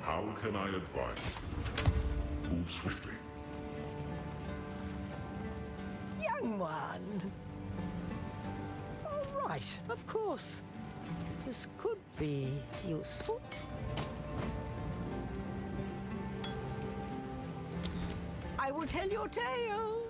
How can I advise? Move swiftly. Young one. All right, of course. This could be useful. I will tell your tale.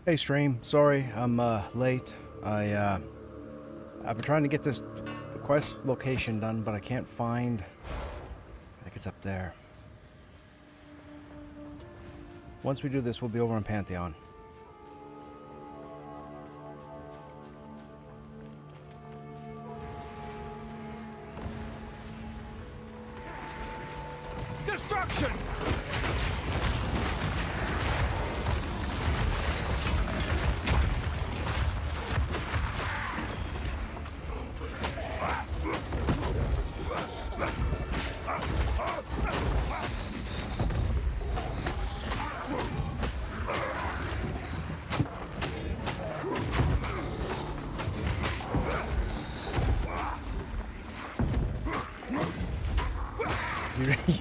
Hey stream, sorry I'm late. I've been trying to get this quest location done, but I can't find. I think it's up there. Once we do this, we'll be over on Pantheon. Destruction!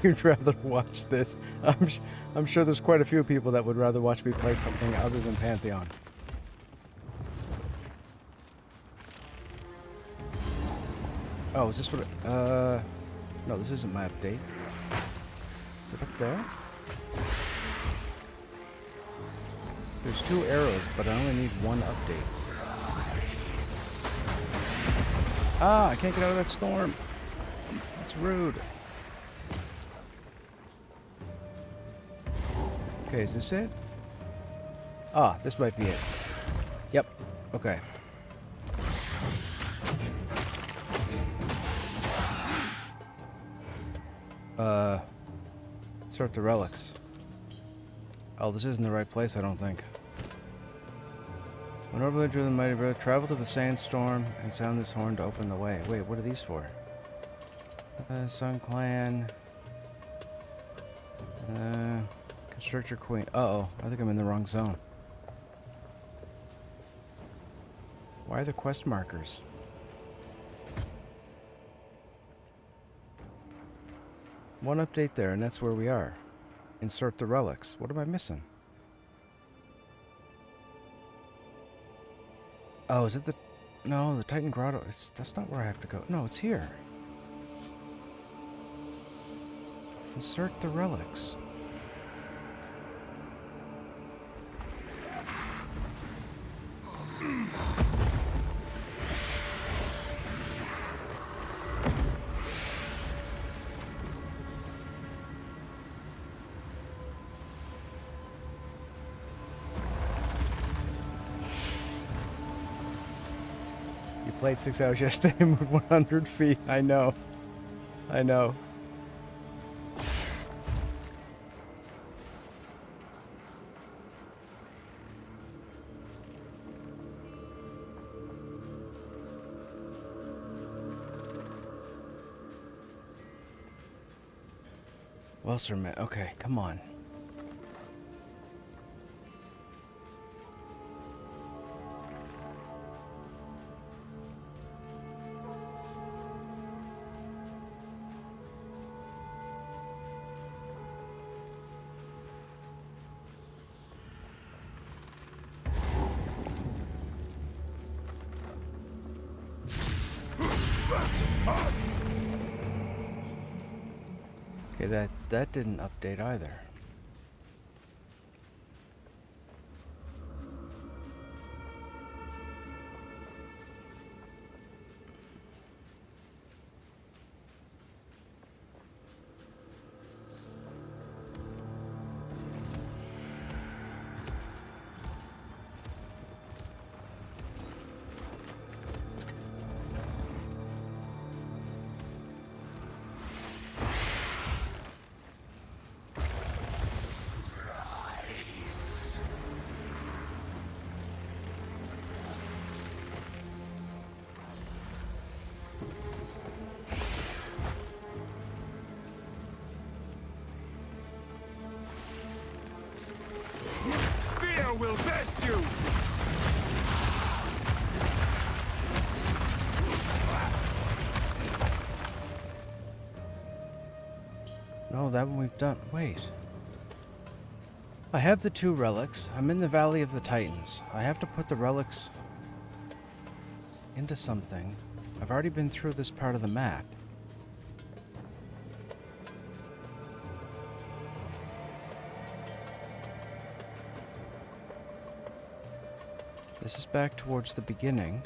You'd rather watch this. I'm sure there's quite a few people that would rather watch me play something other than Pantheon. Oh, is this what no, this isn't my update. Is it up there? There's 2 arrows, but I only need 1 update. Ah, I can't get out of that storm. That's rude. Okay, is this it? Ah, this might be it. Yep. Okay. Sort the relics. Oh, this isn't the right place, I don't think. Whenever drew the mighty bird, travel to the sandstorm and sound this horn to open the way. Wait, what are these for? Sun Clan. Construct your queen. Uh-oh, I think I'm in the wrong zone. Why are there quest markers? One update there, and that's where we are. Insert the relics. What am I missing? Oh, is it the... No, the Titan Grotto. That's not where I have to go. No, it's here. Insert the relics. Played 6 hours yesterday, moved 100 feet. I know. I know. Well, sir, man. Okay, come on. Okay, that didn't update either. will best you! No, that one we've done. Wait. I have the 2 relics. I'm in the Valley of the Titans. I have to put the relics into something. I've already been through this part of the map. This is back towards the beginning.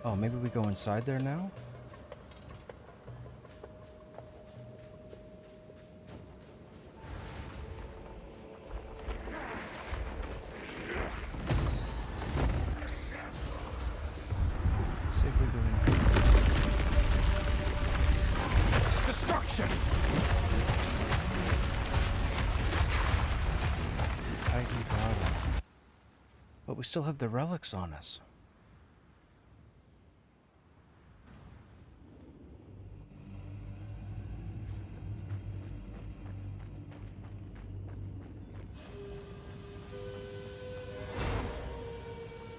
Oh, maybe we go inside there now? See if we go in here. Destruction! Titan Grotto. But we still have the relics on us.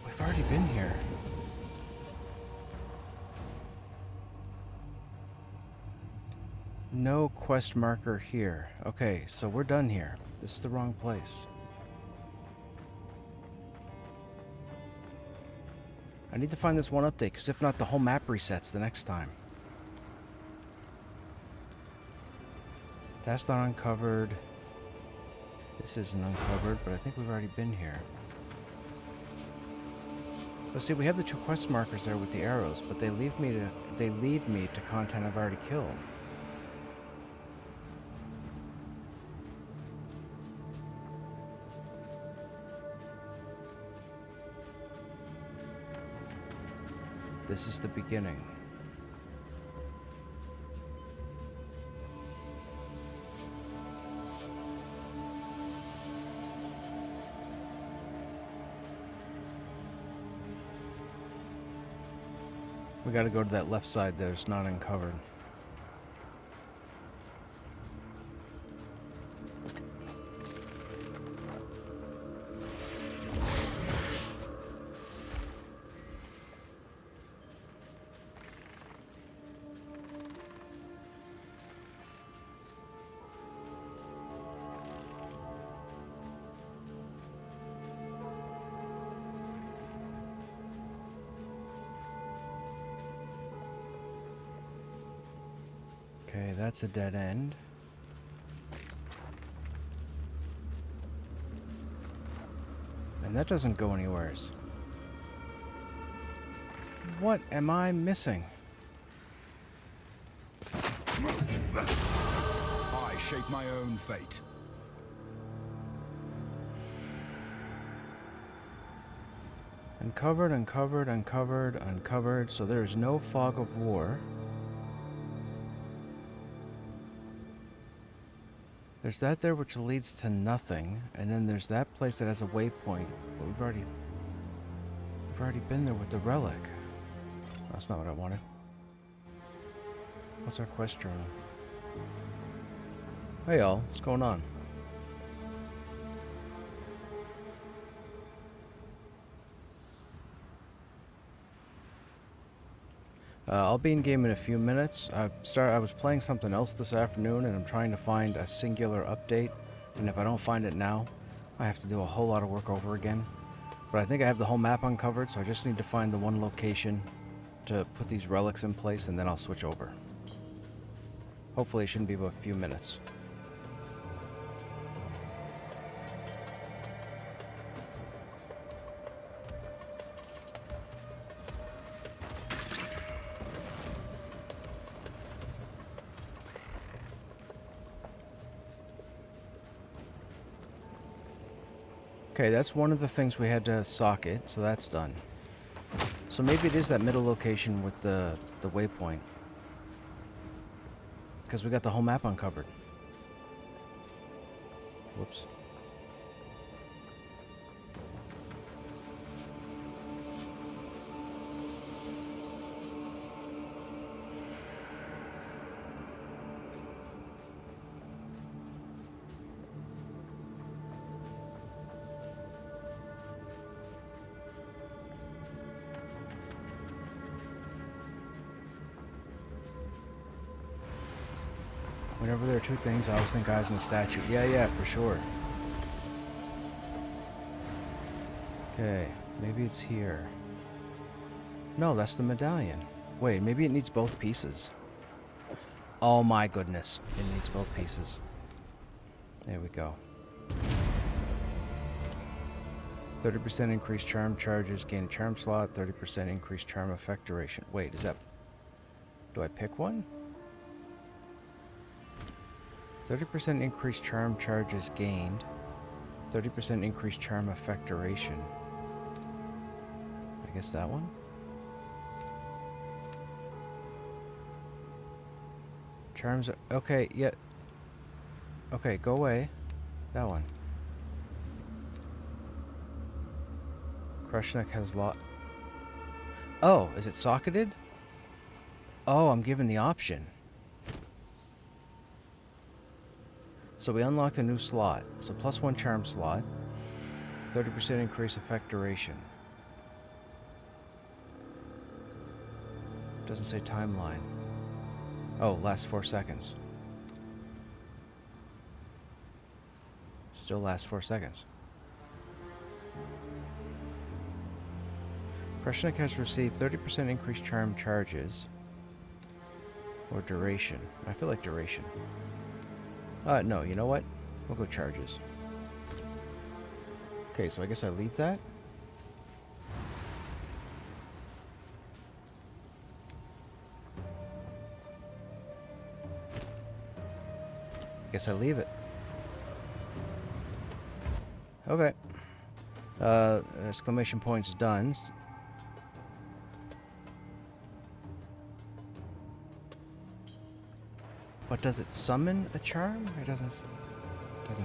We've already been here. No quest marker here. Okay, so we're done here. This is the wrong place. I need to find this one update, because if not, the whole map resets the next time. That's not uncovered. This isn't uncovered, but I think we've already been here. But see, we have the 2 quest markers there with the arrows, but they lead me to content I've already killed. This is the beginning. We gotta go to that left side that's not uncovered. Okay, that's a dead end. And that doesn't go anywheres. What am I missing? I shape my own fate. Uncovered, uncovered, uncovered, uncovered. So there's no fog of war. There's that there which leads to nothing, and then there's that place that has a waypoint. But we've already been there with the relic. That's not what I wanted. What's our quest journal? Hey y'all, what's going on? I'll be in game in a few minutes. I was playing something else this afternoon, and I'm trying to find a singular update. And if I don't find it now, I have to do a whole lot of work over again. But I think I have the whole map uncovered, so I just need to find the one location to put these relics in place, and then I'll switch over. Hopefully it shouldn't be but a few minutes. Okay, that's one of the things we had to socket, so that's done. So maybe it is that middle location with the waypoint. Because we got the whole map uncovered. Whoops. Whenever there are two things, I always think eyes and a statue. Yeah, for sure. Okay, maybe it's here. No, that's the medallion. Wait, maybe it needs both pieces. Oh my goodness, it needs both pieces. There we go. 30% increased charm charges, gain a charm slot, 30% increased charm effect duration. Wait, is that... Do I pick one? 30% increased charm charges gained. 30% increased charm effect duration. I guess that one? Charms are... Okay, yeah. Okay, go away. That one. Krushnek has lot. Oh, is it socketed? Oh, I'm given the option. So we unlocked a new slot. So +1 charm slot. 30% increase effect duration. Doesn't say timeline. Oh, lasts 4 seconds. Still lasts 4 seconds. Krushnek has received 30% increased charm charges. Or duration. I feel like duration. No, you know what? We'll go charges. Okay, so I guess I leave that. Guess I leave it. Okay. Exclamation points done. But does it summon a charm? It doesn't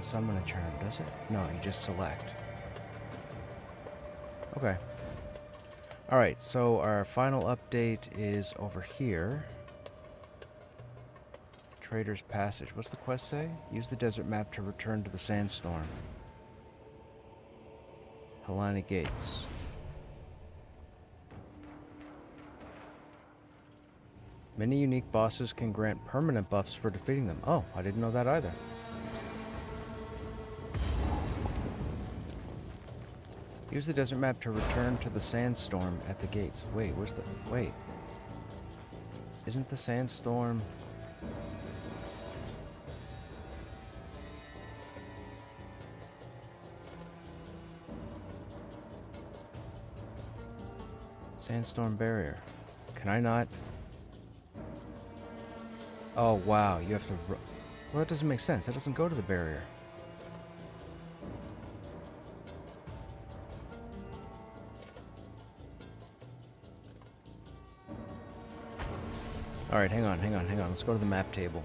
summon a charm, does it? No, you just select. Okay. Alright, so our final update is over here. Trader's Passage. What's the quest say? Use the desert map to return to the sandstorm. Helani Gates. Many unique bosses can grant permanent buffs for defeating them. Oh, I didn't know that either. Use the desert map to return to the sandstorm at the gates. Wait, where's the... Wait. Isn't the sandstorm... Sandstorm barrier. Can I not... Oh, wow, you have to... Well, that doesn't make sense. That doesn't go to the barrier. Alright, hang on. Let's go to the map table.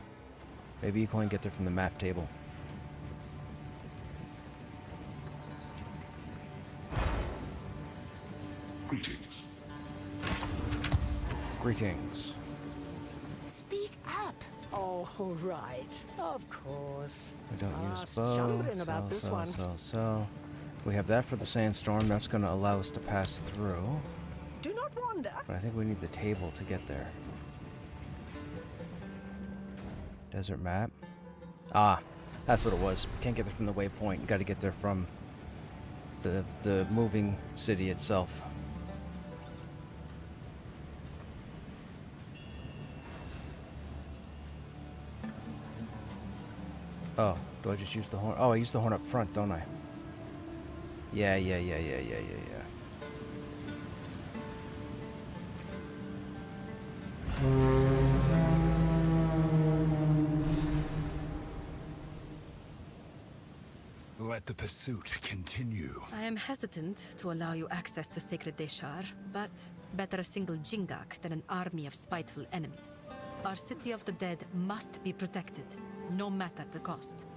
Maybe you can only get there from the map table. Greetings. Greetings. Speak up. Oh, right. Of course. We don't use Just bow. chumbling about this one. So. We have that for the sandstorm. That's going to allow us to pass through. Do not wander. But I think we need the table to get there. Desert map. Ah, that's what it was. Can't get there from the waypoint. Got to get there from the moving city itself. Oh, do I just use the horn? Oh, I use the horn up front, don't I? Yeah. Let the pursuit continue. I am hesitant to allow you access to Sacred Deshar, but better a single Jingak than an army of spiteful enemies. Our city of the dead must be protected, no matter the cost.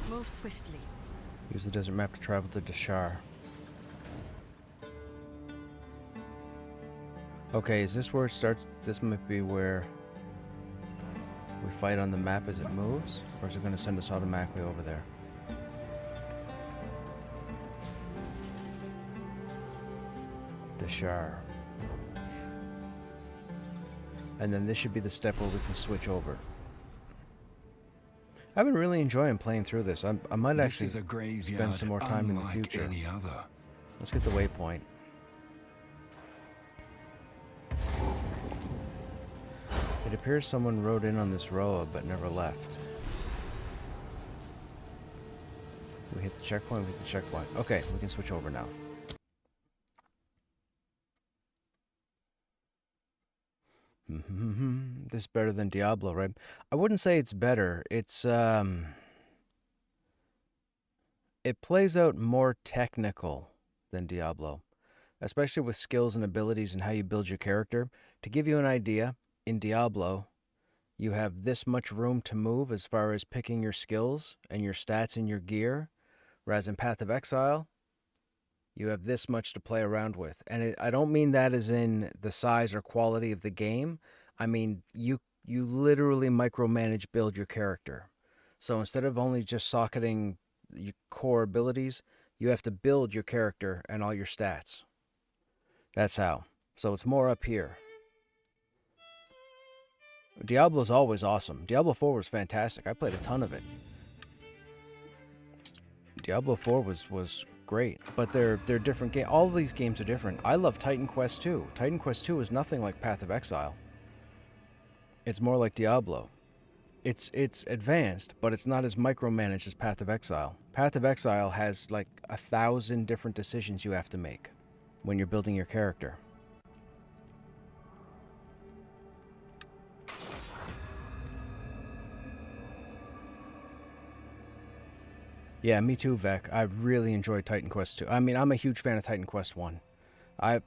Move swiftly. Use the desert map to travel to Deshar. Okay, is this where it starts? This might be where we fight on the map as it moves? Or is it going to send us automatically over there? Deshar. And then this should be the step where we can switch over. I've been really enjoying playing through this. I might This actually is a graveyard spend some more time in the unlike future. any other. Let's get the waypoint. It appears someone rode in on this road but never left. We hit the checkpoint, we hit the checkpoint. Okay, we can switch over now. This is better than Diablo, right? I wouldn't say it's better. It's, it plays out more technical than Diablo, especially with skills and abilities and how you build your character. To give you an idea, in Diablo, you have this much room to move as far as picking your skills and your stats and your gear, whereas in Path of Exile, you have this much to play around with. And I don't mean that as in the size or quality of the game. I mean, you literally micromanage build your character. So instead of only just socketing your core abilities, you have to build your character and all your stats. That's how. So it's more up here. Diablo's always awesome. Diablo 4 was fantastic. I played a ton of it. Diablo 4 was great, but they're different games. All of these games are different. I love Titan Quest 2. Titan Quest 2 is nothing like Path of Exile. It's more like Diablo. It's advanced, but it's not as micromanaged as Path of Exile. Path of Exile has like 1,000 different decisions you have to make when you're building your character. Yeah, me too, Vec. I really enjoyed Titan Quest 2. I mean, I'm a huge fan of Titan Quest 1. I've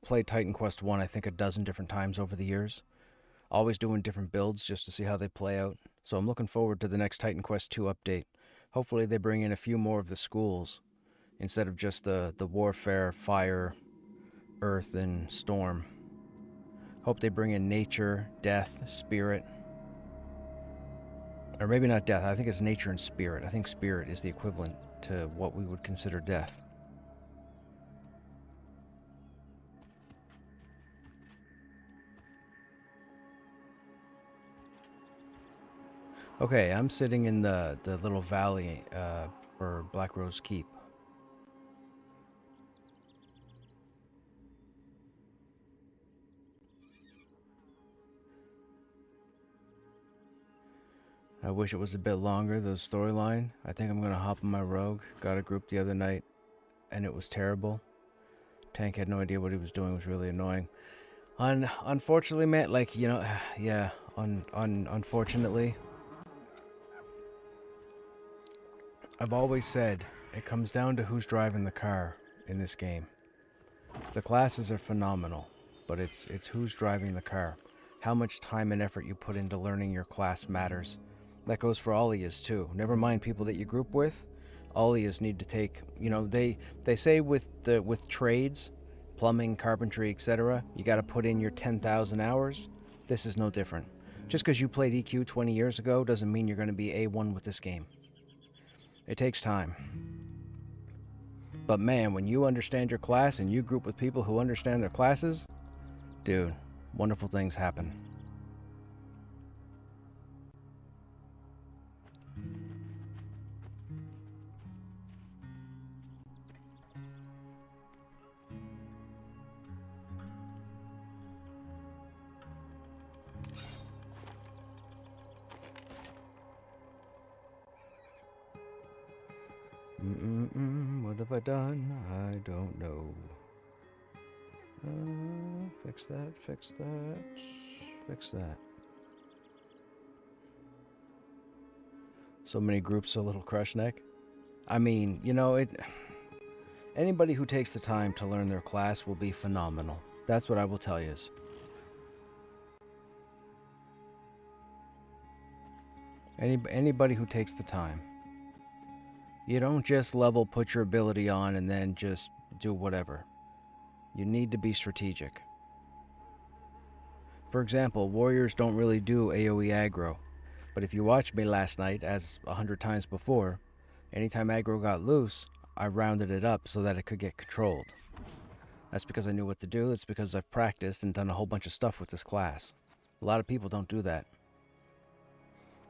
played Titan Quest 1 I think a dozen different times over the years. Always doing different builds just to see how they play out. So I'm looking forward to the next Titan Quest 2 update. Hopefully they bring in a few more of the schools instead of just the warfare, fire, earth, and storm. Hope they bring in nature, death, spirit. Or maybe not death. I think it's nature and spirit. I think spirit is the equivalent to what we would consider death. Okay, I'm sitting in the little valley for Black Rose Keep. I wish it was a bit longer, the storyline. I think I'm going to hop on my rogue. Got a group the other night, and it was terrible. Tank had no idea what he was doing. It was really annoying. Unfortunately, man, like, you know, yeah, unfortunately, I've always said it comes down to who's driving the car in this game. The classes are phenomenal, but it's who's driving the car. How much time and effort you put into learning your class matters. That goes for all of yous too. Never mind people that you group with. All of yous need to take, you know, they say with trades, plumbing, carpentry, etc., you got to put in your 10,000 hours. This is no different. Just because you played EQ 20 years ago doesn't mean you're going to be A1 with this game. It takes time. But man, when you understand your class and you group with people who understand their classes, dude, wonderful things happen. What have I done? I don't know. Fix that, fix that, fix that. So many groups, so little Krushnek. I mean, you know, anybody who takes the time to learn their class will be phenomenal. That's what I will tell you. Anybody who takes the time. You don't just level, put your ability on, and then just do whatever. You need to be strategic. For example, warriors don't really do AoE aggro. But if you watched me last night, as 100 times before, anytime aggro got loose, I rounded it up so that it could get controlled. That's because I knew what to do. It's because I've practiced and done a whole bunch of stuff with this class. A lot of people don't do that.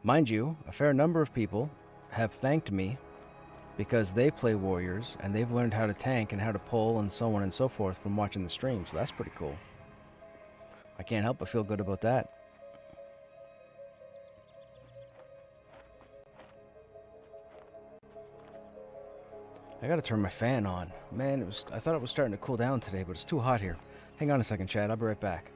Mind you, a fair number of people have thanked me because they play warriors and they've learned how to tank and how to pull and so on and so forth from watching the stream, so that's pretty cool. I can't help but feel good about that. I gotta turn my fan on. Man, I thought it was starting to cool down today, but it's too hot here. Hang on a second, Chad. I'll be right back.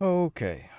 Okay.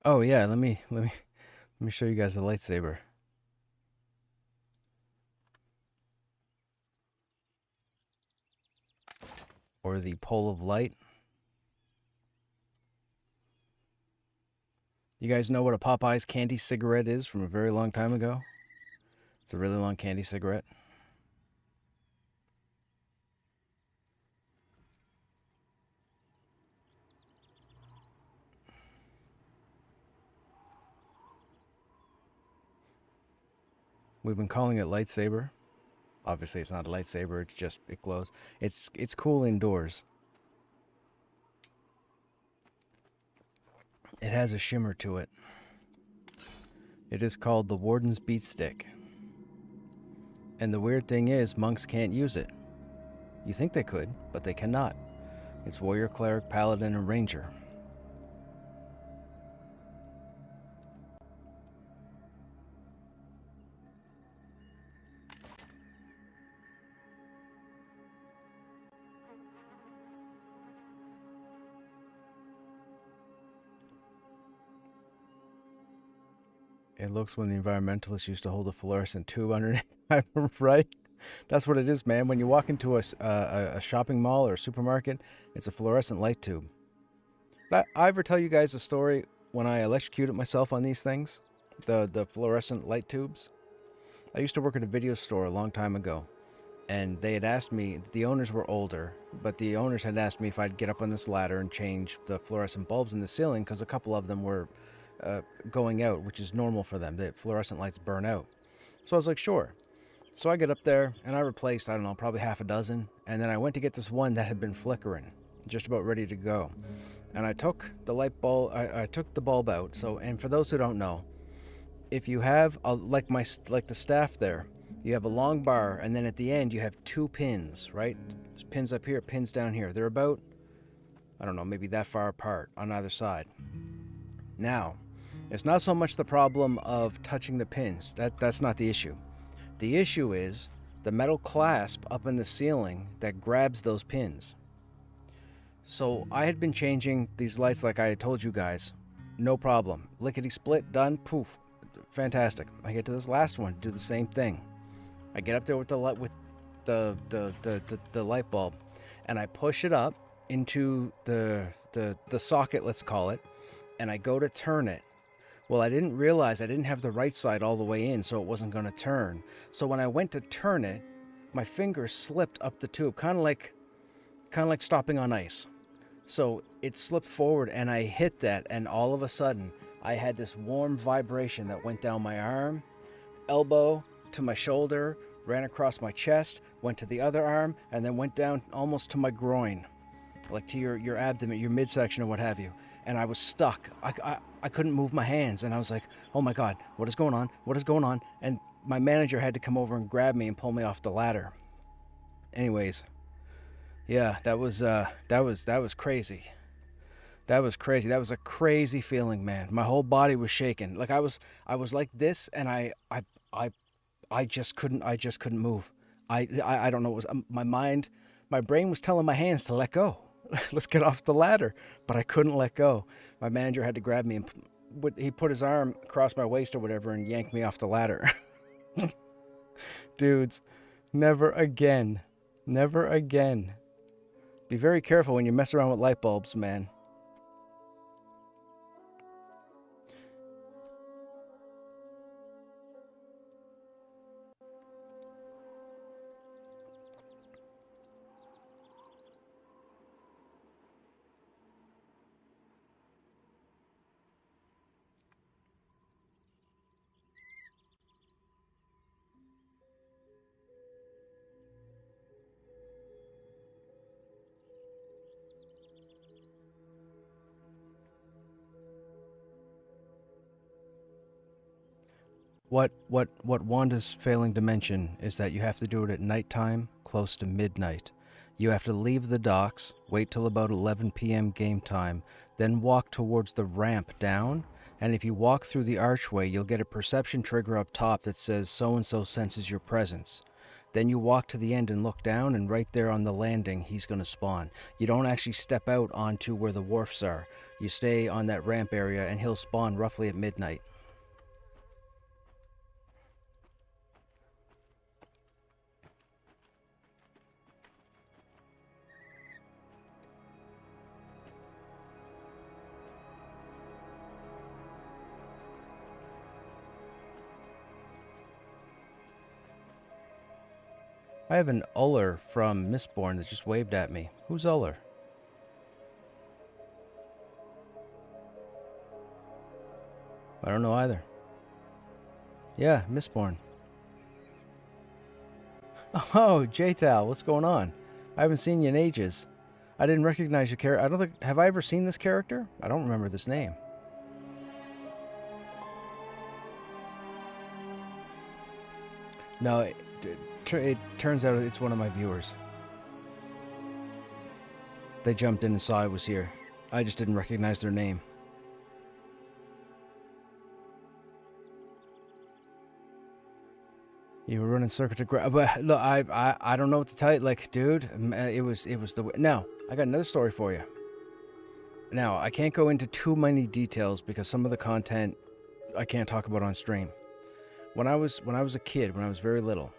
Oh yeah, let me show you guys the lightsaber. Or the pole of light. You guys know what a Popeye's candy cigarette is from a very long time ago? It's a really long candy cigarette. We've been calling it lightsaber. Obviously it's not a lightsaber, it glows. It's cool indoors. It has a shimmer to it. It is called the Warden's Beat Stick. And the weird thing is, monks can't use it. You think they could, but they cannot. It's warrior, cleric, paladin, and ranger. It looks when the environmentalists used to hold a fluorescent tube underneath, right? That's what it is, man. When you walk into a shopping mall or a supermarket, it's a fluorescent light tube. Did I ever tell you guys a story when I electrocuted myself on these things? The fluorescent light tubes? I used to work at a video store a long time ago, and they had asked me, the owners were older, but the owners had asked me if I'd get up on this ladder and change the fluorescent bulbs in the ceiling, because a couple of them were going out, which is normal for them. The fluorescent lights burn out. So I was like, sure. So I get up there and I replaced, I don't know, probably half a dozen. And then I went to get this one that had been flickering, just about ready to go. And I took the light bulb, I took the bulb out. So, and for those who don't know, if you have like the staff there, you have a long bar, and then at the end you have two pins, right? There's pins up here, pins down here. They're about, I don't know, maybe that far apart on either side. Now, it's not so much the problem of touching the pins. That's not the issue. The issue is the metal clasp up in the ceiling that grabs those pins. So I had been changing these lights like I had told you guys. No problem. Lickety split, done, poof. Fantastic. I get to this last one, do the same thing. I get up there with the light with the light bulb, and I push it up into the socket, let's call it, and I go to turn it. Well, I didn't realize I didn't have the right side all the way in, so it wasn't going to turn. So when I went to turn it, my finger slipped up the tube, kind of like stopping on ice. So it slipped forward, and I hit that, and all of a sudden, I had this warm vibration that went down my arm, elbow to my shoulder, ran across my chest, went to the other arm, and then went down almost to my groin, like to your abdomen, your midsection, or what have you. And I was stuck. I couldn't move my hands, and I was like, oh my God, what is going on? What is going on? And my manager had to come over and grab me and pull me off the ladder. Anyways, yeah, that was crazy. That was crazy. That was a crazy feeling, man. My whole body was shaking. Like I was like this, and I just couldn't move. I don't know. It was my brain was telling my hands to let go. Let's get off the ladder, but I couldn't let go. My manager had to grab me, and he put his arm across my waist or whatever and yanked me off the ladder. Dudes, never again. Never again. Be very careful when you mess around with light bulbs, man. What Wanda's failing to mention is that you have to do it at nighttime, close to midnight. You have to leave the docks, wait till about 11 p.m. game time, then walk towards the ramp down, and if you walk through the archway, you'll get a perception trigger up top that says so-and-so senses your presence. Then you walk to the end and look down, and right there on the landing, he's going to spawn. You don't actually step out onto where the wharfs are. You stay on that ramp area, and he'll spawn roughly at midnight. I have an Uller from Mistborn that just waved at me. Who's Uller? I don't know either. Yeah, Mistborn. Oh, J-Tal, what's going on? I haven't seen you in ages. I didn't recognize your character. I don't think... Have I ever seen this character? I don't remember this name. No, it turns out it's one of my viewers. They jumped in and saw I was here. I just didn't recognize their name. You were running circuit to grab, but look, I don't know what to tell you. Like, dude, it was the. Now, I got another story for you. Now, I can't go into too many details because some of the content I can't talk about on stream. When I was a kid, when I was very little,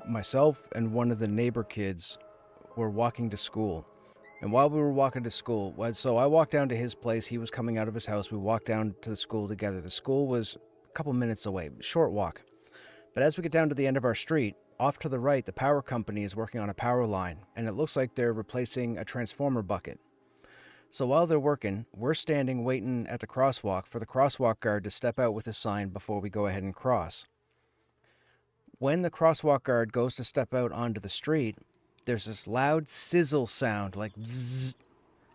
myself and one of the neighbor kids were walking to school. And while we were walking to school, so I walked down to his place. He was coming out of his house. We walked down to the school together. The school was a couple minutes away, short walk. But as we get down to the end of our street, off to the right, the power company is working on a power line, and it looks like they're replacing a transformer bucket. So while they're working, we're standing waiting at the crosswalk for the crosswalk guard to step out with a sign before we go ahead and cross. When the crosswalk guard goes to step out onto the street, there's this loud sizzle sound, like bzzz,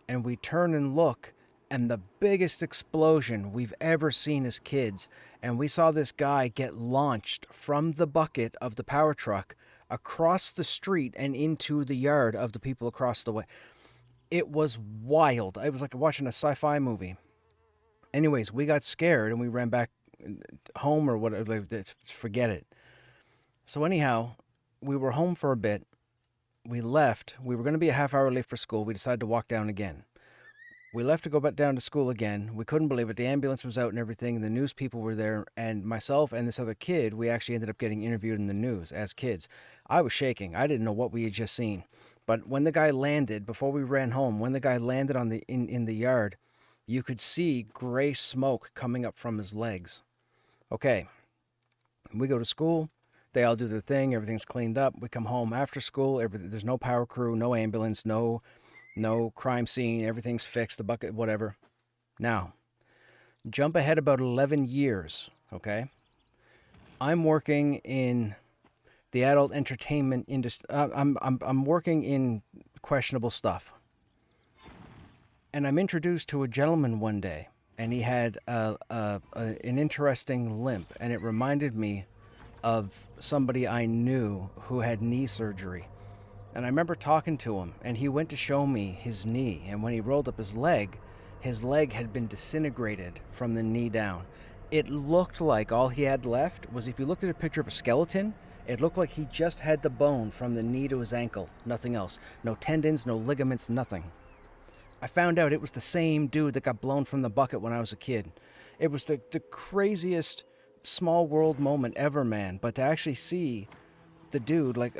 and we turn and look, and the biggest explosion we've ever seen as kids, and we saw this guy get launched from the bucket of the power truck across the street and into the yard of the people across the way. It was wild. It was like watching a sci-fi movie. Anyways, we got scared and we ran back home or whatever. Forget it. So anyhow, we were home for a bit. We left. We were going to be a half hour late for school. We decided to walk down again. We left to go back down to school again. We couldn't believe it. The ambulance was out and everything, and the news people were there. And myself and this other kid, we actually ended up getting interviewed in the news as kids. I was shaking. I didn't know what we had just seen. But when the guy landed, before we ran home, when the guy landed on in the yard, you could see gray smoke coming up from his legs. Okay, we go to school. They all do their thing. Everything's cleaned up. We come home after school. There's no power crew, no ambulance, no crime scene. Everything's fixed. The bucket, whatever. Now, jump ahead about 11 years. Okay, I'm working in the adult entertainment industry. I'm working in questionable stuff, and I'm introduced to a gentleman one day, and he had an interesting limp, and it reminded me of somebody I knew who had knee surgery. And I remember talking to him, and he went to show me his knee, and when he rolled up his leg had been disintegrated from the knee down. It looked like all he had left was, if you looked at a picture of a skeleton, it looked like he just had the bone from the knee to his ankle, nothing else. No tendons, no ligaments, nothing. I found out it was the same dude that got blown from the bucket when I was a kid. It was the craziest small world moment ever, man. But to actually see the dude, like,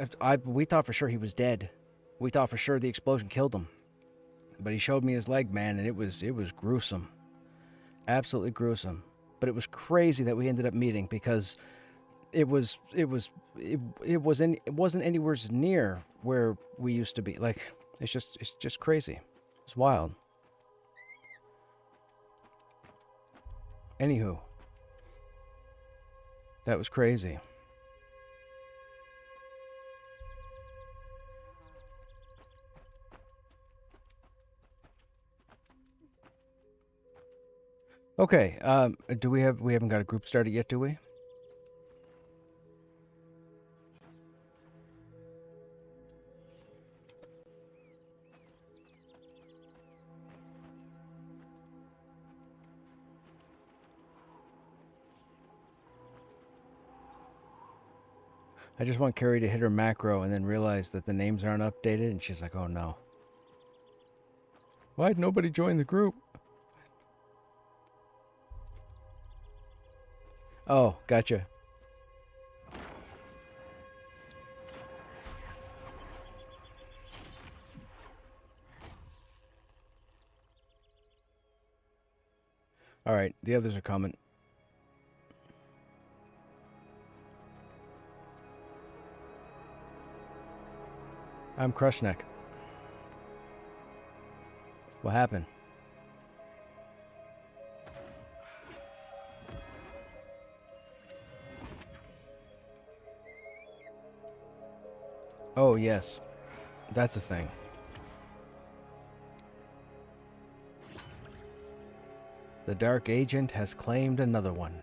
we thought for sure he was dead. We thought for sure the explosion killed him. But he showed me his leg, man, and it was gruesome. Absolutely gruesome. But it was crazy that we ended up meeting, because it wasn't anywhere near where we used to be. Like, it's just crazy. It's wild. Anywho, that was crazy. Okay, we haven't got a group started yet, do we? I just want Carrie to hit her macro and then realize that the names aren't updated, and she's like, oh no. Why'd nobody join the group? Oh, gotcha. Alright, the others are coming. I'm Krushnek. What happened? Oh, yes. That's a thing. The Dark Agent has claimed another one.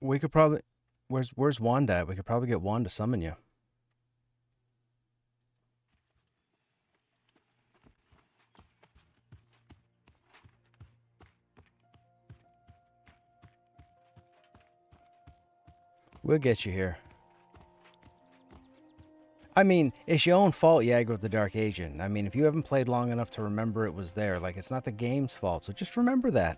We could probably... Where's Wanda at? We could probably get Wanda to summon you. We'll get you here. I mean, it's your own fault you aggroed the Dark Agent. I mean, if you haven't played long enough to remember it was there, like, it's not the game's fault, so just remember that.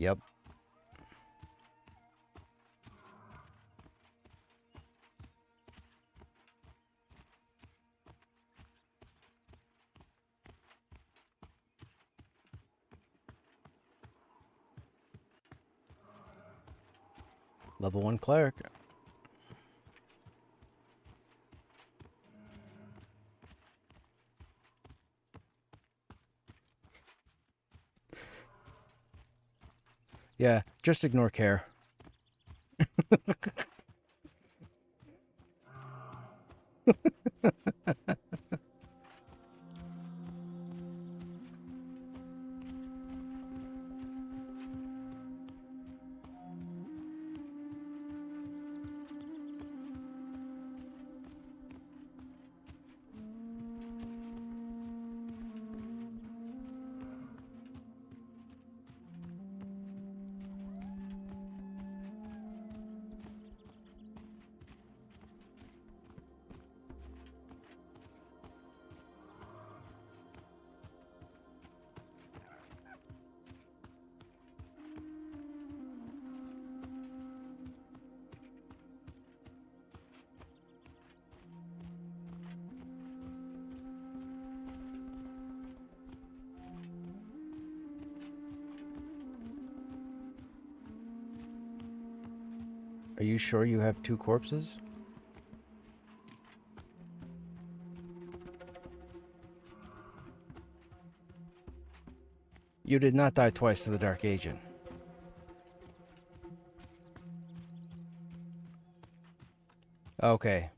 Yep. Level 1 cleric. Yeah, just ignore care. Are you sure you have 2 corpses? You did not die twice to the Dark Agent. Okay.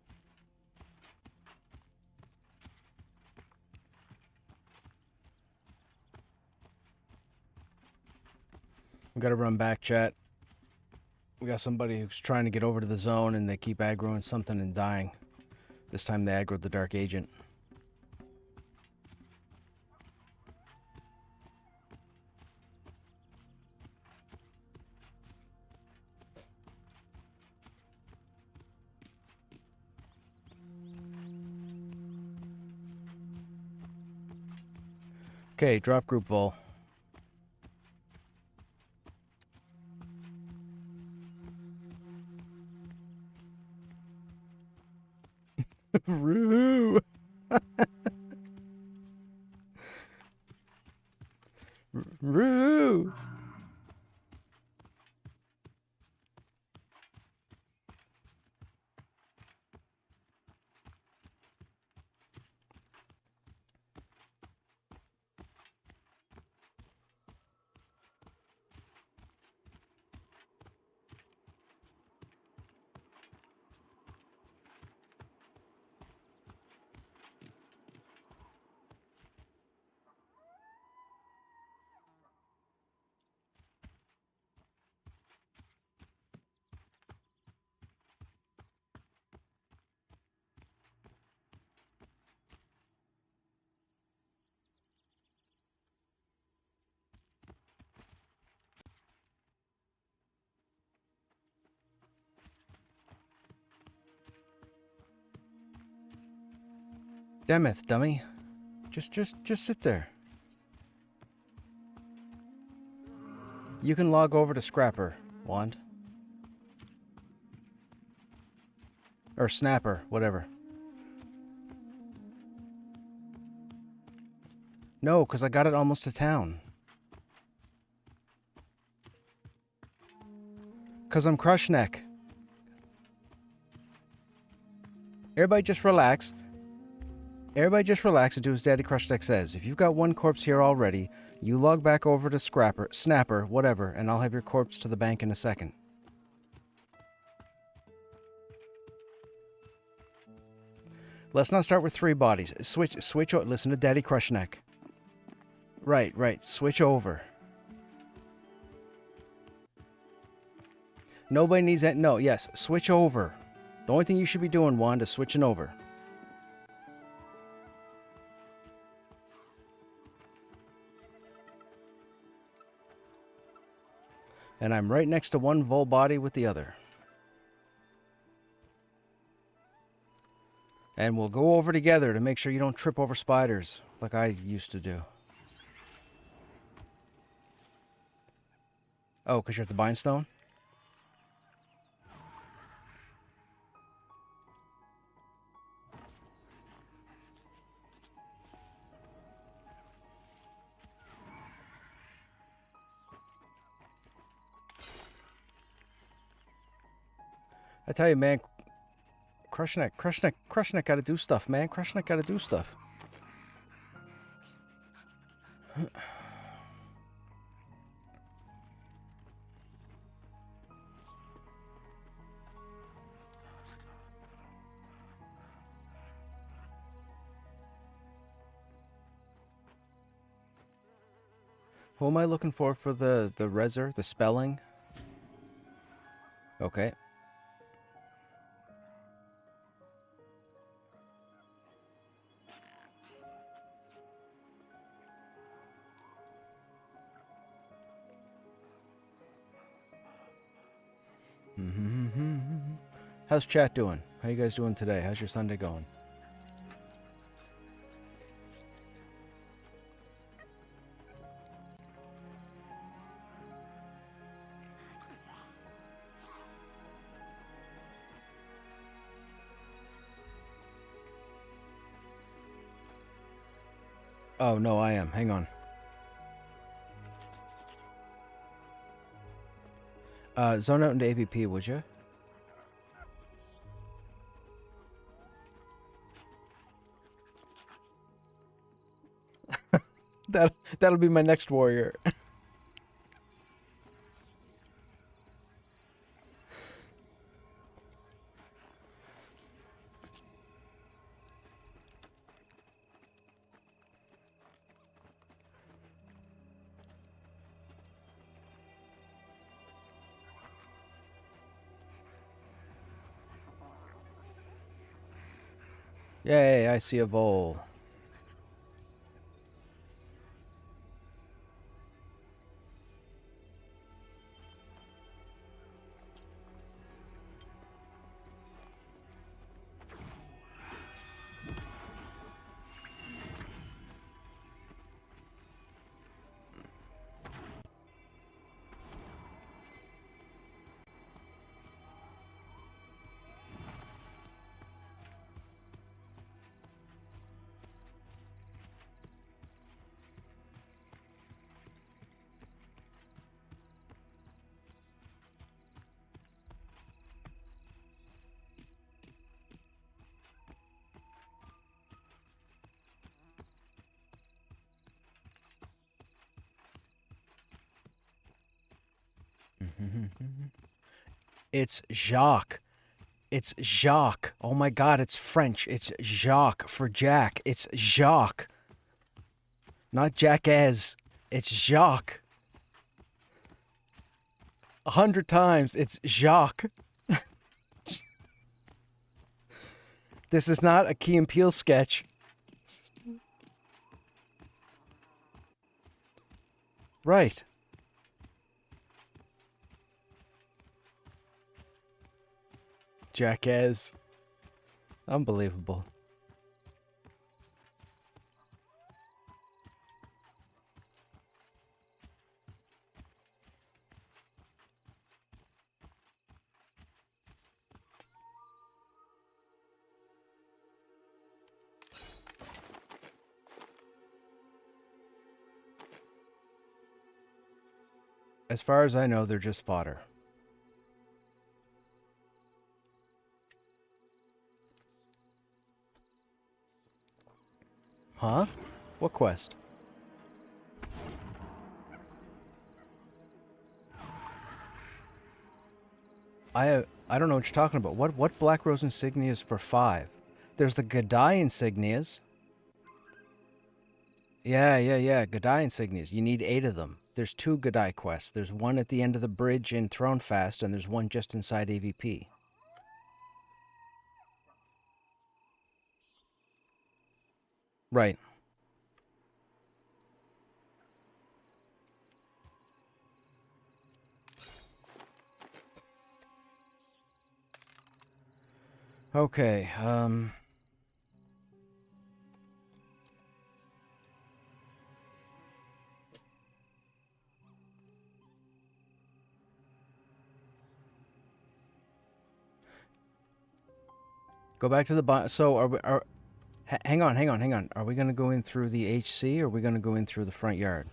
We gotta run back, chat. We got somebody who's trying to get over to the zone and they keep aggroing something and dying. This time they aggroed the Dark Agent. Okay, drop group vol. Roo! Roo! Demeth, dummy. Just sit there. You can log over to Scrapper, Wand. Or Snapper, whatever. No, because I got it almost to town. Because I'm Krushnek. Everybody just relax. Everybody just relax and do as Daddy Krushnek says. If you've got 1 corpse here already, you log back over to Snapper, whatever, and I'll have your corpse to the bank in a second. Let's not start with 3 bodies. Switch, listen to Daddy Krushnek. Right, switch over. Nobody needs that, no, yes, switch over. The only thing you should be doing, Wand, is switching over. And I'm right next to one vol body with the other. And we'll go over together to make sure you don't trip over spiders like I used to do. Oh, because you're at the Bindstone? I tell you, man, Krushnek gotta do stuff, man. Krushnek gotta do stuff. Who am I looking for the reser, the spelling? Okay. How's chat doing? How you guys doing today? How's your Sunday going? Oh, no, I am. Hang on. Zone out into AVP, would you? That'll be my next warrior. Yay, I see a vole. It's Jacques. It's Jacques. Oh my god, it's French. It's Jacques for Jack. It's Jacques. Not Jacques. It's Jacques. 100 times, it's Jacques. This is not a Key and Peele sketch. Right. Jackass. Unbelievable. As far as I know, they're just fodder. Huh? What quest? I don't know what you're talking about. What Black Rose insignias for 5? There's the Gadai insignias. Yeah. Gadai insignias. You need 8 of them. There's 2 Gadai quests. There's one at the end of the bridge in Thronefast, and there's one just inside AVP. Right. Okay, go back to the so hang on. Are we going to go in through the HC or are we going to go in through the front yard?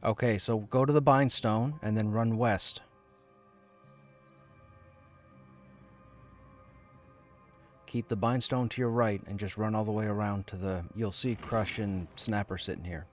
Okay, so go to the Bindstone and then run west. Keep the Bindstone to your right and just run all the way around to the... You'll see Crush and Snapper sitting here.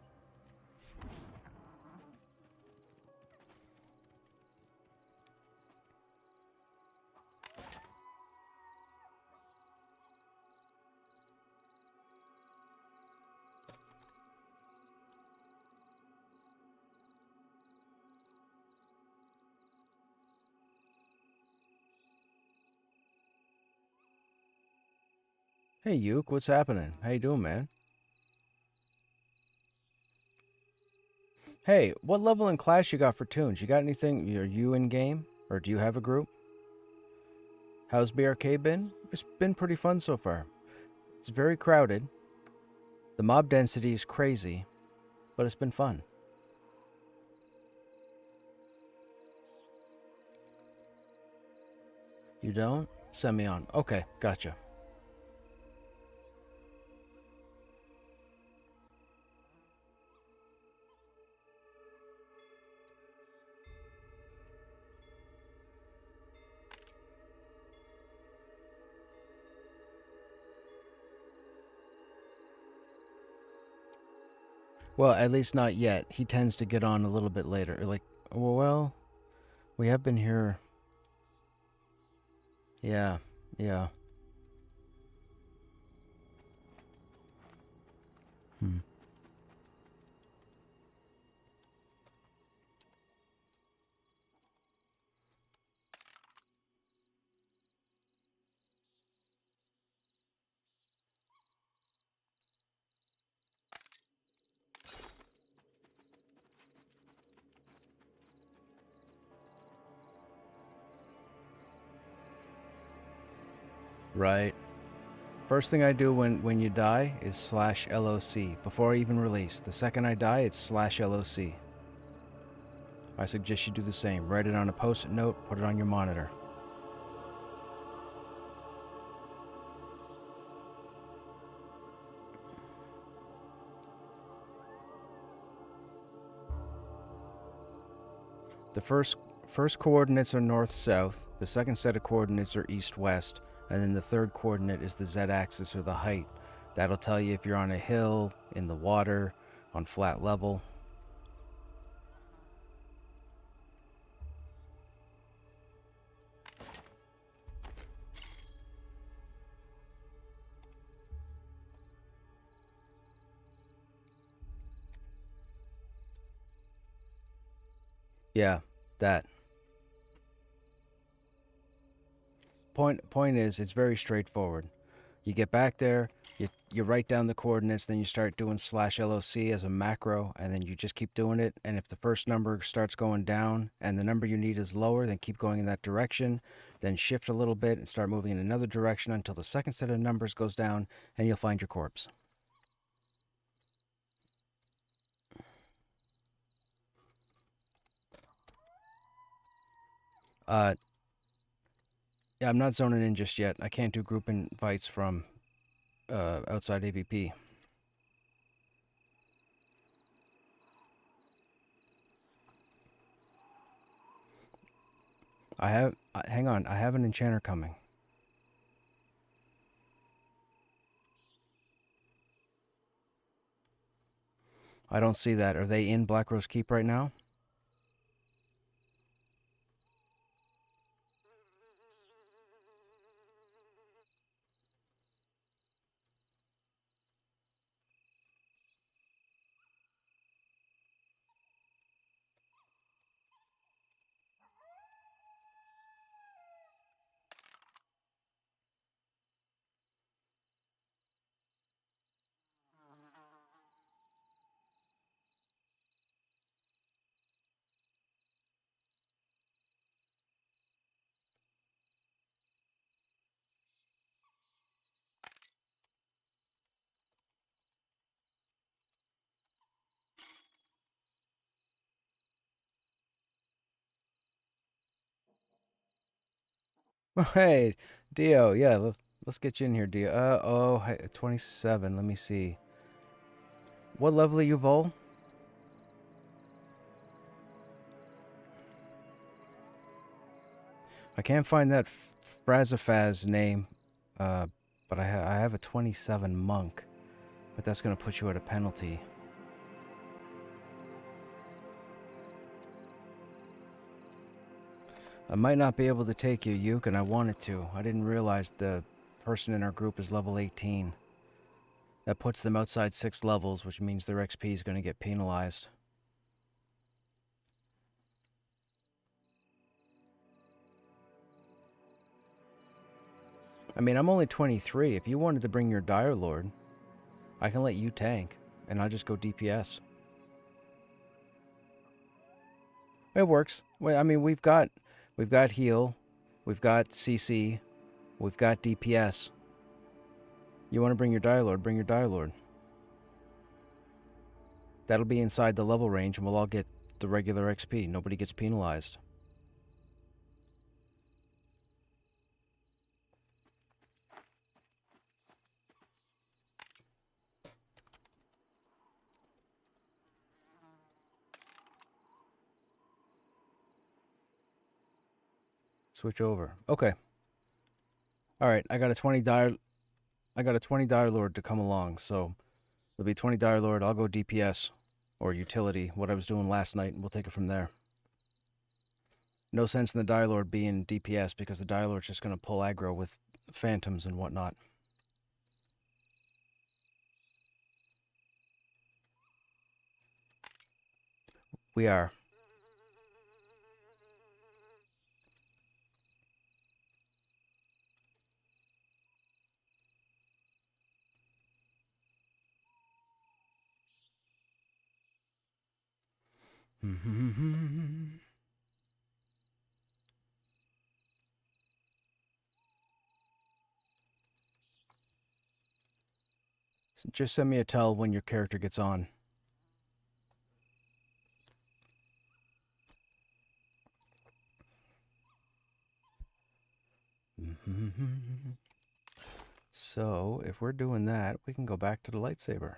Hey, Yuke, what's happening? How you doing, man? Hey, what level in class you got for tunes? You got anything? Are you in game? Or do you have a group? How's BRK been? It's been pretty fun so far. It's very crowded. The mob density is crazy, but it's been fun. You don't? Send me on. Okay, gotcha. Well, at least not yet. He tends to get on a little bit later. Like, well, we have been here. Yeah, yeah. Hmm. Right. First thing I do when you die is /LOC. Before I even release. The second I die, it's /LOC. I suggest you do the same. Write it on a post-it note, put it on your monitor. The first coordinates are north-south, the second set of coordinates are east-west, and then the third coordinate is the z-axis or the height. That'll tell you if you're on a hill, in the water, on flat level. Yeah, that. Point is, it's very straightforward. You get back there, you write down the coordinates, then you start doing /LOC as a macro, and then you just keep doing it. And if the first number starts going down and the number you need is lower, then keep going in that direction. Then shift a little bit and start moving in another direction until the second set of numbers goes down, and you'll find your corpse. Yeah, I'm not zoning in just yet. I can't do group invites from outside AVP. Hang on, I have an enchanter coming. I don't see that. Are they in Black Rose Keep right now? Hey, Dio, yeah, let's get you in here, Dio. Hey, 27, let me see. What level are you, Vol? I can't find that Frazafaz name, but I have a 27 monk, but that's going to put you at a penalty. I might not be able to take you, Yuke, and I wanted to. I didn't realize the person in our group is level 18. That puts them outside 6 levels, which means their XP is going to get penalized. I mean, I'm only 23. If you wanted to bring your Dire Lord, I can let you tank, and I'll just go DPS. It works. I mean, we've got heal, we've got CC, we've got DPS. You want to bring your Dire Lord, bring your Dire Lord. That'll be inside the level range, and we'll all get the regular XP. Nobody gets penalized. Switch over. Okay. All right, I got a 20 Dire Lord to come along, so there'll be 20 Dire Lord. I'll go DPS or utility, what I was doing last night, and we'll take it from there. No sense in the Dire Lord being DPS because the Dire Lord's just going to pull aggro with phantoms and whatnot. We are. Just send me a tell when your character gets on. So, if we're doing that, we can go back to the lightsaber.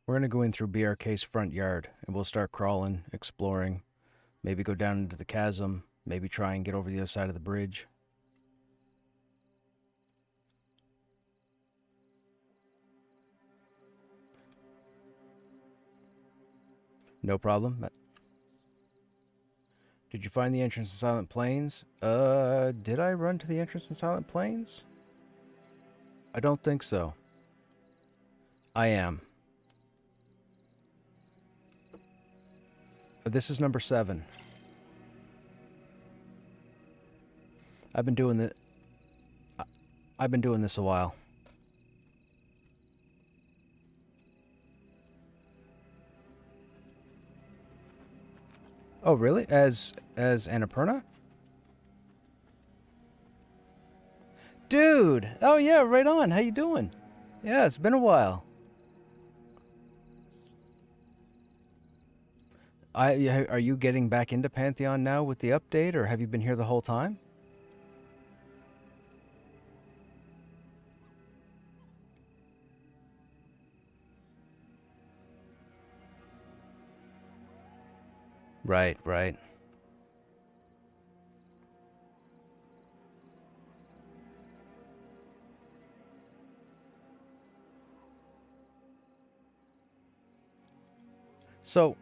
We're going to go in through BRK's front yard, and we'll start crawling, exploring, maybe go down into the chasm, maybe try and get over the other side of the bridge. No problem. Did you find the entrance to Silent Plains? Did I run to the entrance to Silent Plains? I don't think so. I am. This is number 7. I've been doing this a while. Oh, really? As Annapurna? Dude! Oh yeah, right on. How you doing? Yeah, it's been a while. Are you getting back into Pantheon now with the update, or have you been here the whole time? Right, right. So,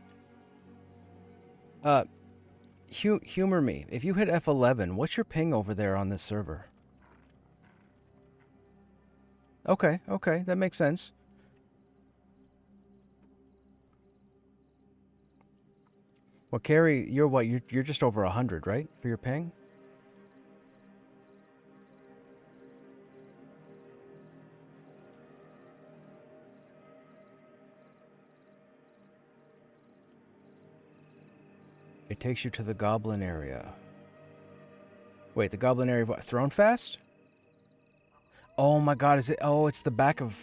humor me. If you hit F11, what's your ping over there on this server? Okay, okay, that makes sense. Well, Carrie, you're what? You're just over 100, right, for your ping? It takes you to the Goblin area. Wait, the Goblin area, what, Throne Fast? Oh my God, is it? Oh, it's the back of,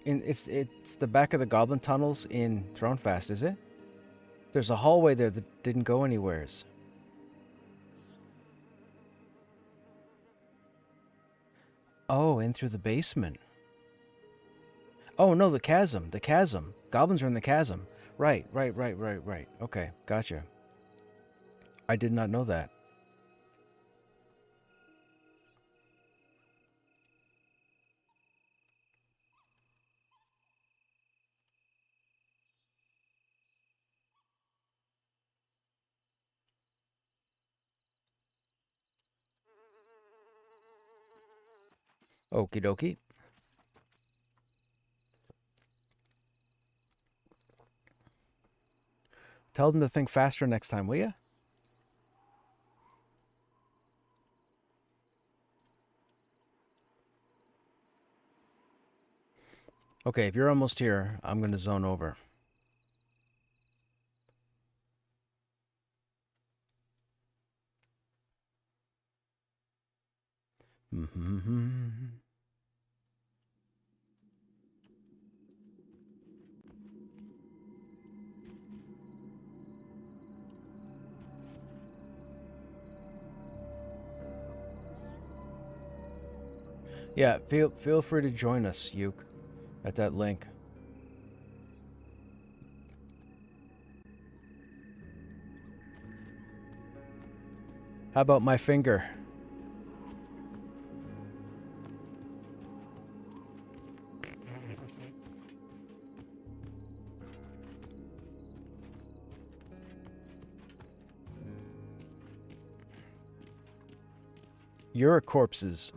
it's the back of the Goblin tunnels in Throne Fast, is it? There's a hallway there that didn't go anywheres. Oh, in through the basement. Oh, no, the chasm. The chasm. Goblins are in the chasm. Right. Okay, gotcha. I did not know that. Okie dokie. Tell them to think faster next time, will ya? Okay, if you're almost here, I'm going to zone over. Yeah, feel free to join us, Yuke, at that link. How about my finger? You're corpses.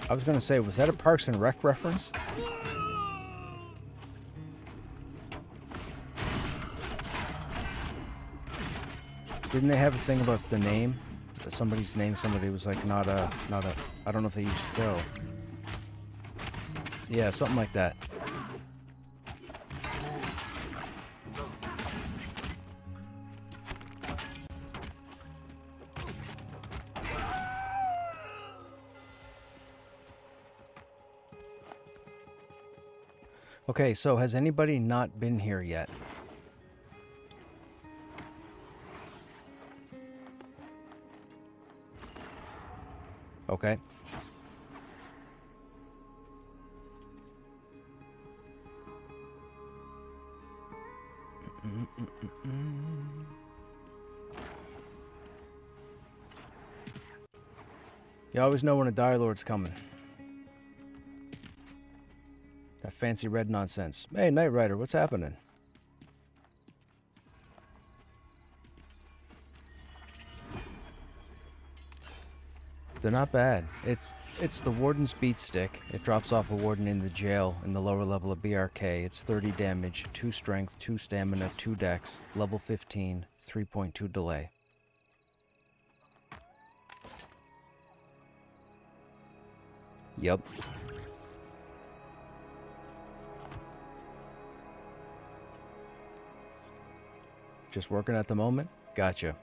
I was going to say, was that a Parks and Rec reference? Didn't they have a thing about the name? Somebody's name, somebody was like, not a, I don't know if they used to go. Yeah, something like that. Okay, so has anybody not been here yet? Okay. You always know when a Dire Lord's coming. That fancy red nonsense. Hey, Knight Rider, what's happening? They're not bad. It's the Warden's Beat Stick. It drops off a Warden in the jail in the lower level of BRK. It's 30 damage, 2 strength, 2 stamina, 2 dex, level 15, 3.2 delay. Yup. Just working at the moment? Gotcha.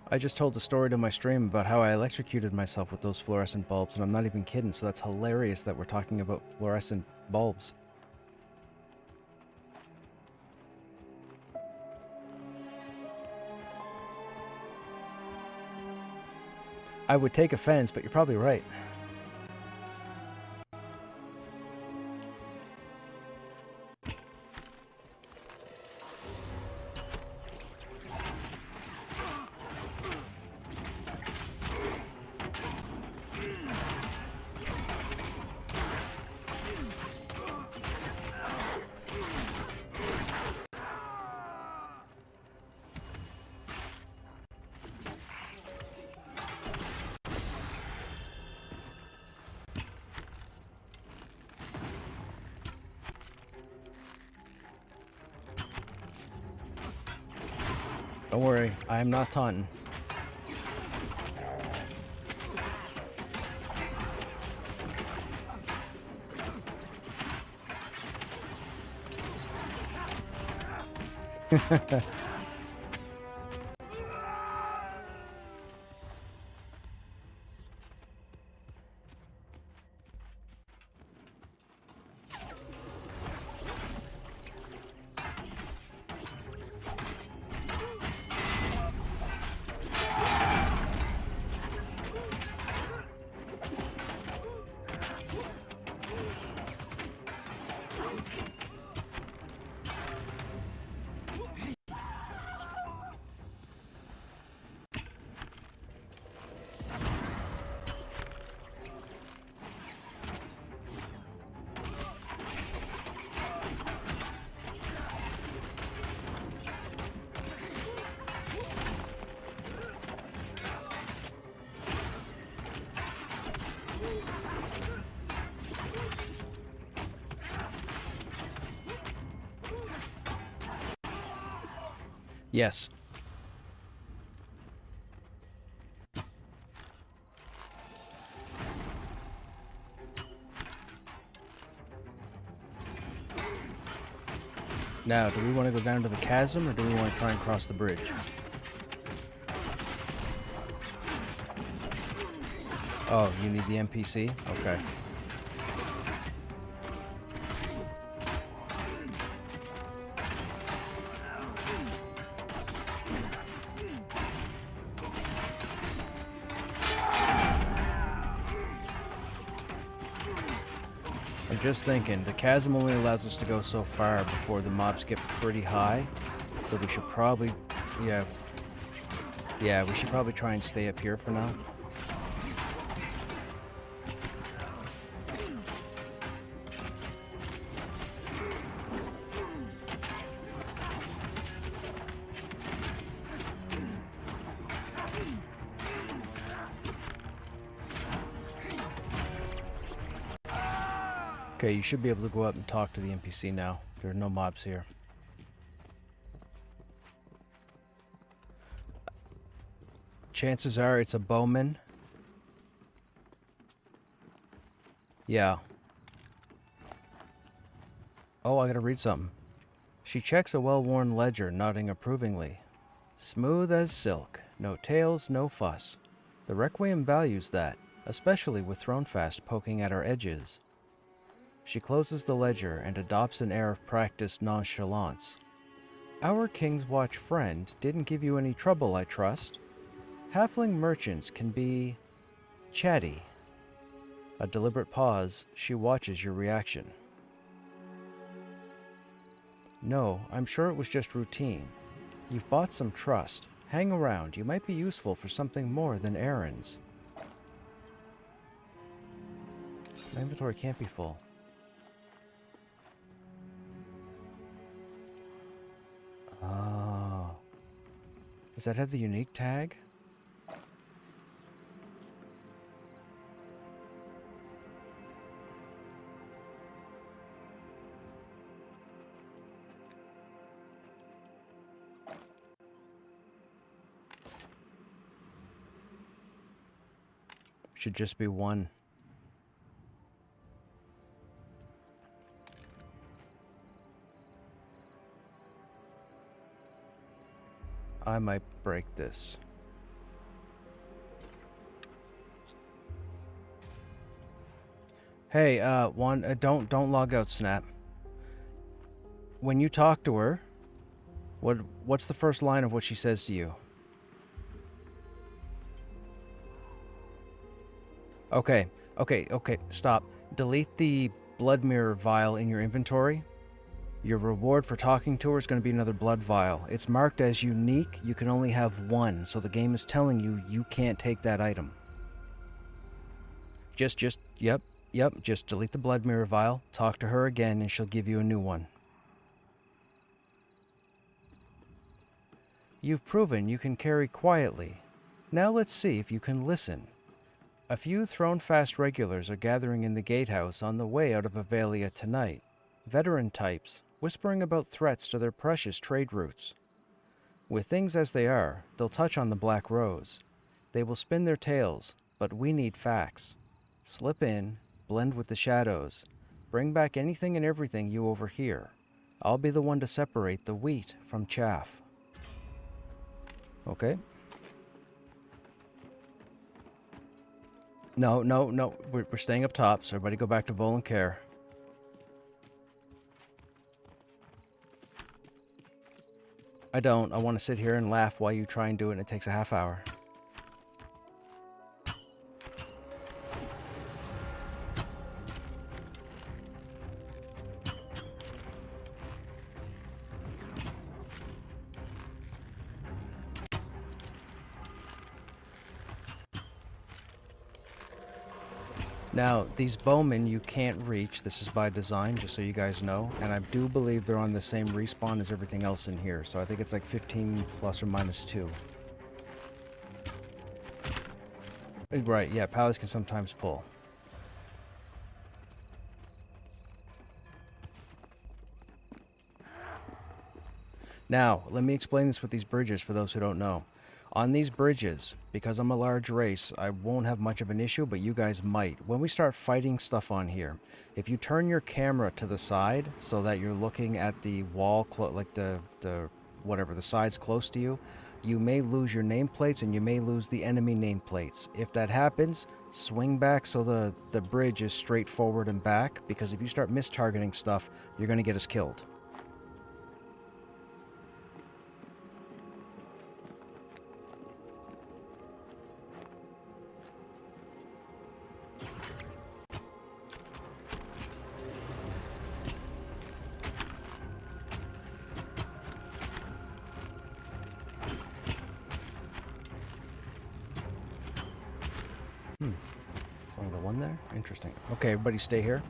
I just told a story to my stream about how I electrocuted myself with those fluorescent bulbs, and I'm not even kidding, so that's hilarious that we're talking about fluorescent bulbs. I would take offense, but you're probably right. Don't worry, I am not taunting. Yes. Now, do we want to go down to the chasm, or do we want to try and cross the bridge? Oh, you need the NPC? Okay. I'm just thinking, the chasm only allows us to go so far before the mobs get pretty high, so we should probably, yeah, we should probably try and stay up here for now. Okay, you should be able to go up and talk to the NPC now. There are no mobs here. Chances are it's a bowman. Yeah. Oh, I gotta read something. She checks a well-worn ledger, nodding approvingly. Smooth as silk. No tails, no fuss. The Requiem values that, especially with Thronefast poking at our edges. She closes the ledger and adopts an air of practiced nonchalance. Our King's Watch friend didn't give you any trouble, I trust. Halfling merchants can be chatty. A deliberate pause, she watches your reaction. No, I'm sure it was just routine. You've bought some trust. Hang around, you might be useful for something more than errands. My inventory can't be full. Oh. Does that have the unique tag? Should just be one. I might break this. Hey, don't log out, Snap. When you talk to her, what's the first line of what she says to you? Okay, stop. Delete the blood mirror vial in your inventory. Your reward for talking to her is going to be another blood vial. It's marked as unique. You can only have one, so the game is telling you you can't take that item. Yep. Just delete the blood mirror vial, talk to her again, and she'll give you a new one. You've proven you can carry quietly. Now let's see if you can listen. A few Thronefast regulars are gathering in the gatehouse on the way out of Avelia tonight. Veteran types, whispering about threats to their precious trade routes. With things as they are, they'll touch on the Black Rose. They will spin their tails, but we need facts. Slip in, blend with the shadows, bring back anything and everything you overhear. I'll be the one to separate the wheat from chaff. Okay? No, no, no. We're staying up top, so everybody go back to Vol and Care. I don't. I want to sit here and laugh while you try and do it, and it takes a half hour. Now, these bowmen you can't reach. This is by design, just so you guys know. And I do believe they're on the same respawn as everything else in here. So I think it's like 15 plus or minus 2. Right, yeah, pallets can sometimes pull. Now, let me explain this with these bridges for those who don't know. On these bridges, because I'm a large race, I won't have much of an issue, but you guys might. When we start fighting stuff on here, if you turn your camera to the side so that you're looking at the wall, like the sides close to you, you may lose your nameplates and you may lose the enemy nameplates. If that happens, swing back so the bridge is straight forward and back, because if you start mistargeting stuff, you're going to get us killed. There's only the one there? Interesting. Okay, everybody stay here.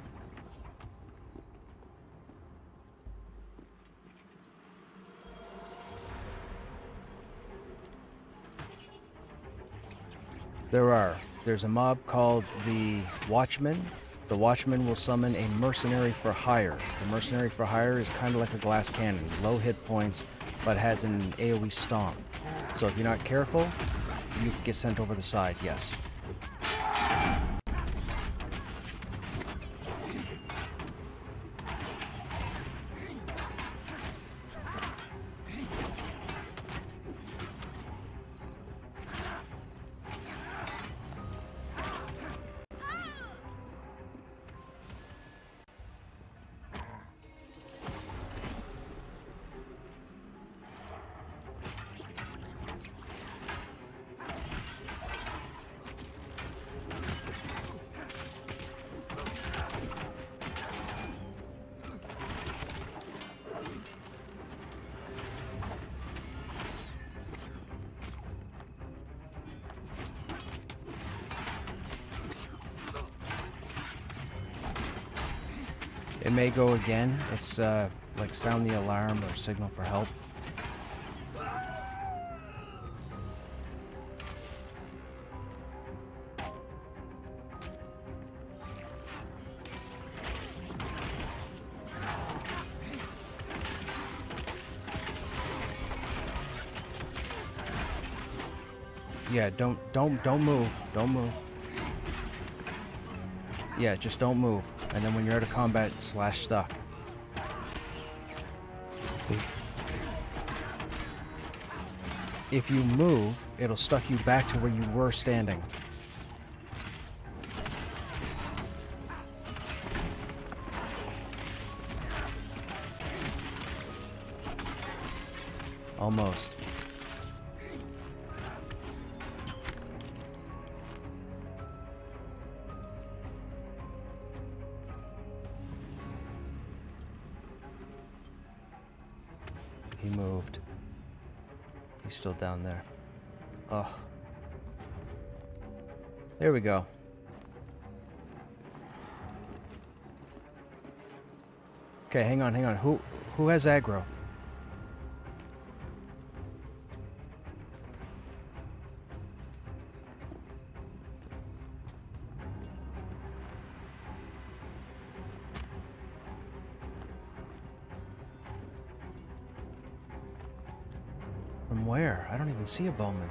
There's a mob called the Watchman. The Watchman will summon a mercenary for hire. The mercenary for hire is kind of like a glass cannon, low hit points, but has an AoE stomp. So if you're not careful, you get sent over the side, yes. It may go again. It's like sound the alarm or signal for help. Yeah, don't move. Don't move. Yeah, just don't move. And then when you're out of combat, / stuck. If you move, it'll stuck you back to where you were standing. Almost. He moved. He's still down there. Ugh. There we go. Okay, hang on. Who has aggro? where? I don't even see a bowman.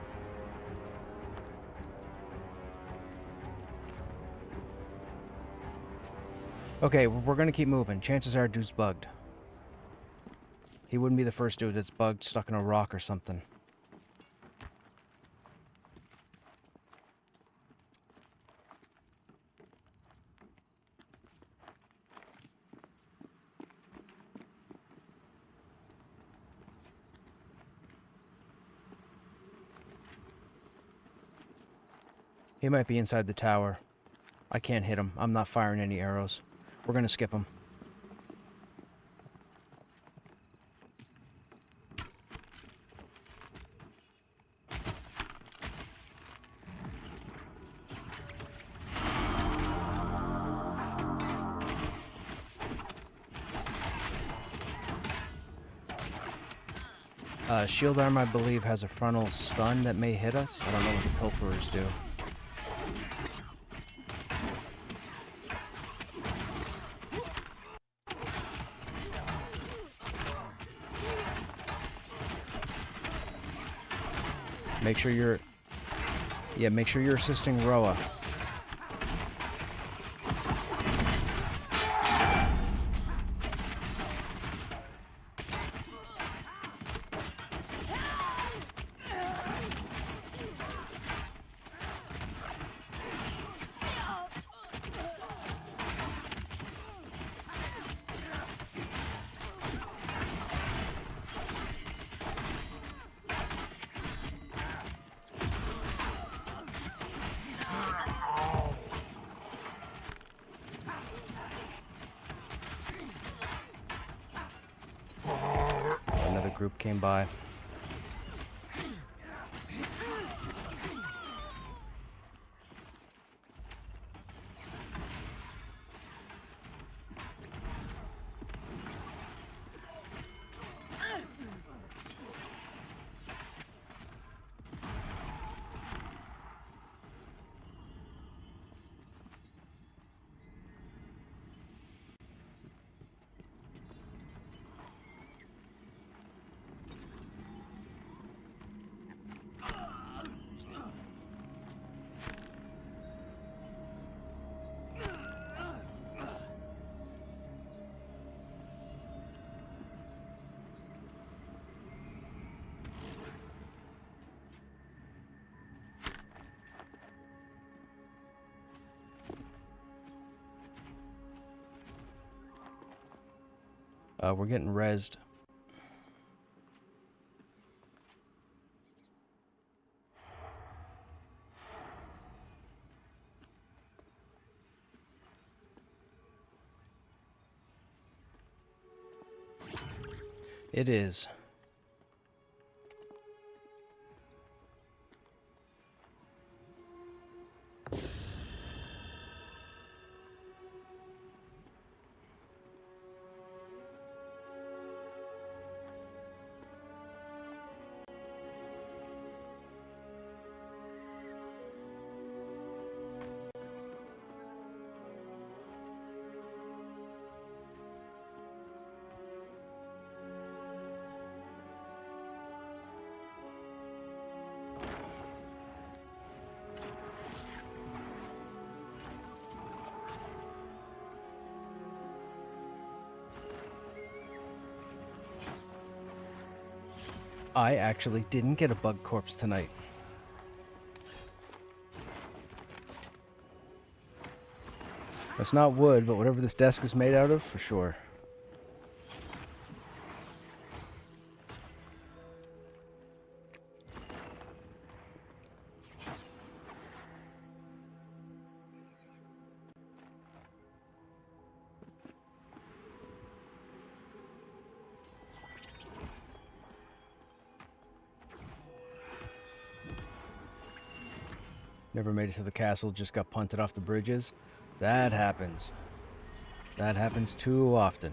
Okay, we're gonna keep moving. Chances are dude's bugged. He wouldn't be the first dude that's bugged, stuck in a rock or something. He might be inside the tower. I can't hit him. I'm not firing any arrows. We're gonna skip him. Shield arm, I believe, has a frontal stun that may hit us. I don't know what the pilferers do. Make sure you're... Yeah, make sure you're assisting Roa. Another group came by. We're getting rezzed. It is. I actually didn't get a bug corpse tonight. It's not wood, but whatever this desk is made out of, for sure. Never made it to the castle, just got punted off the bridges. That happens. That happens too often.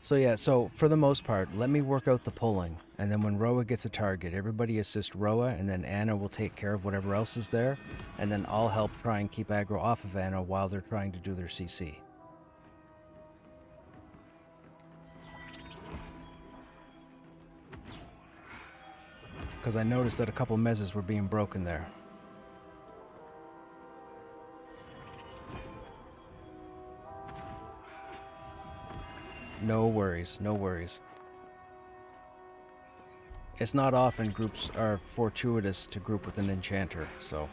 So yeah, so for the most part, let me work out the pulling. And then when Roa gets a target, everybody assist Roa, and then Anna will take care of whatever else is there. And then I'll help try and keep aggro off of Anna while they're trying to do their CC. Because I noticed that a couple mezzes were being broken there. No worries, no worries. It's not often groups are fortuitous to group with an enchanter, so,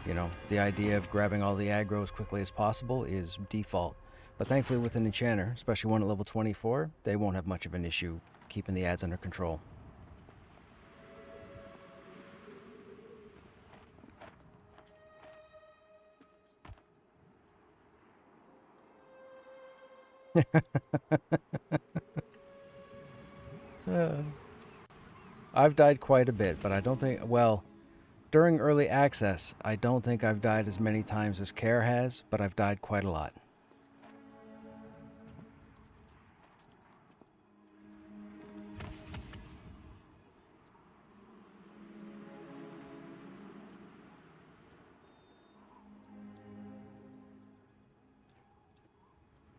you know, the idea of grabbing all the aggro as quickly as possible is default. But thankfully with an enchanter, especially one at level 24, they won't have much of an issue keeping the ads under control. I've died quite a bit, but I don't think, well, during early access, I don't think I've died as many times as Care has, but I've died quite a lot.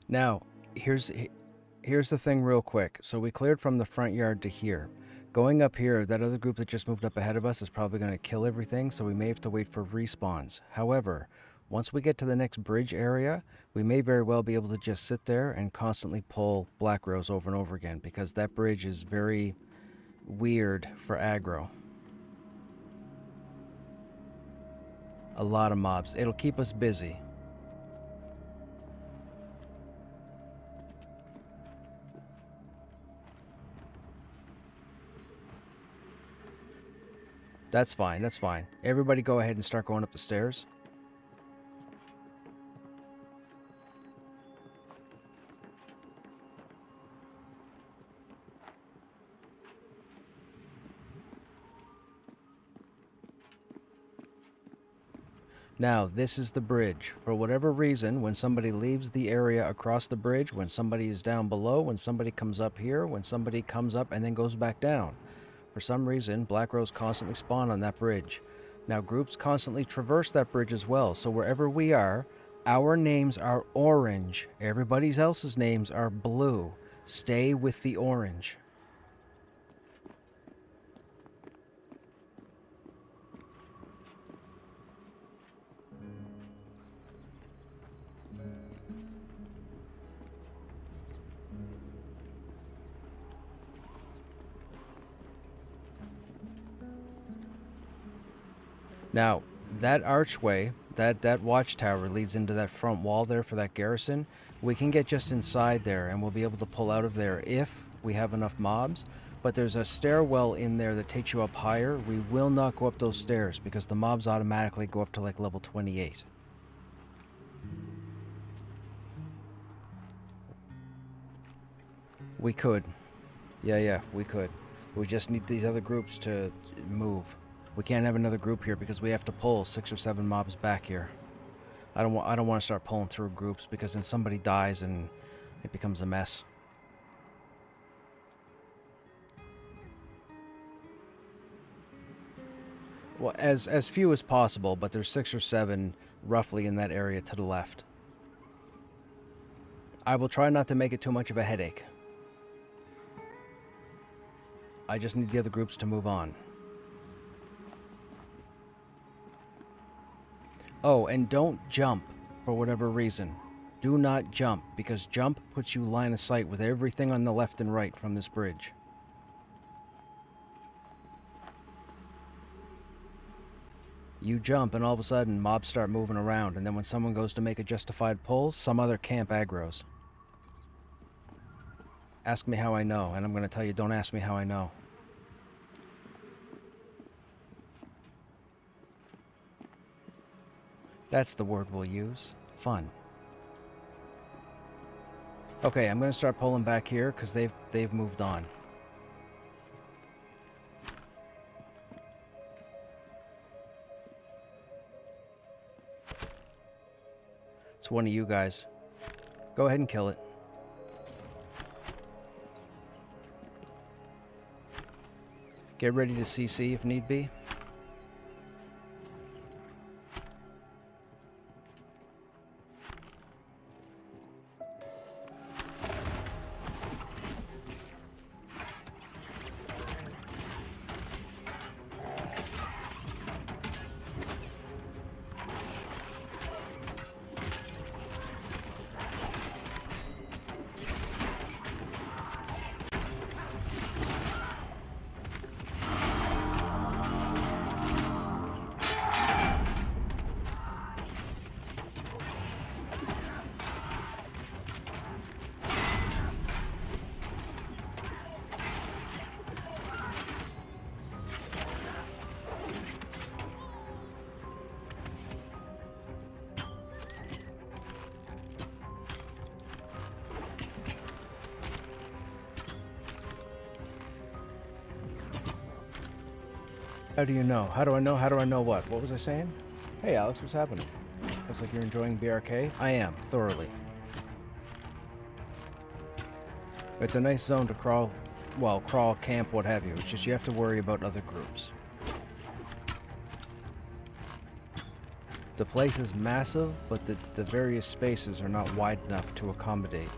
Now, here's the thing real quick. So we cleared from the front yard to here. Going up here, that other group that just moved up ahead of us is probably going to kill everything, so we may have to wait for respawns. However, once we get to the next bridge area, we may very well be able to just sit there and constantly pull Black Rose over and over again, because that bridge is very weird for aggro. A lot of mobs. It'll keep us busy. That's fine, that's fine. Everybody go ahead and start going up the stairs. Now, this is the bridge. For whatever reason, when somebody leaves the area across the bridge, when somebody is down below, when somebody comes up here, when somebody comes up and then goes back down, for some reason, Black Rose constantly spawn on that bridge. Now, groups constantly traverse that bridge as well, so wherever we are, our names are orange. Everybody else's names are blue. Stay with the orange. Now, that archway, that watchtower leads into that front wall there for that garrison. We can get just inside there and we'll be able to pull out of there if we have enough mobs. But there's a stairwell in there that takes you up higher. We will not go up those stairs because the mobs automatically go up to like level 28. We could. Yeah, we could. We just need these other groups to move. We can't have another group here because we have to pull 6 or 7 mobs back here. I don't want to start pulling through groups because then somebody dies and it becomes a mess. Well, as few as possible, but there's 6 or 7 roughly in that area to the left. I will try not to make it too much of a headache. I just need the other groups to move on. Oh, and don't jump for whatever reason. Do not jump, because jump puts you line of sight with everything on the left and right from this bridge. You jump and all of a sudden mobs start moving around, and then when someone goes to make a justified pull, some other camp aggroes. Ask me how I know, and I'm going to tell you, don't ask me how I know. That's the word we'll use. Fun. Okay, I'm going to start pulling back here because they've moved on. It's one of you guys. Go ahead and kill it. Get ready to CC if need be. How do you know? How do I know? How do I know what? What was I saying? Hey Alex, what's happening? Looks like you're enjoying BRK. I am, thoroughly. It's a nice zone to crawl, well, crawl, camp, what have you. It's just you have to worry about other groups. The place is massive, but the various spaces are not wide enough to accommodate.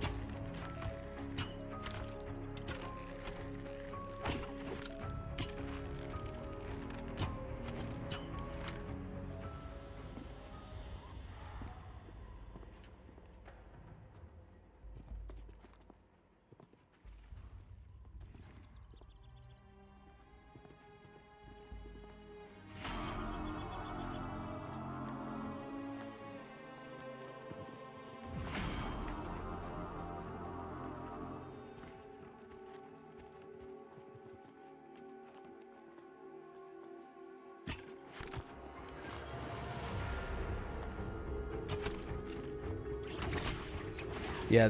Yeah,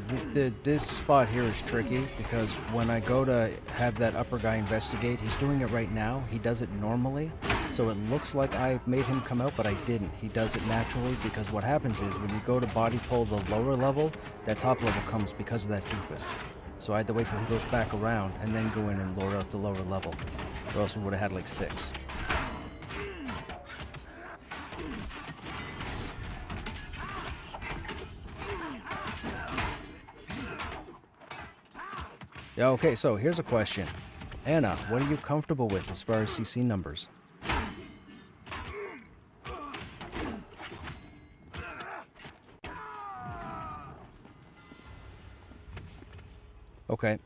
this spot here is tricky because when I go to have that upper guy investigate, he's doing it right now. He does it normally, so it looks like I made him come out, but I didn't. He does it naturally because what happens is when you go to body pull the lower level, that top level comes because of that doofus. So I had to wait till he goes back around and then go in and lower out the lower level, or else we would have had like 6. Yeah, okay, so here's a question. Anna, what are you comfortable with as far as CC numbers? Okay.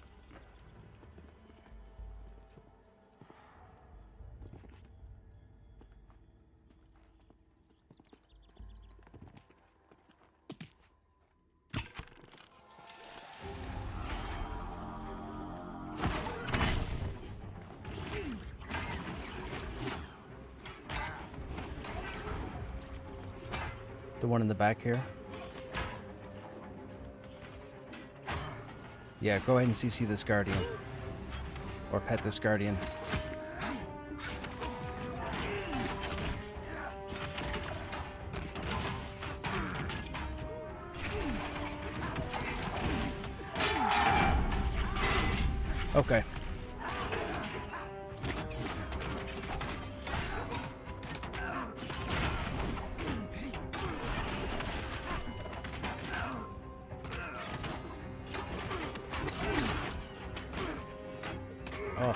The one in the back here? Yeah, go ahead and CC this Guardian. Or pet this Guardian. Okay. Oh.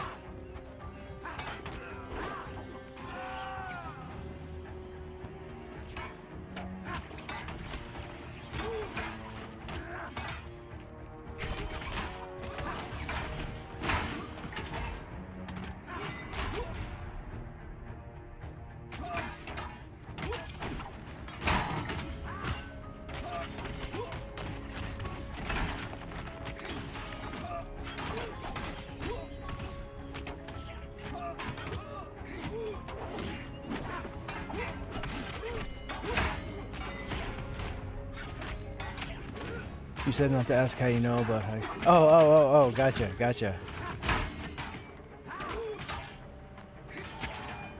You said not to ask how you know, but I... Oh, gotcha.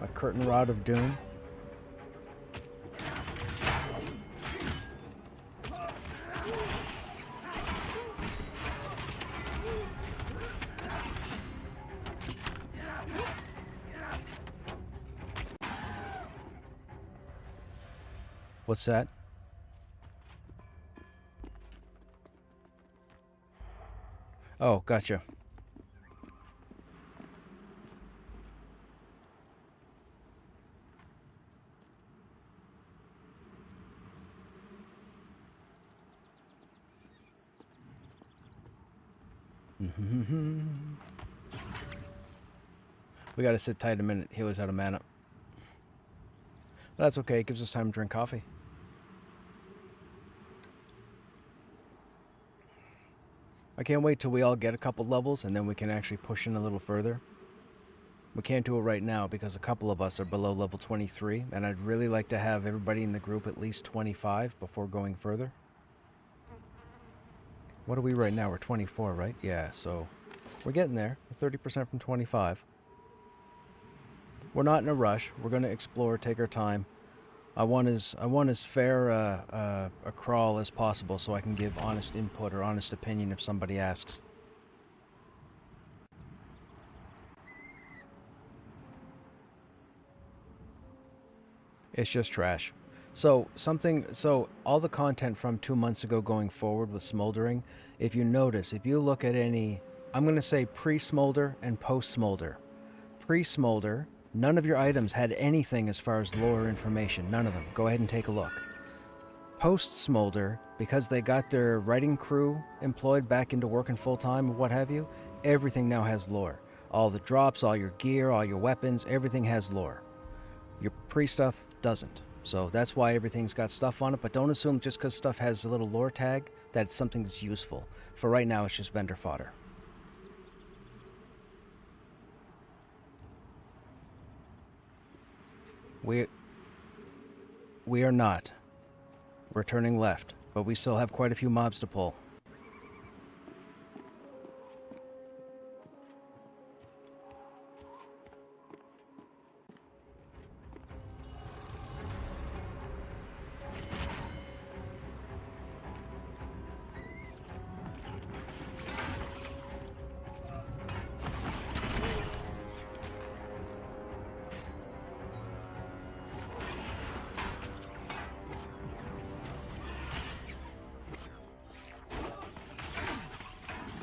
A curtain rod of doom. What's that? Oh, gotcha. We gotta sit tight a minute. Healer's out of mana. But that's okay. It gives us time to drink coffee. I can't wait till we all get a couple levels and then we can actually push in a little further. We can't do it right now because a couple of us are below level 23, and I'd really like to have everybody in the group at least 25 before going further. What are we right now? We're 24, right? Yeah, so we're getting there. We're 30% from 25. We're not in a rush. We're going to explore, take our time. I want as fair a crawl as possible so I can give honest input or honest opinion if somebody asks. It's just trash. So all the content from 2 months ago going forward with smoldering, if you notice, if you look at any, I'm going to say pre-smolder and post-smolder. Pre-smolder, none of your items had anything as far as lore information. None of them. Go ahead and take a look. Post-smolder, because they got their writing crew employed back into working full-time or what have you, everything now has lore. All the drops, all your gear, all your weapons, everything has lore. Your pre-stuff doesn't. So that's why everything's got stuff on it, but don't assume just because stuff has a little lore tag that it's something that's useful. For right now, it's just vendor fodder. We are not. We're turning left, but we still have quite a few mobs to pull.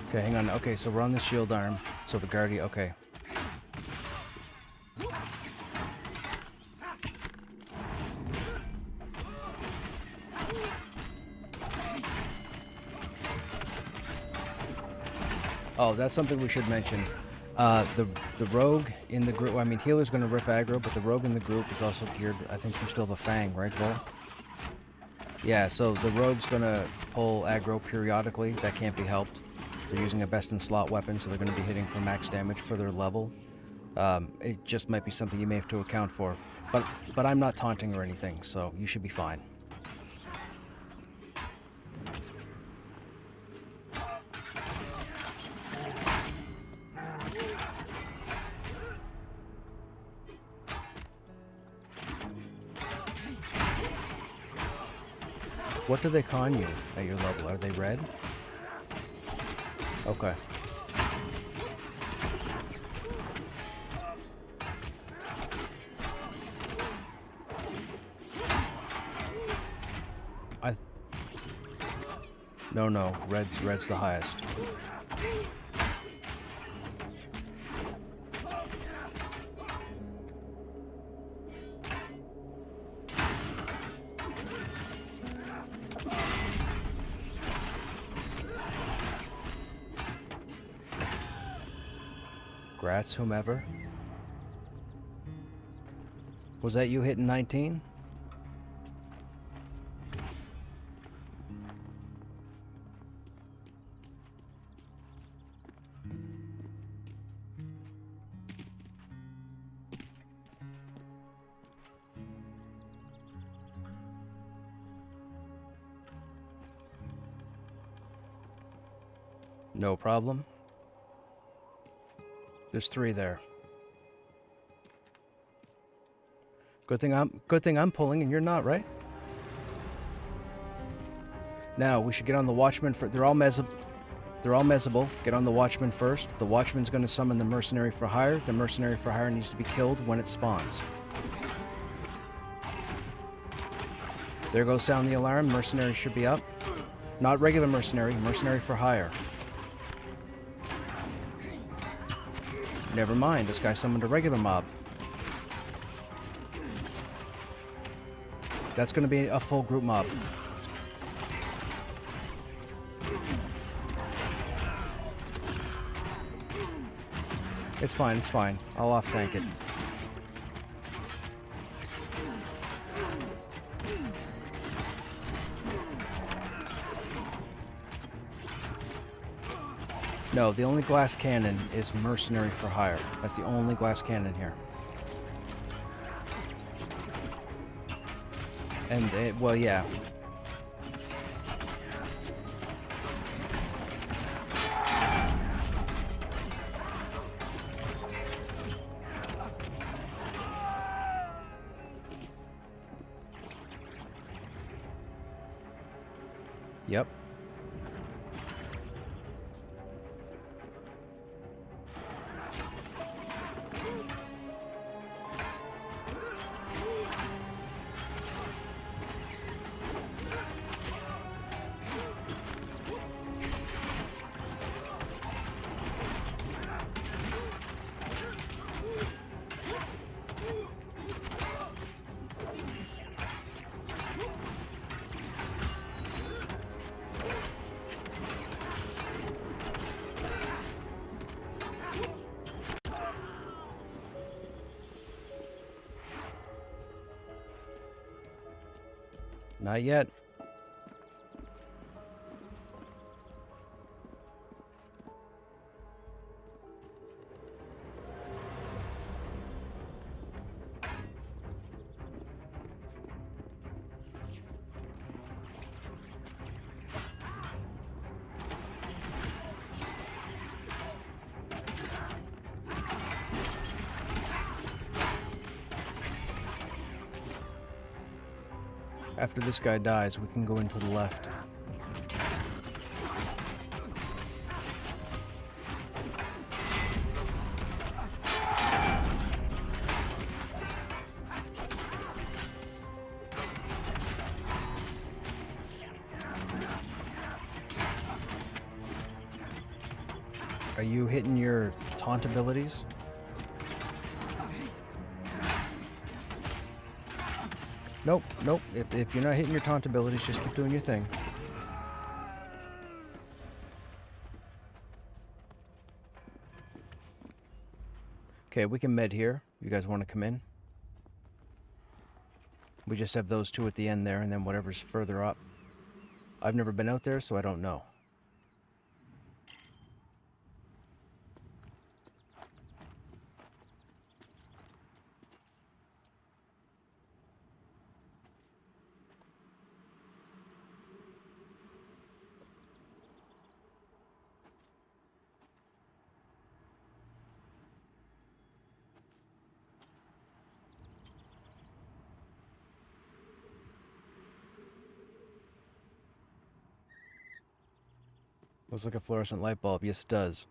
Okay, hang on. Okay, so we're on the shield arm. So the guardian, okay. Oh, that's something we should mention. The rogue in the group, I mean, healer's going to rip aggro, but the rogue in the group is also geared, I think you still have a Fang, right, Vol? Yeah, so the rogue's going to pull aggro periodically. That can't be helped. They're using a best-in-slot weapon, so they're going to be hitting for max damage for their level. It just might be something you may have to account for. But I'm not taunting or anything, so you should be fine. What do they con you at your level? Are they red? Okay. No, red's the highest. Grats, whomever. Was that you hitting 19? No problem. There's 3 there. Good thing I'm pulling and you're not, right? Now we should get on the Watchman for they're all mezable. Get on the Watchman first. The Watchman's gonna summon the Mercenary for Hire. The Mercenary for Hire needs to be killed when it spawns. There goes sound the alarm. Mercenary should be up. Not regular mercenary. Mercenary for hire. Never mind. This guy summoned a regular mob. That's going to be a full group mob. It's fine, it's fine. I'll off-tank it. No, the only glass cannon is mercenary for hire. That's the only glass cannon here. And, well, yeah. Yep. Not yet. After this guy dies, we can go into the left. Are you hitting your taunt abilities? Nope, nope. If you're not hitting your taunt abilities, just keep doing your thing. Okay, we can med here. You guys want to come in? We just have those two at the end there, and then whatever's further up. I've never been out there, so I don't know. Looks like a fluorescent light bulb. Yes, it does.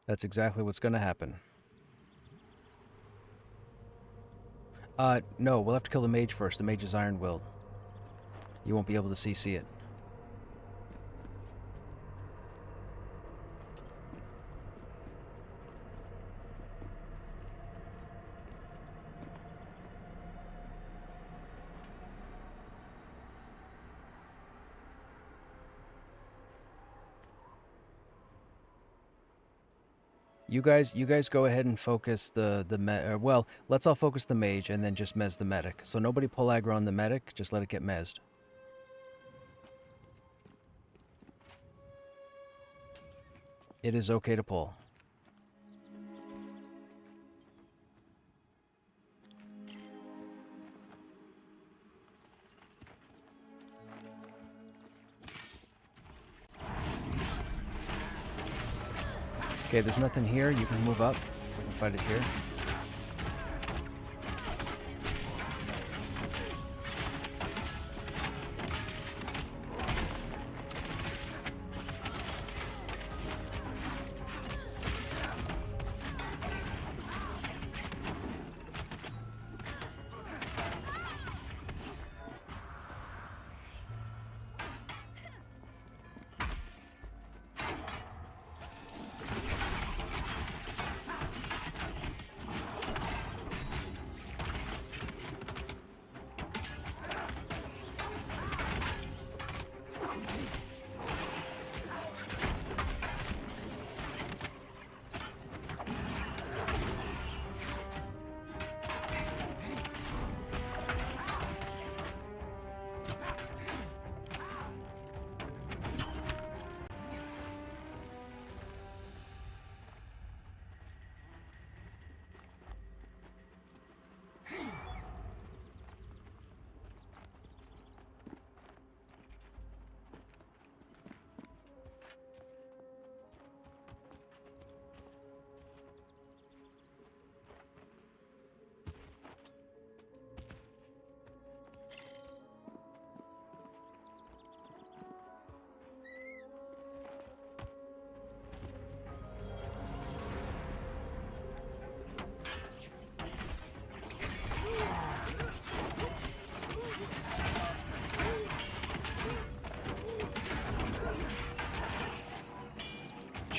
That's exactly what's going to happen. No, we'll have to kill the mage first. The mage is iron-willed. You won't be able to CC it. You guys go ahead and focus well, let's all focus the mage and then just mez the medic. So nobody pull aggro on the medic, just let it get mezzed. It is okay to pull. Okay, there's nothing here. You can move up. We'll fight it here.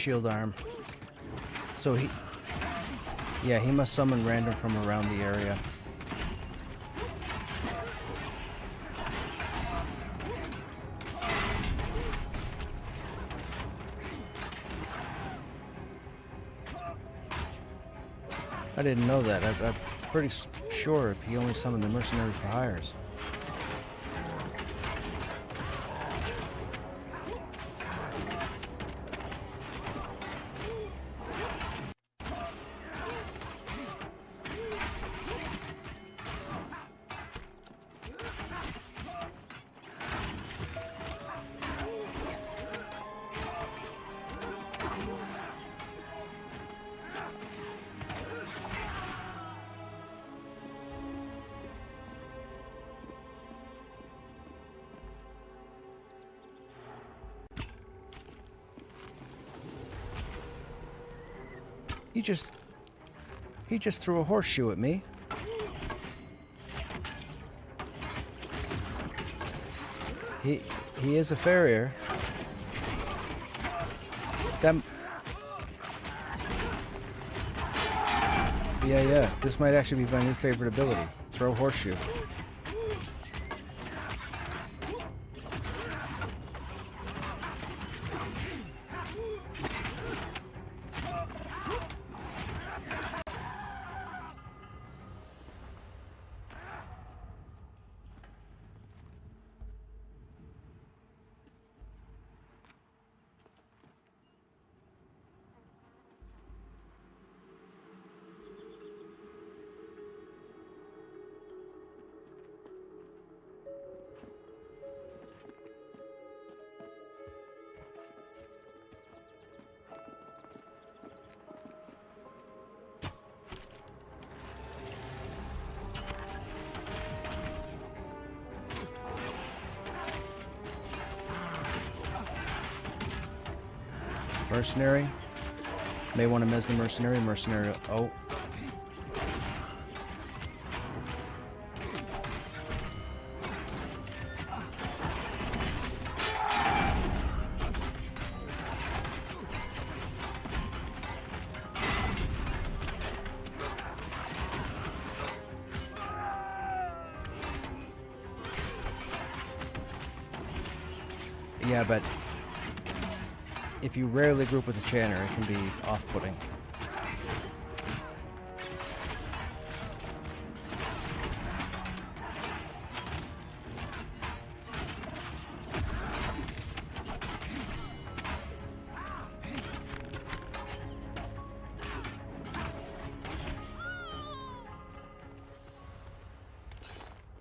shield arm. So he... Yeah, he must summon random from around the area. I didn't know that. I'm pretty sure he only summoned the mercenaries for hires. He just threw a horseshoe at me. He is a farrier. Yeah. This might actually be my new favorite ability. Throw horseshoe. Mercenary. May want to mez the mercenary. Mercenary. Oh. Yeah, but if you rarely group with a chanter, it can be off-putting.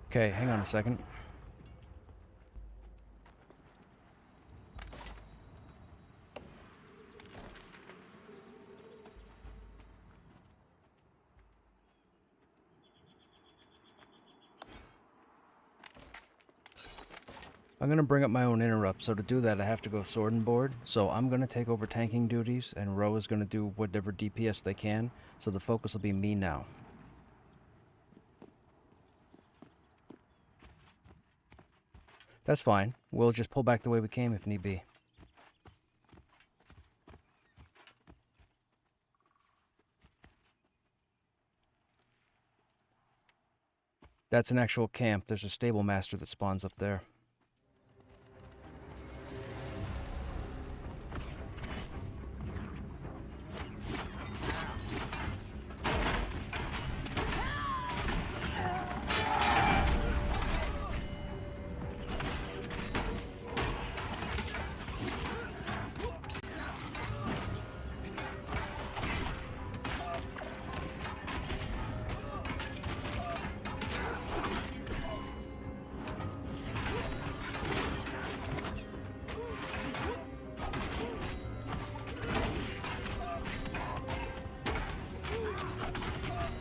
Okay, hang on a second. I'm going to bring up my own interrupt, so to do that I have to go sword and board. So I'm going to take over tanking duties, and Ro is going to do whatever DPS they can, so the focus will be me now. That's fine. We'll just pull back the way we came if need be. That's an actual camp. There's a stable master that spawns up there.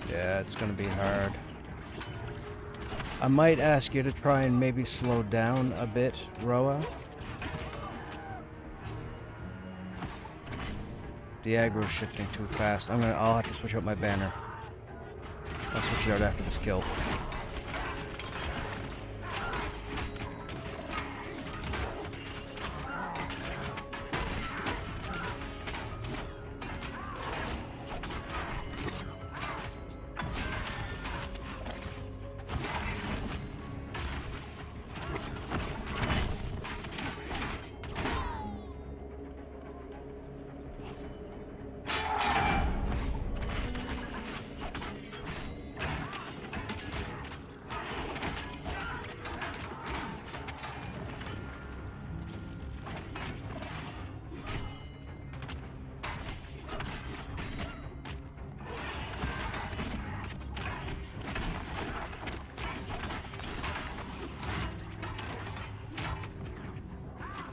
Yeah, it's gonna be hard. I might ask you to try and maybe slow down a bit, Roa. The aggro's shifting too fast. I'll have to switch up my banner. I'll switch it out after this kill.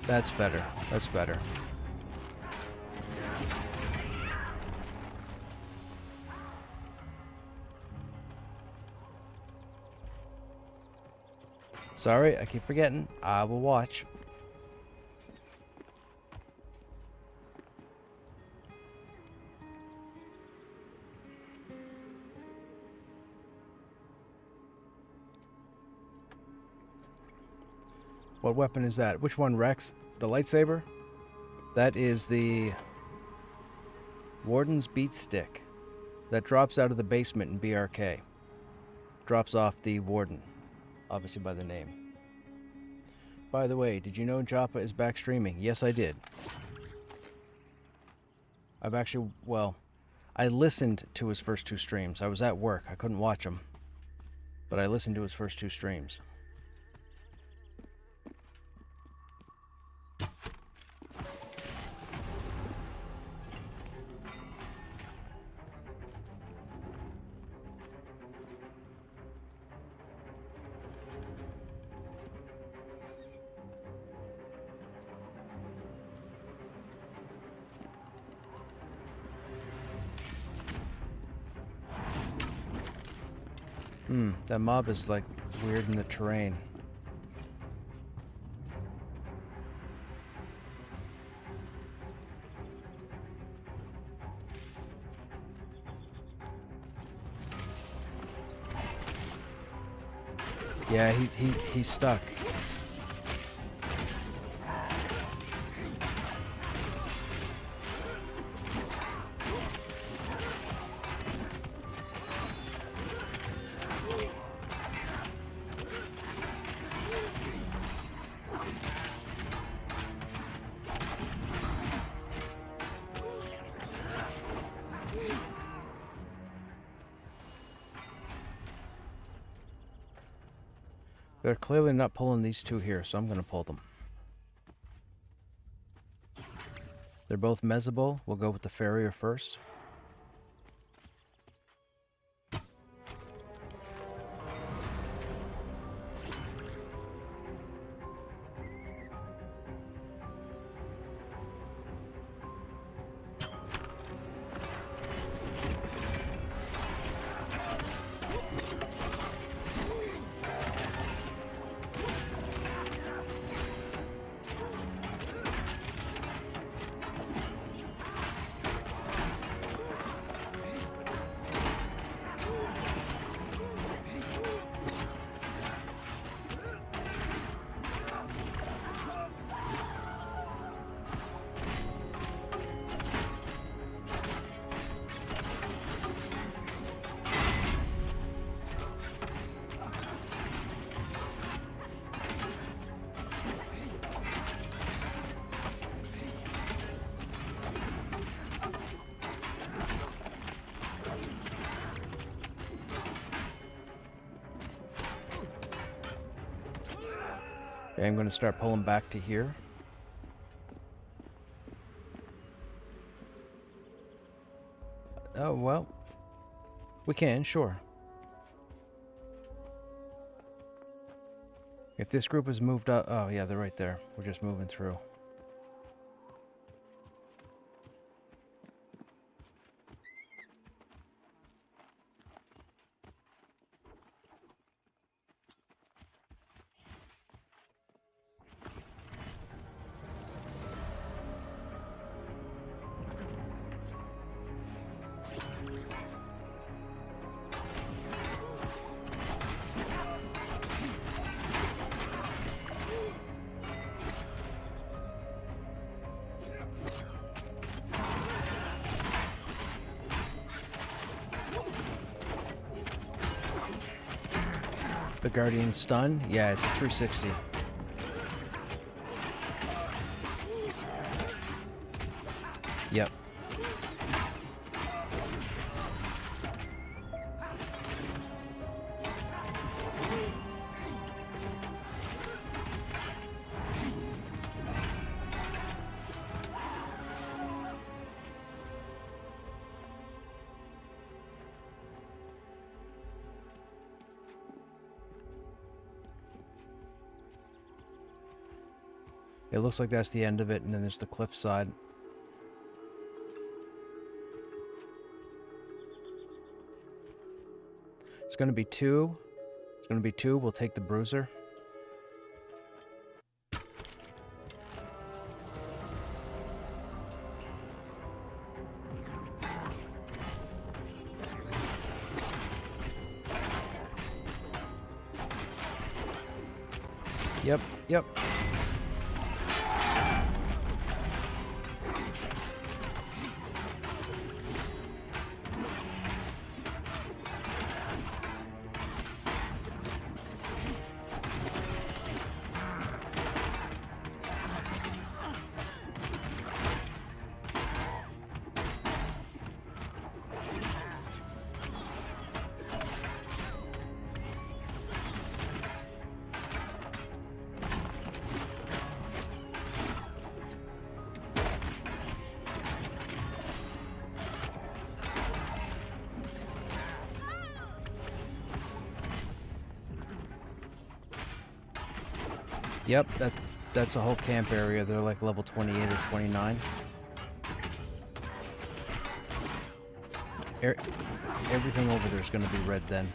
That's better. That's better. Sorry, I keep forgetting. I will watch. What weapon is that? Which one, Rex? The lightsaber? That is the Warden's Beat Stick. That drops out of the basement in BRK. Drops off the Warden. Obviously by the name. By the way, did you know Joppa is back streaming? Yes, I did. I've actually, well, I listened to his first 2 streams. I was at work. I couldn't watch them. But I listened to his first 2 streams. That mob is like weird in the terrain. Yeah, he's stuck. They're clearly not pulling these 2 here, so I'm going to pull them. They're both mezzable. We'll go with the farrier first. Okay, I'm going to start pulling back to here. Oh, well. We can, sure. If this group is moved up... Oh, yeah, they're right there. We're just moving through. The Guardian stun? Yeah, it's 360. Yep. It looks like that's the end of it, and then there's the cliff side. It's going to be 2. It's going to be 2. We'll take the bruiser. Yep, yep. Yep, that's a whole camp area. They're like level 28 or 29. Everything over there is going to be red then.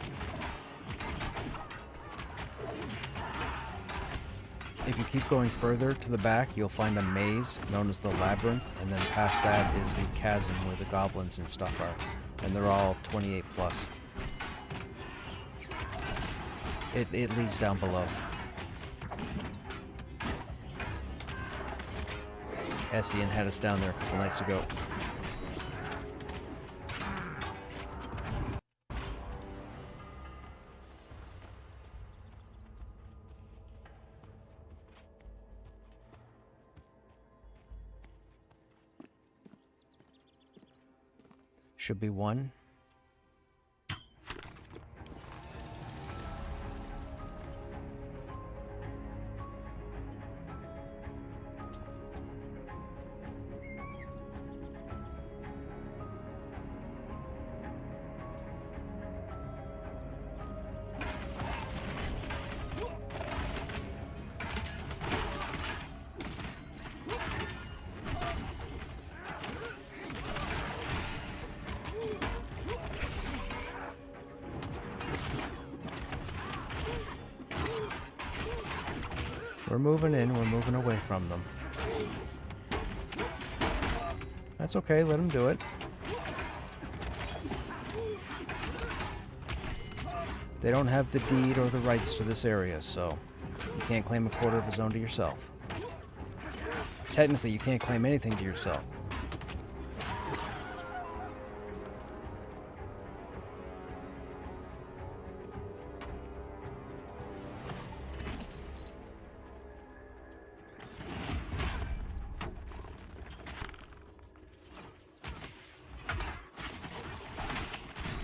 If you keep going further to the back, you'll find a maze known as the Labyrinth, and then past that is the chasm where the goblins and stuff are. And they're all 28 plus. It leads down below. Essien had us down there a couple nights ago. Should be 1. We're moving in, we're moving away from them. That's okay, let them do it. They don't have the deed or the rights to this area, so you can't claim a quarter of a zone to yourself. Technically, you can't claim anything to yourself.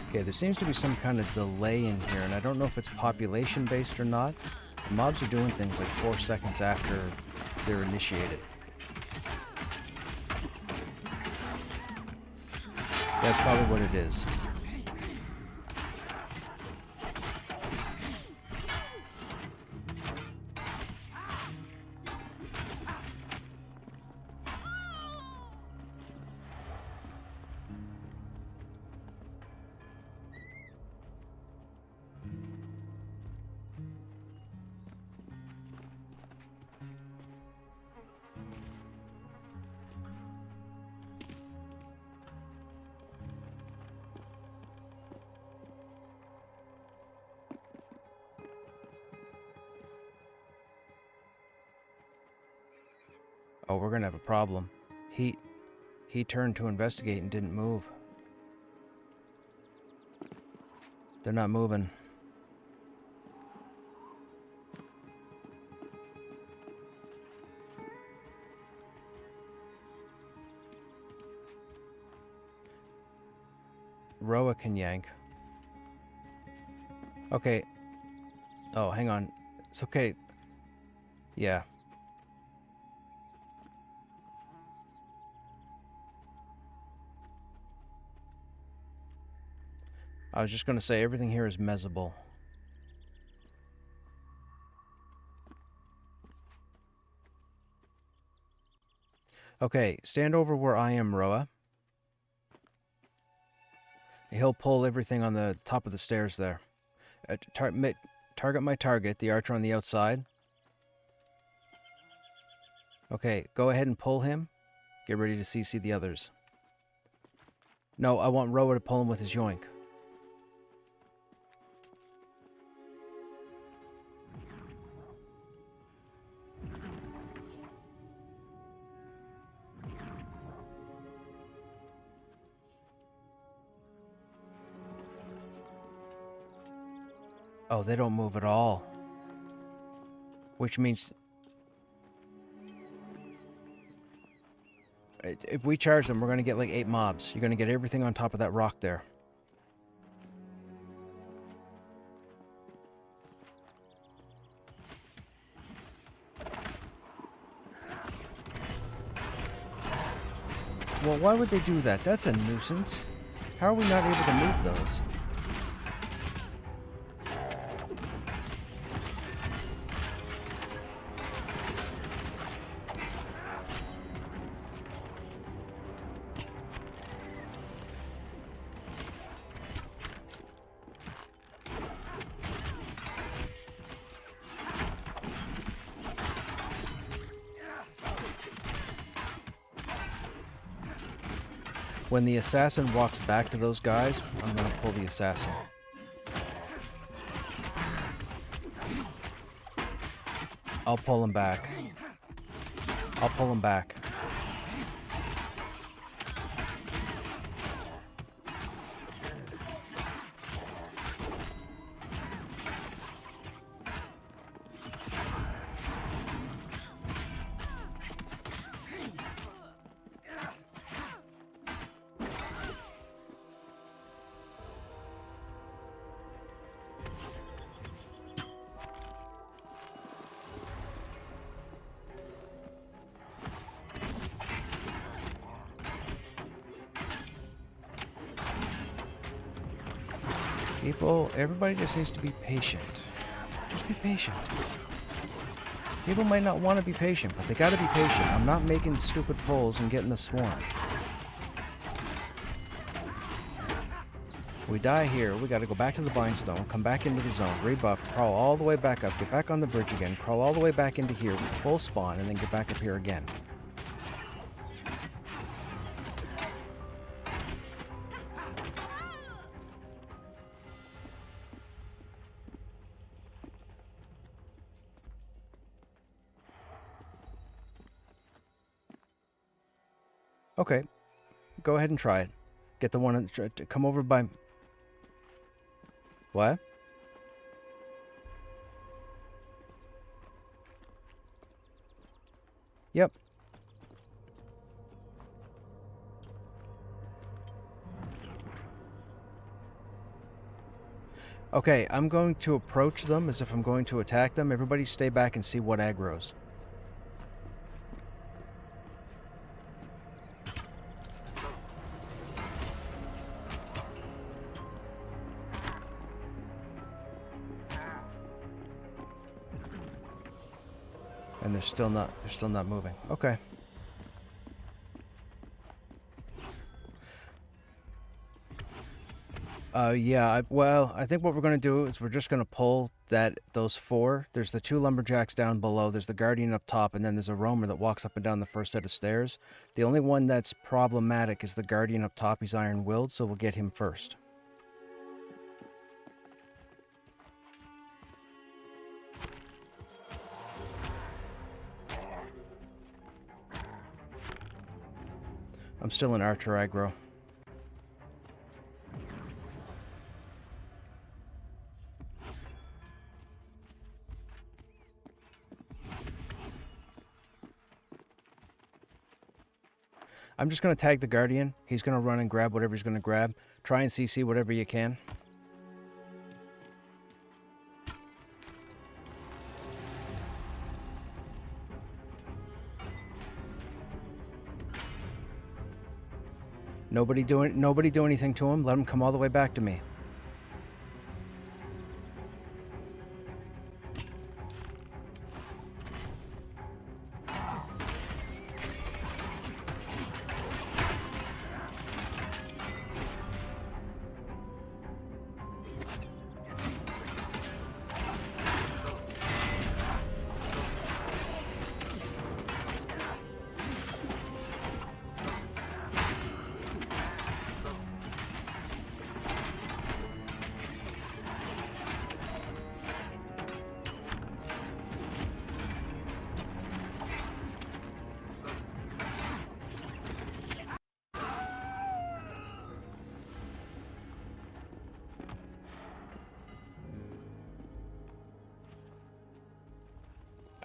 Okay, there seems to be some kind of delay in here, and I don't know if it's population-based or not. The mobs are doing things like 4 seconds after they're initiated. That's probably what it is. Oh, we're gonna have a problem. He turned to investigate and didn't move. They're not moving. Roa can yank. Okay. Oh, hang on. It's okay. Yeah. I was just going to say, everything here is mesable. Okay, stand over where I am, Roa. He'll pull everything on the top of the stairs there. Target my target, the archer on the outside. Okay, go ahead and pull him. Get ready to CC the others. No, I want Roa to pull him with his yoink. Oh, they don't move at all. Which means... if we charge them, we're going to get like 8 mobs. You're going to get everything on top of that rock there. Well, why would they do that? That's a nuisance. How are we not able to move those? When the assassin walks back to those guys, I'm going to pull the assassin. I'll pull him back. I'll pull him back. People, everybody just needs to be patient. Just be patient. People might not want to be patient, but they gotta be patient. I'm not making stupid pulls and getting the swarm. We die here, we gotta go back to the Bindstone, come back into the zone, rebuff, crawl all the way back up, get back on the bridge again, crawl all the way back into here, full spawn, and then get back up here again. Okay, go ahead and try it. Get the one to come over by... What? Yep. Okay, I'm going to approach them as if I'm going to attack them. Everybody stay back and see what aggroes. And they're still not moving. Okay. Yeah, well, I think what we're going to do is we're just going to pull those 4. There's the 2 lumberjacks down below, there's the guardian up top, and then there's a roamer that walks up and down the first set of stairs. The only one that's problematic is the guardian up top. He's iron-willed, so we'll get him first. I'm still in archer aggro. I'm just going to tag the guardian. He's going to run and grab whatever he's going to grab. Try and CC whatever you can. Nobody do anything to him. Let him come all the way back to me.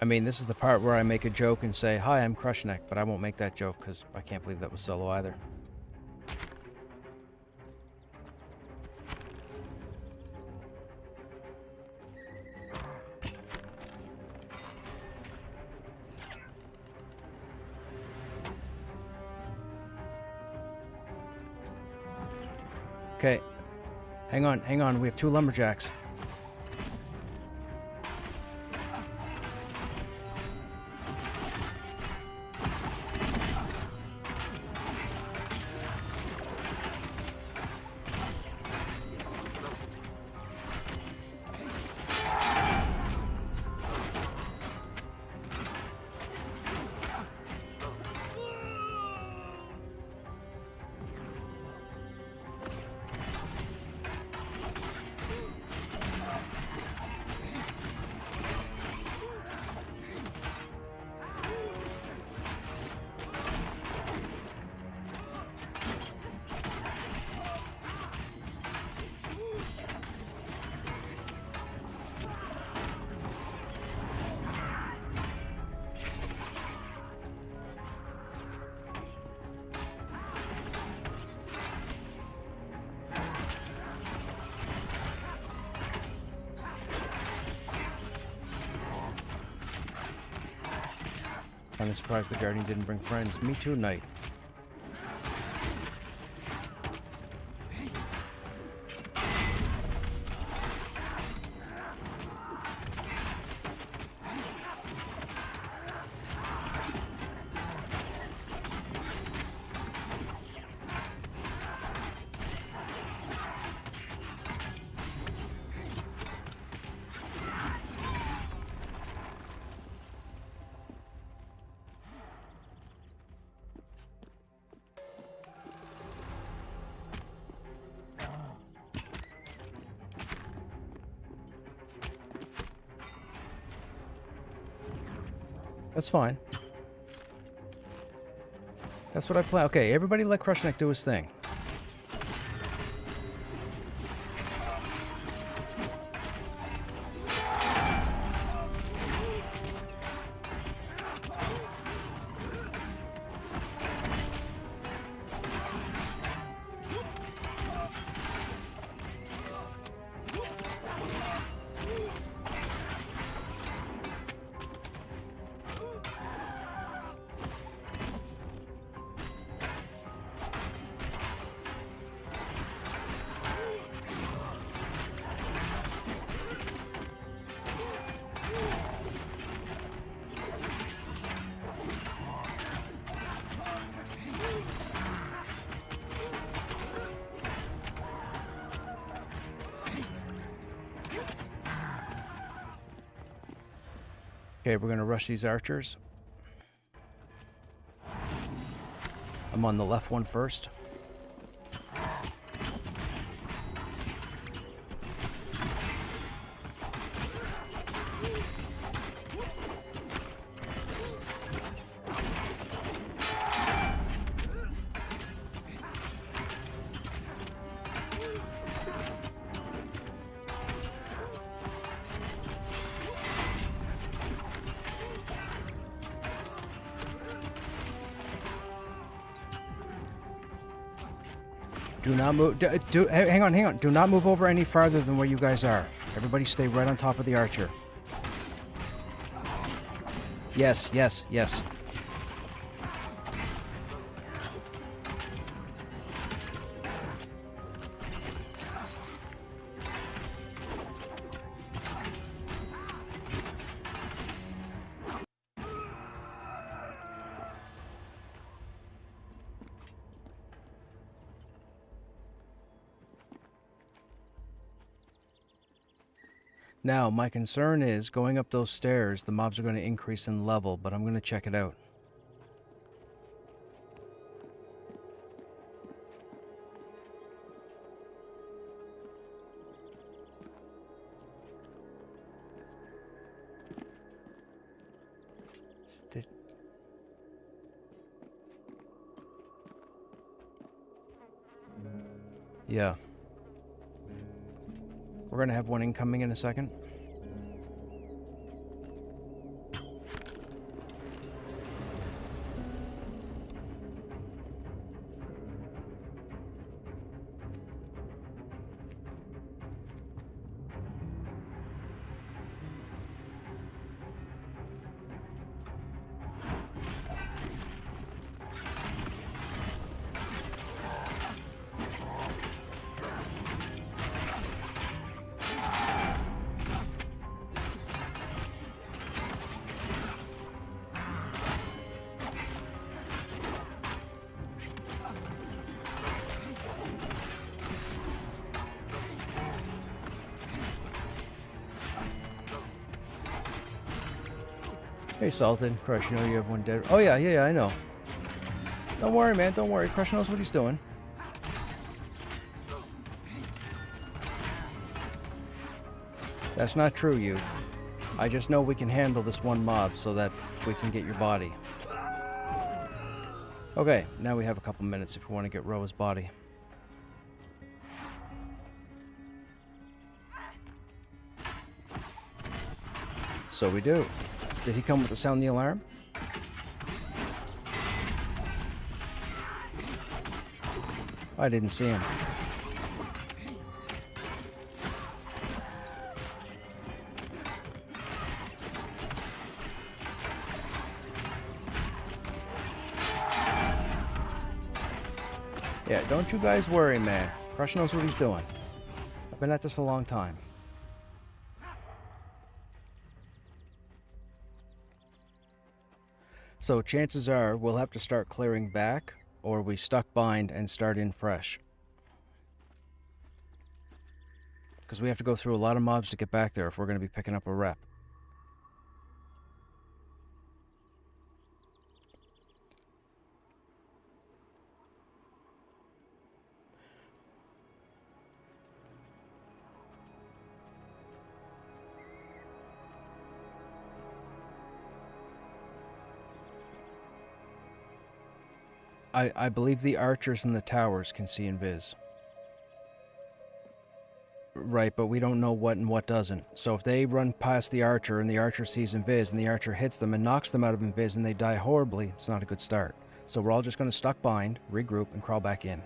I mean, this is the part where I make a joke and say, "Hi, I'm Krushnek," but I won't make that joke because I can't believe that was solo either. Okay. Hang on. We have 2 lumberjacks. I'm surprised the Guardian didn't bring friends. Me too, Knight. That's fine. That's what I plan. Okay, everybody let Krushnek do his thing. Okay, we're gonna rush these archers. I'm on the left one first. Do not move. Hang on. Do not move over any farther than where you guys are. Everybody stay right on top of the archer. Yes. Now, my concern is going up those stairs, the mobs are going to increase in level, but I'm going to check it out. Yeah. We're going to have one incoming in a second. Hey, Salted. Crush, you know you have one dead. Oh, yeah, I know. Don't worry, man. Don't worry. Crush knows what he's doing. That's not true, you. I just know we can handle this one mob so that we can get your body. Okay, now we have a couple minutes if we want to get Roa's body. So we do. Did he come with the sound the alarm? I didn't see him. Yeah, don't you guys worry, man. Crush knows what he's doing. I've been at this a long time. So chances are we'll have to start clearing back, or we stuck bind and start in fresh. Because we have to go through a lot of mobs to get back there if we're going to be picking up a rep. I believe the archers in the towers can see invis. Right, but we don't know what and what doesn't. So if they run past the archer and the archer sees invis and the archer hits them and knocks them out of invis and they die horribly, it's not a good start. So we're all just going to stuck bind, regroup, and crawl back in.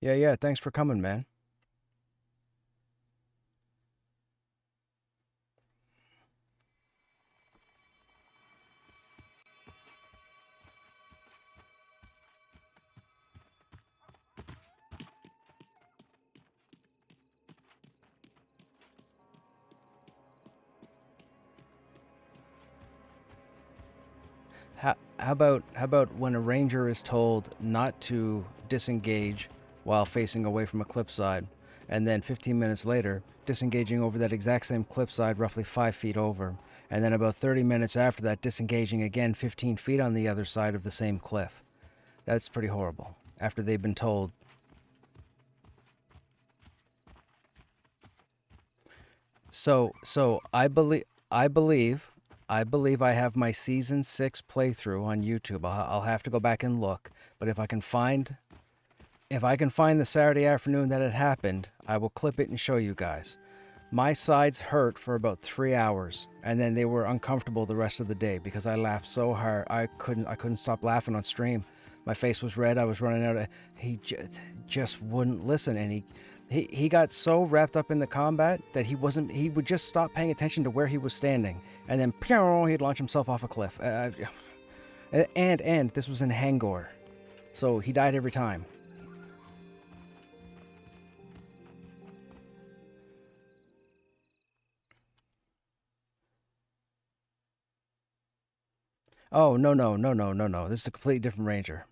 Yeah, thanks for coming, man. How about when a ranger is told not to disengage while facing away from a cliffside, and then 15 minutes later, disengaging over that exact same cliffside roughly 5 feet over, and then about 30 minutes after that, disengaging again 15 feet on the other side of the same cliff. That's pretty horrible, after they've been told. So I believe I have my season 6 playthrough on YouTube. I'll have to go back and look, but if I can find the Saturday afternoon that it happened, I will clip it and show you guys. My sides hurt for about 3 hours, and then they were uncomfortable the rest of the day because I laughed so hard I couldn't stop laughing on stream. My face was red. I was running out. He just wouldn't listen, and he got so wrapped up in the combat that he would just stop paying attention to where he was standing, and then he'd launch himself off a cliff. And this was in Hangor, so he died every time. Oh, no. This is a completely different ranger.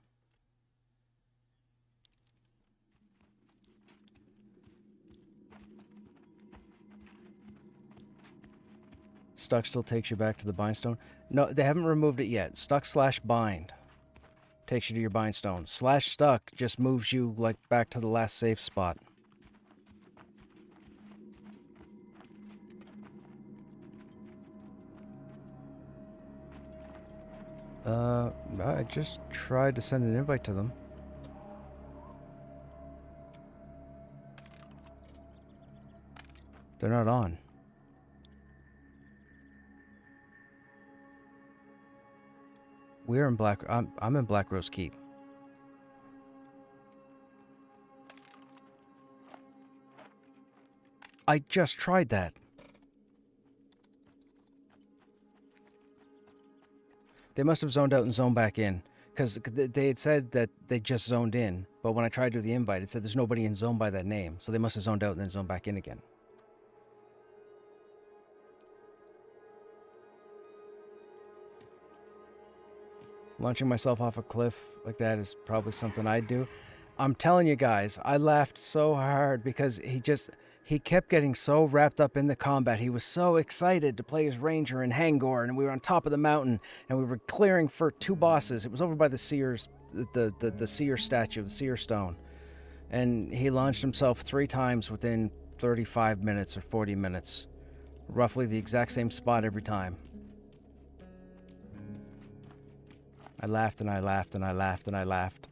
Stuck still takes you back to the bindstone. No, they haven't removed it yet. Stuck/bind takes you to your bindstone. /stuck just moves you like back to the last safe spot. I just tried to send an invite to them. They're not on. We're in Black... I'm in Black Rose Keep. I just tried that. They must have zoned out and zoned back in, because they had said that they just zoned in, but when I tried to do the invite, it said there's nobody in zone by that name, so they must have zoned out and then zoned back in again. Launching myself off a cliff like that is probably something I'd do. I'm telling you guys, I laughed so hard because he kept getting so wrapped up in the combat. He was so excited to play as Ranger in Hangor, and we were on top of the mountain, and we were clearing for 2 bosses. It was over by the Seer's, the Seer statue, the Seer stone. And he launched himself 3 times within 35 minutes or 40 minutes. Roughly the exact same spot every time. I laughed and I laughed and I laughed and I laughed.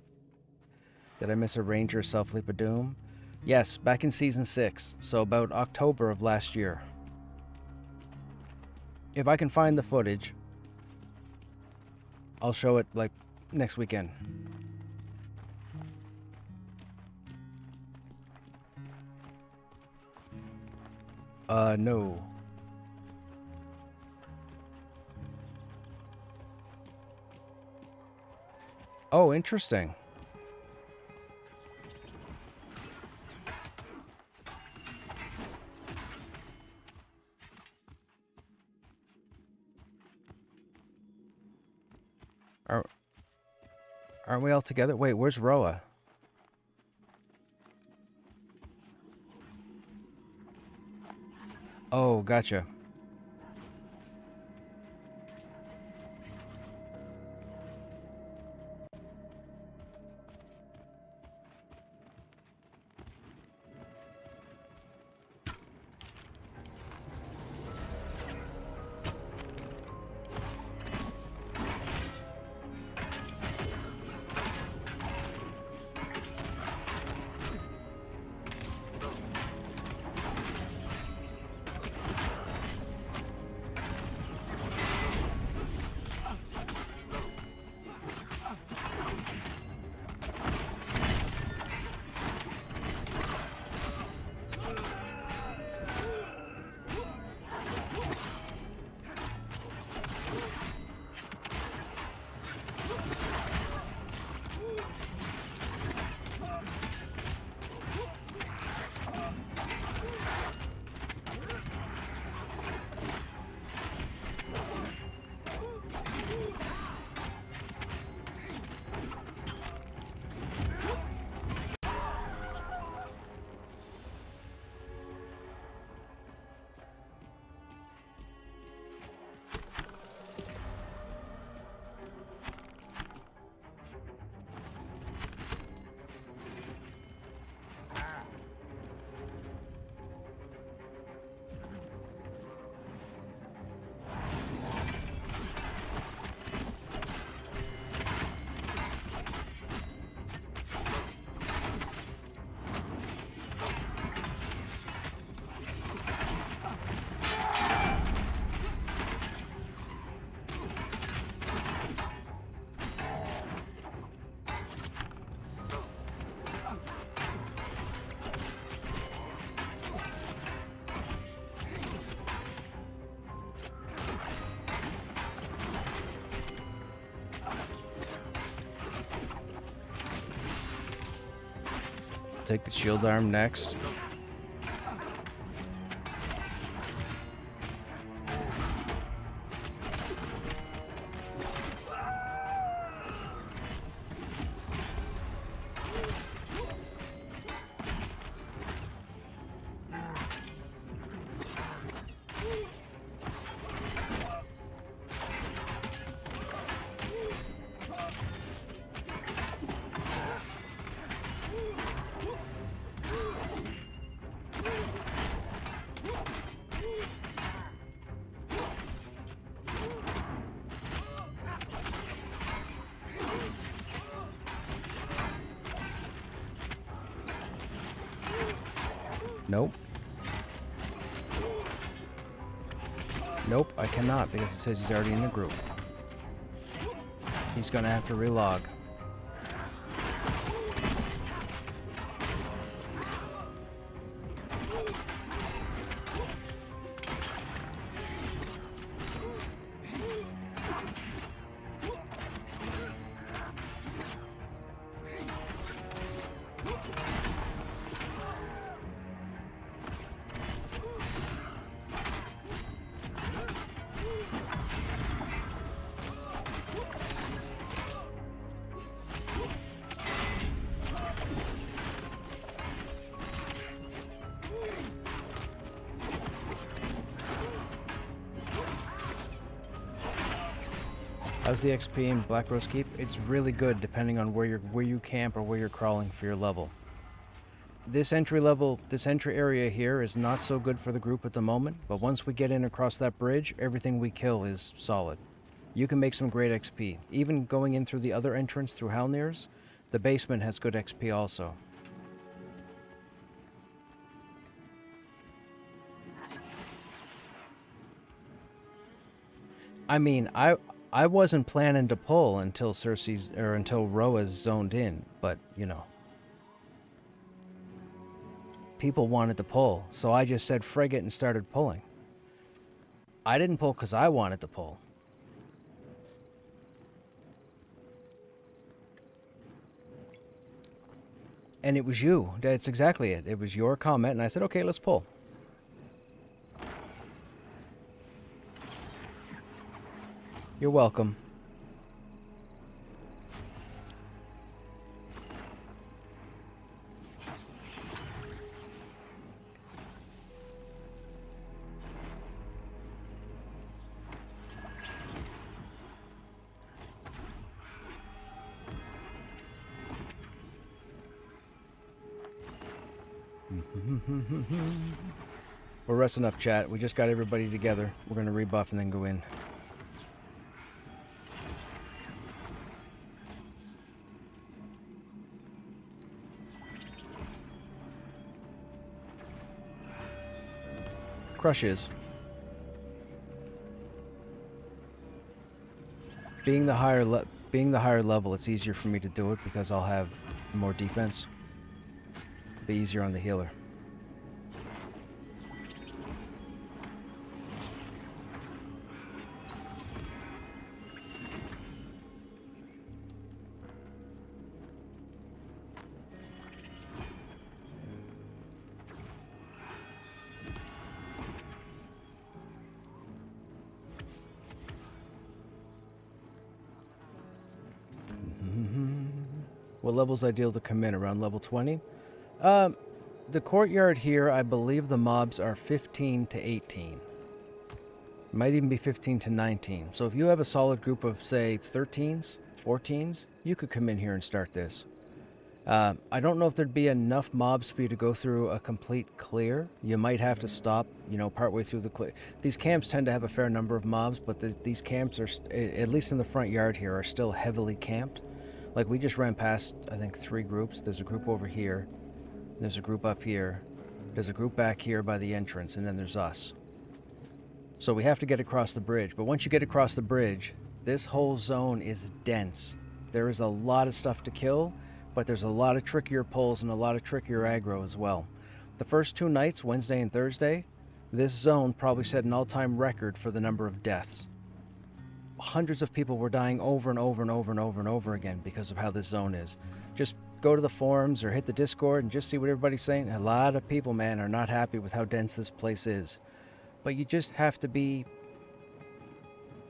Did I miss a Ranger self-leap of doom? Yes, back in Season 6, so about October of last year. If I can find the footage, I'll show it, like, next weekend. No. Oh, interesting. Aren't we all together? Wait, where's Roa? Oh, gotcha. Take the shield arm next. Nope. Nope, I cannot because it says he's already in the group. He's gonna have to relog. How's the XP in Black Rose Keep? It's really good depending on where you camp or where you're crawling for your level. This entry area here is not so good for the group at the moment, but once we get in across that bridge, everything we kill is solid. You can make some great XP. Even going in through the other entrance through Halnir's, the basement has good XP also. I mean, I wasn't planning to pull until until Roa's zoned in, but you know. People wanted to pull, so I just said frig it and started pulling. I didn't pull because I wanted to pull. And it was you. That's exactly it. It was your comment, and I said, okay, let's pull. You're welcome. We're resting up, chat. We just got everybody together. We're going to rebuff and then go in. Crushes. Being the higher level, it's easier for me to do it because I'll have more defense. Be easier on the healer. What level's ideal to come in? Around level 20? The courtyard here, I believe the mobs are 15 to 18. Might even be 15 to 19. So if you have a solid group of, say, 13s, 14s, you could come in here and start this. I don't know if there'd be enough mobs for you to go through a complete clear. You might have to stop, you know, partway through the clear. These camps tend to have a fair number of mobs, but these camps are, at least in the front yard here, are still heavily camped. Like, we just ran past, I think, 3 groups. There's a group over here. There's a group up here. There's a group back here by the entrance, and then there's us. So we have to get across the bridge. But once you get across the bridge, this whole zone is dense. There is a lot of stuff to kill, but there's a lot of trickier pulls and a lot of trickier aggro as well. The first 2 nights, Wednesday and Thursday, this zone probably set an all-time record for the number of deaths. Hundreds of people were dying over and over and over and over and over again because of how this zone is. Just go to the forums or hit the Discord and just see what everybody's saying. A lot of people, man, are not happy with how dense this place is. But you just have to be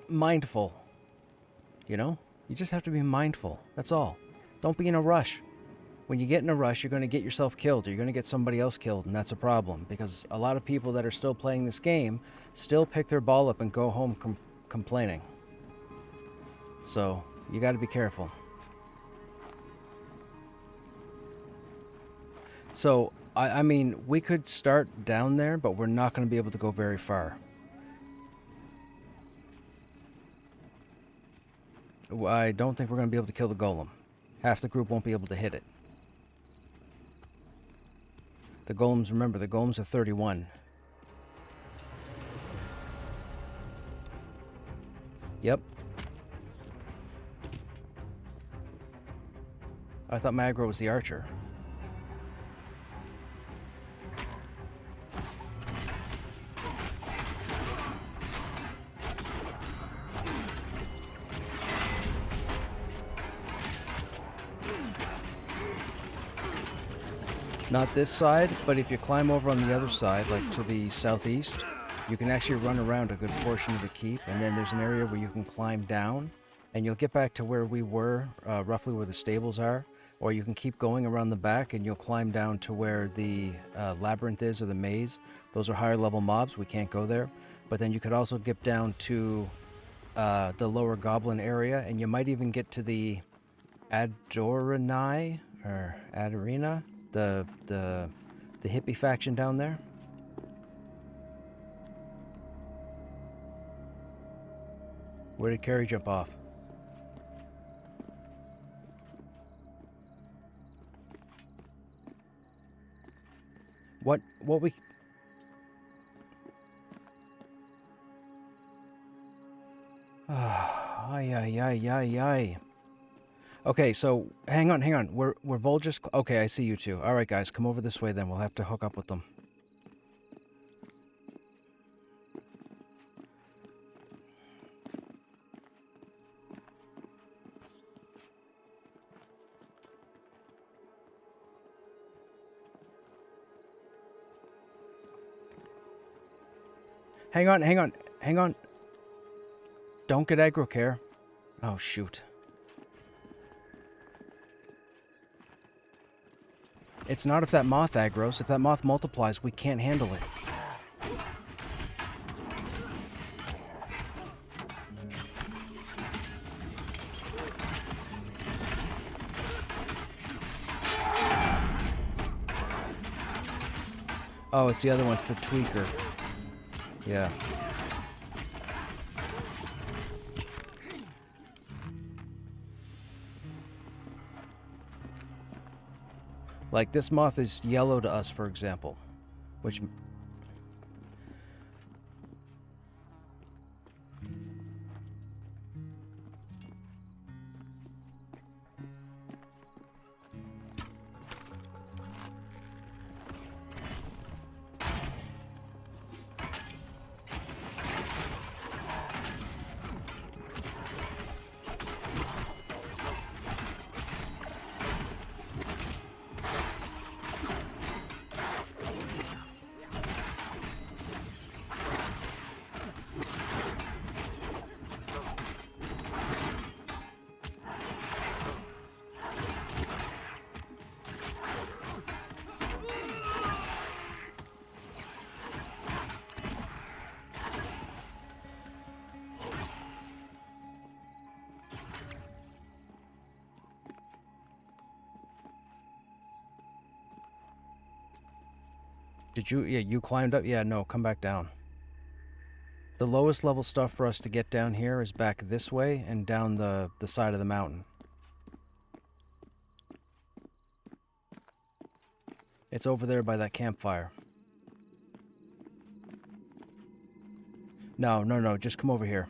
mindful. You know? You just have to be mindful. That's all. Don't be in a rush. When you get in a rush, you're going to get yourself killed, or you're going to get somebody else killed, and that's a problem. Because a lot of people that are still playing this game still pick their ball up and go home complaining. So, you got to be careful. So, I mean, we could start down there, but we're not going to be able to go very far. I don't think we're going to be able to kill the golem. Half the group won't be able to hit it. The golems, remember, the golems are 31. Yep. I thought my aggro was the archer. Not this side, but if you climb over on the other side, like to the southeast, you can actually run around a good portion of the keep, and then there's an area where you can climb down, and you'll get back to where we were, roughly where the stables are, or you can keep going around the back and you'll climb down to where the labyrinth is, or the maze. Those are higher level mobs, we can't go there. But then you could also get down to the lower goblin area, and you might even get to the Adoranai or Adorina, the hippie faction down there. Where did Carrie jump off? What we... Ay, ay, ay, ay, ay. Okay, so hang on. We're Volgus. Okay, I see you two. All right, guys, come over this way then. We'll have to hook up with them. Hang on. Don't get aggro, Care. Oh, shoot. It's not if that moth aggroes. If that moth multiplies, we can't handle it. Oh, it's the other one. It's the tweaker. Yeah. Like, this moth is yellow to us, for example, which... Did you? Yeah, you climbed up? Yeah, no, come back down. The lowest level stuff for us to get down here is back this way and down the side of the mountain. It's over there by that campfire. No, just come over here.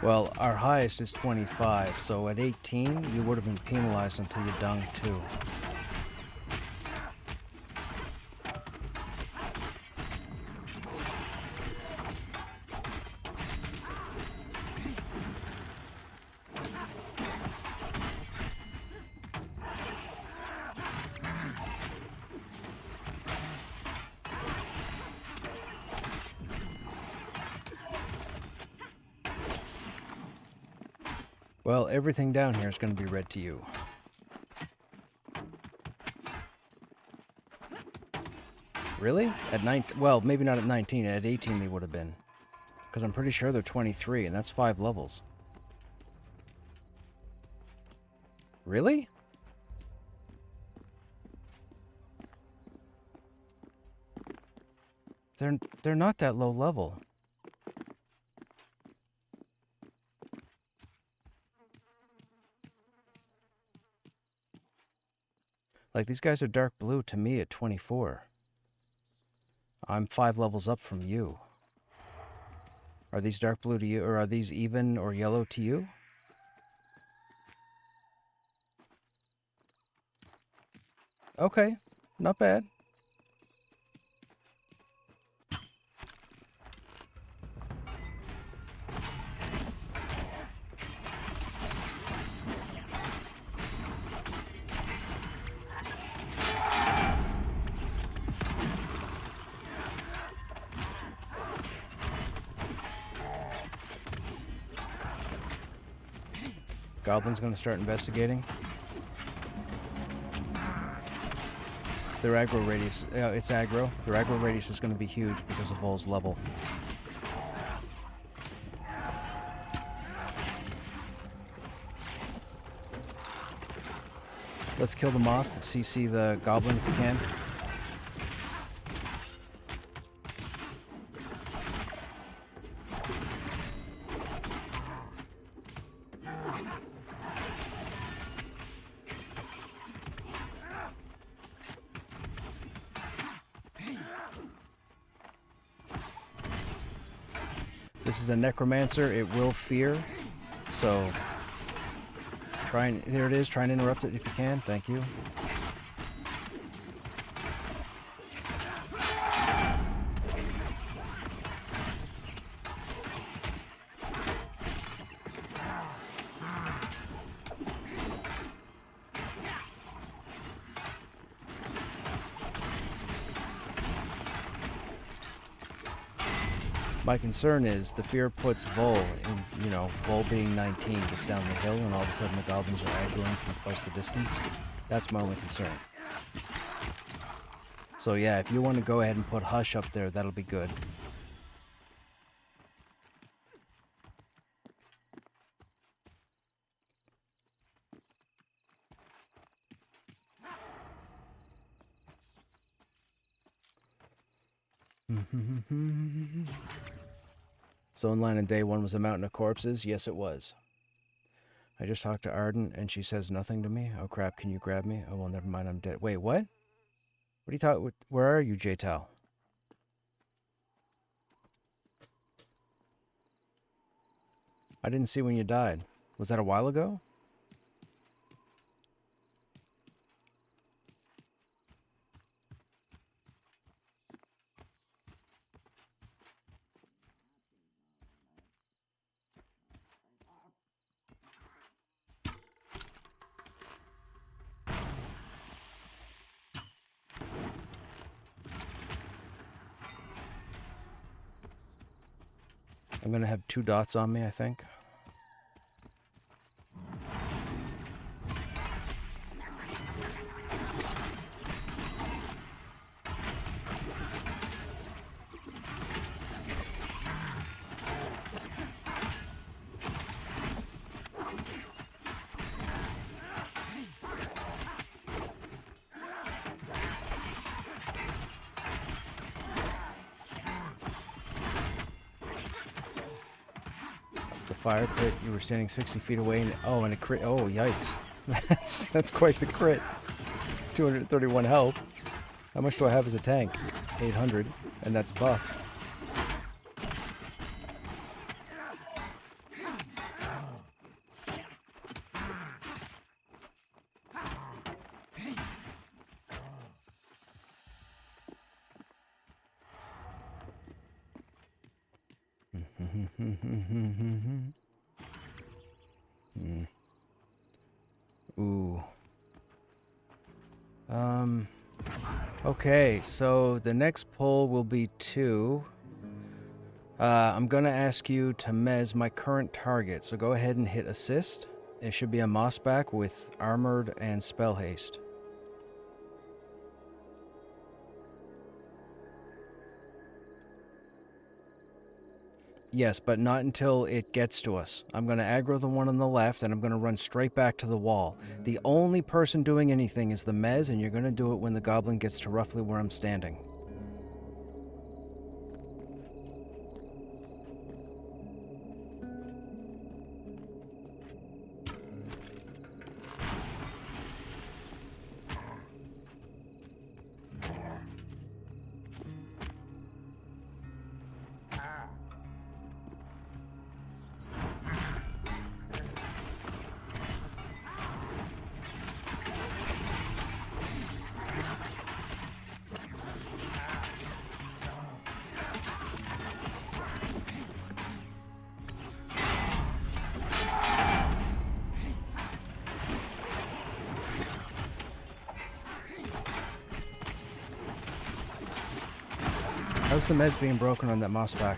Well, our highest is 25, so at 18, you would have been penalized until you dung too. Well, everything down here is going to be red to you. Really? At 19? Well, maybe not at 19. At 18 they would have been. Because I'm pretty sure they're 23, and that's 5 levels. Really? They're not that low level. Like, these guys are dark blue to me at 24. I'm 5 levels up from you. Are these dark blue to you, or are these even or yellow to you? Okay, not bad. Goblin's gonna start investigating. Their aggro radius, it's aggro. Their aggro radius is gonna be huge because of Vol's level. Let's kill the moth, CC the goblin if we can. This is a necromancer, it will fear, so try and, there it is, try and interrupt it if you can, thank you. My concern is the fear puts Vol in, you know, Vol being 19 gets down the hill and all of a sudden the goblins are aggroing from twice the distance. That's my only concern. So yeah, if you want to go ahead and put Hush up there, that'll be good. So in line in day one was a mountain of corpses? Yes, it was. I just talked to Arden and she says nothing to me. Oh crap, can you grab me? Oh well, never mind, I'm dead. Wait, what? What are you talking? Where are you, J-Tal? I didn't see when you died. Was that a while ago? I'm gonna have 2 dots on me, I think. Fire pit, you were standing 60 feet away and oh, and a crit. Oh, yikes. That's quite the crit. 231 health. How much do I have as a tank? 800, and that's buff. Ooh. Okay, so the next pull will be 2. I'm gonna ask you to mez my current target, so go ahead and hit assist. It should be a mossback with armored and spell haste. Yes, but not until it gets to us. I'm going to aggro the one on the left, and I'm going to run straight back to the wall. The only person doing anything is the mez, and you're going to do it when the goblin gets to roughly where I'm standing. How's the meds being broken on that moss back?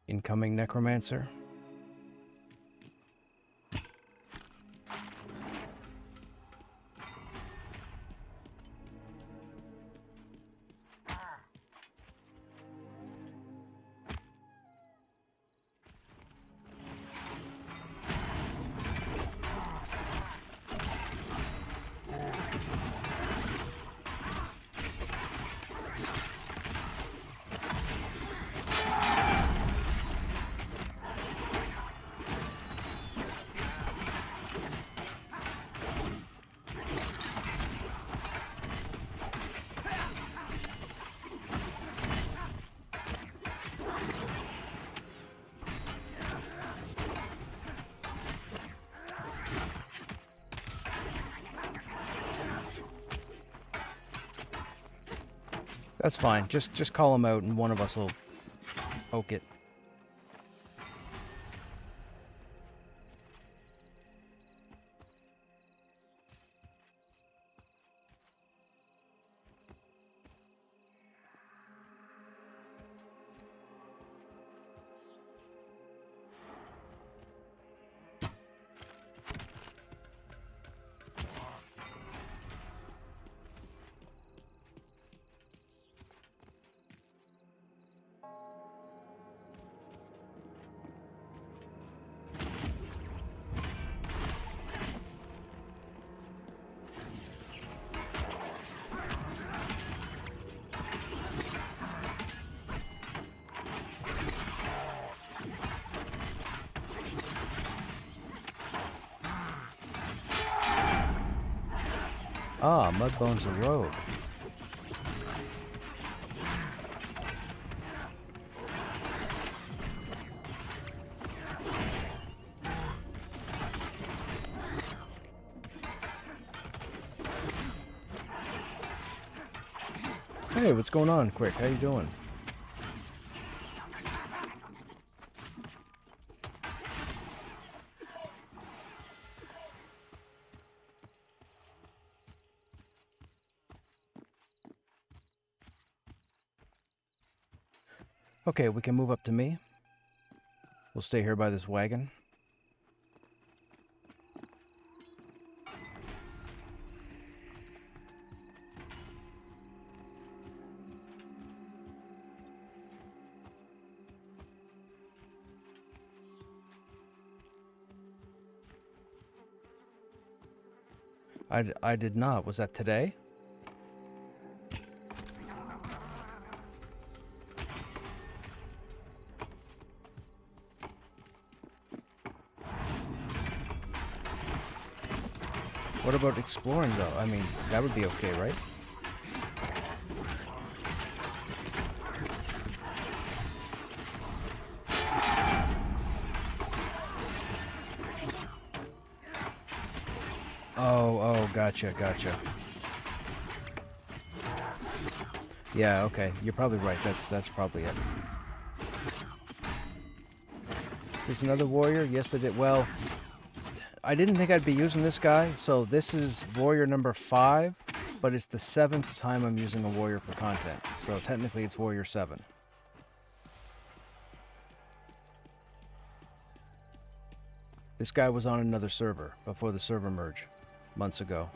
Incoming necromancer. That's fine. Just call him out and one of us will poke it. Ah, Mudbone's a rogue. Hey, what's going on, Quick? How you doing? Okay, we can move up to me. We'll stay here by this wagon. I did not. Was that today? What about exploring, though? I mean, that would be okay, right? Oh, gotcha. Yeah, okay. You're probably right. That's probably it. There's another warrior? Yes, I did. Well, I didn't think I'd be using this guy, so this is warrior number 5, but it's the 7th time I'm using a warrior for content, so technically it's warrior 7. This guy was on another server before the server merge, months ago.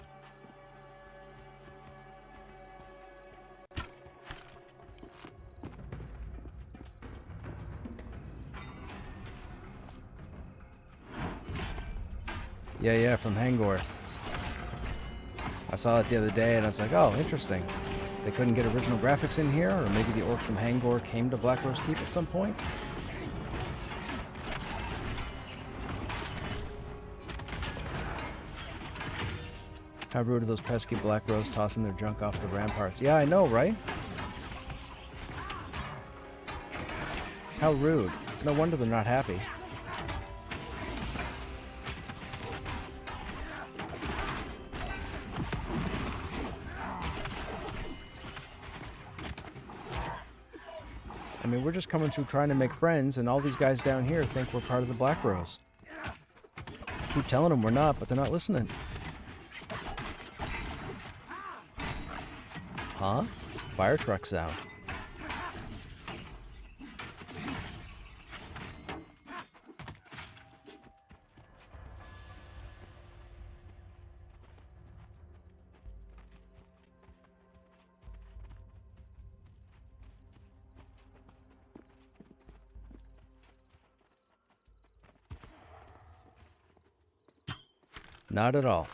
Yeah, from Hangor. I saw it the other day and I was like, oh, interesting. They couldn't get original graphics in here, or maybe the orcs from Hangor came to Black Rose Keep at some point? How rude are those pesky Black Rose tossing their junk off the ramparts? Yeah, I know, right? How rude. It's no wonder they're not happy. I mean, we're just coming through trying to make friends, and all these guys down here think we're part of the Black Rose. Keep telling them we're not, but they're not listening. Huh? Fire truck sound. Not at all.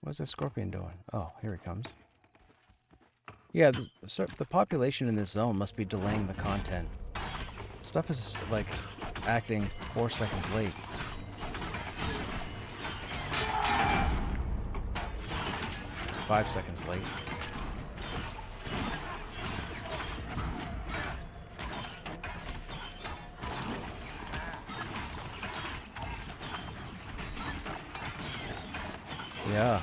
What's that scorpion doing? Oh, here he comes. Yeah, the population in this zone must be delaying the content. Stuff is, like, acting 4 seconds late. Five seconds late. Yeah.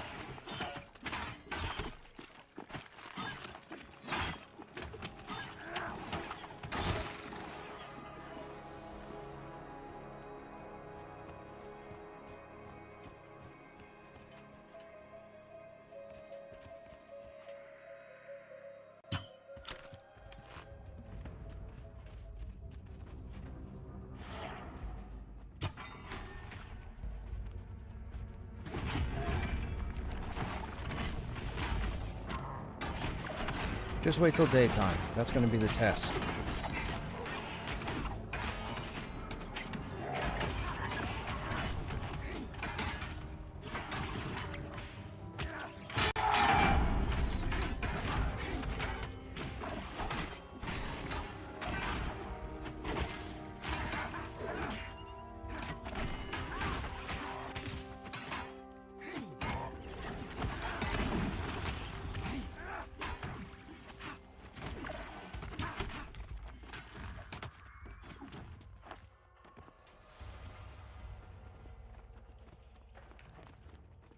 Just wait till daytime. That's going to be the test.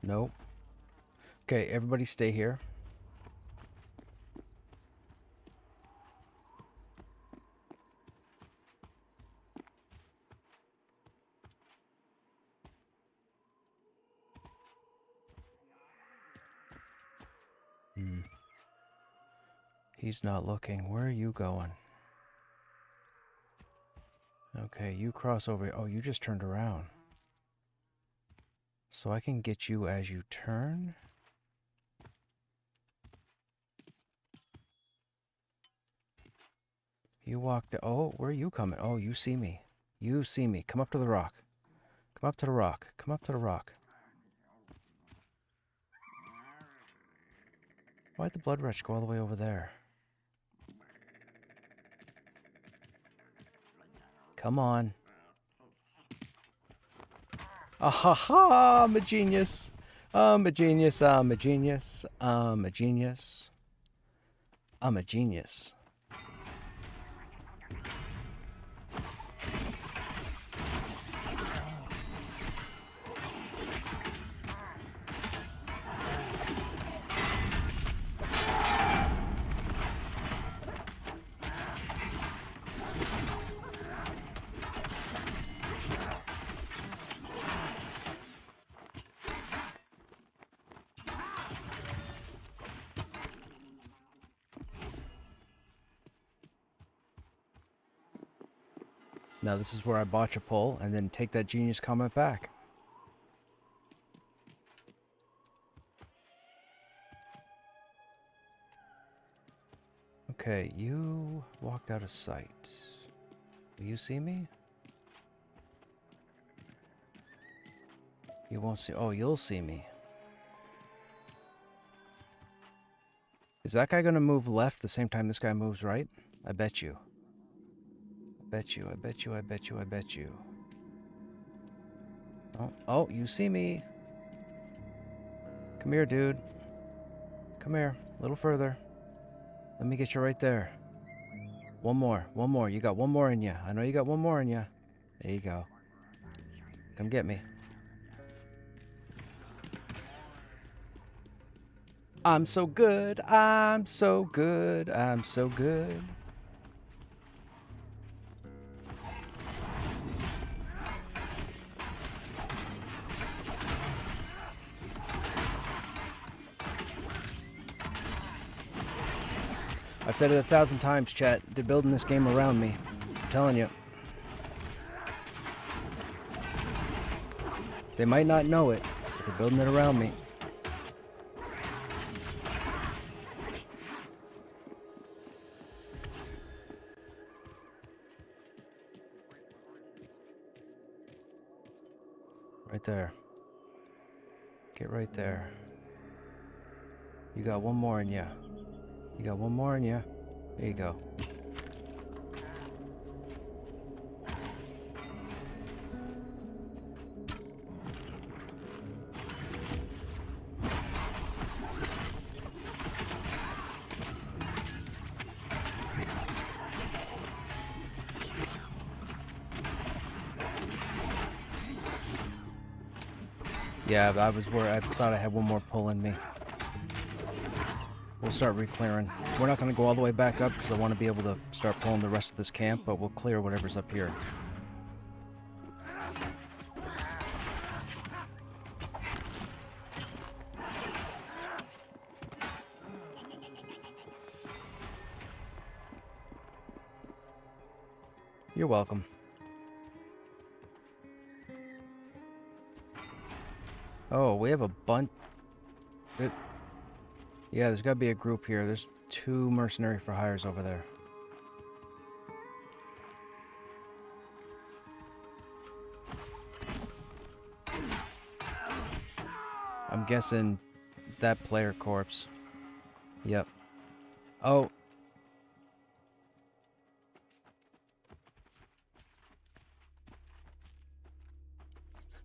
Nope. Okay, everybody stay here. He's not looking. Where are you going? Okay, you cross over. Oh, you just turned around. So I can get you as you turn. You walked. Oh, where are you coming? Oh, you see me. You see me. Come up to the rock. Come up to the rock. Come up to the rock. Why'd the blood rush go all the way over there? Come on. Ah ha ha! I'm a genius. I'm a genius. I'm a genius. I'm a genius. I'm a genius. Now this is where I botch a pull and then take that genius comment back. Okay, you walked out of sight. Will you see me? You won't see. Oh, you'll see me. Is that guy gonna move left the same time this guy moves right? I bet you. I bet you, I bet you, I bet you, I bet you. Oh, you see me. Come here, dude. Come here. A little further. Let me get you right there. One more. One more. You got one more in you. I know you got one more in you. There you go. Come get me. I'm so good. I'm so good. I'm so good. I've said it 1,000 times, chat. They're building this game around me. I'm telling you. They might not know it, but they're building it around me. Right there. Get right there. You got one more in you. You got one more in you. There you go. Yeah, I was worried. I thought I had one more pull in me. We'll start re-clearing. We're not going to go all the way back up because I want to be able to start pulling the rest of this camp, but we'll clear whatever's up here. You're welcome. Oh, we have a bunch. Yeah, there's got to be a group here. There's 2 mercenary for hires over there. I'm guessing that player corpse. Yep. Oh.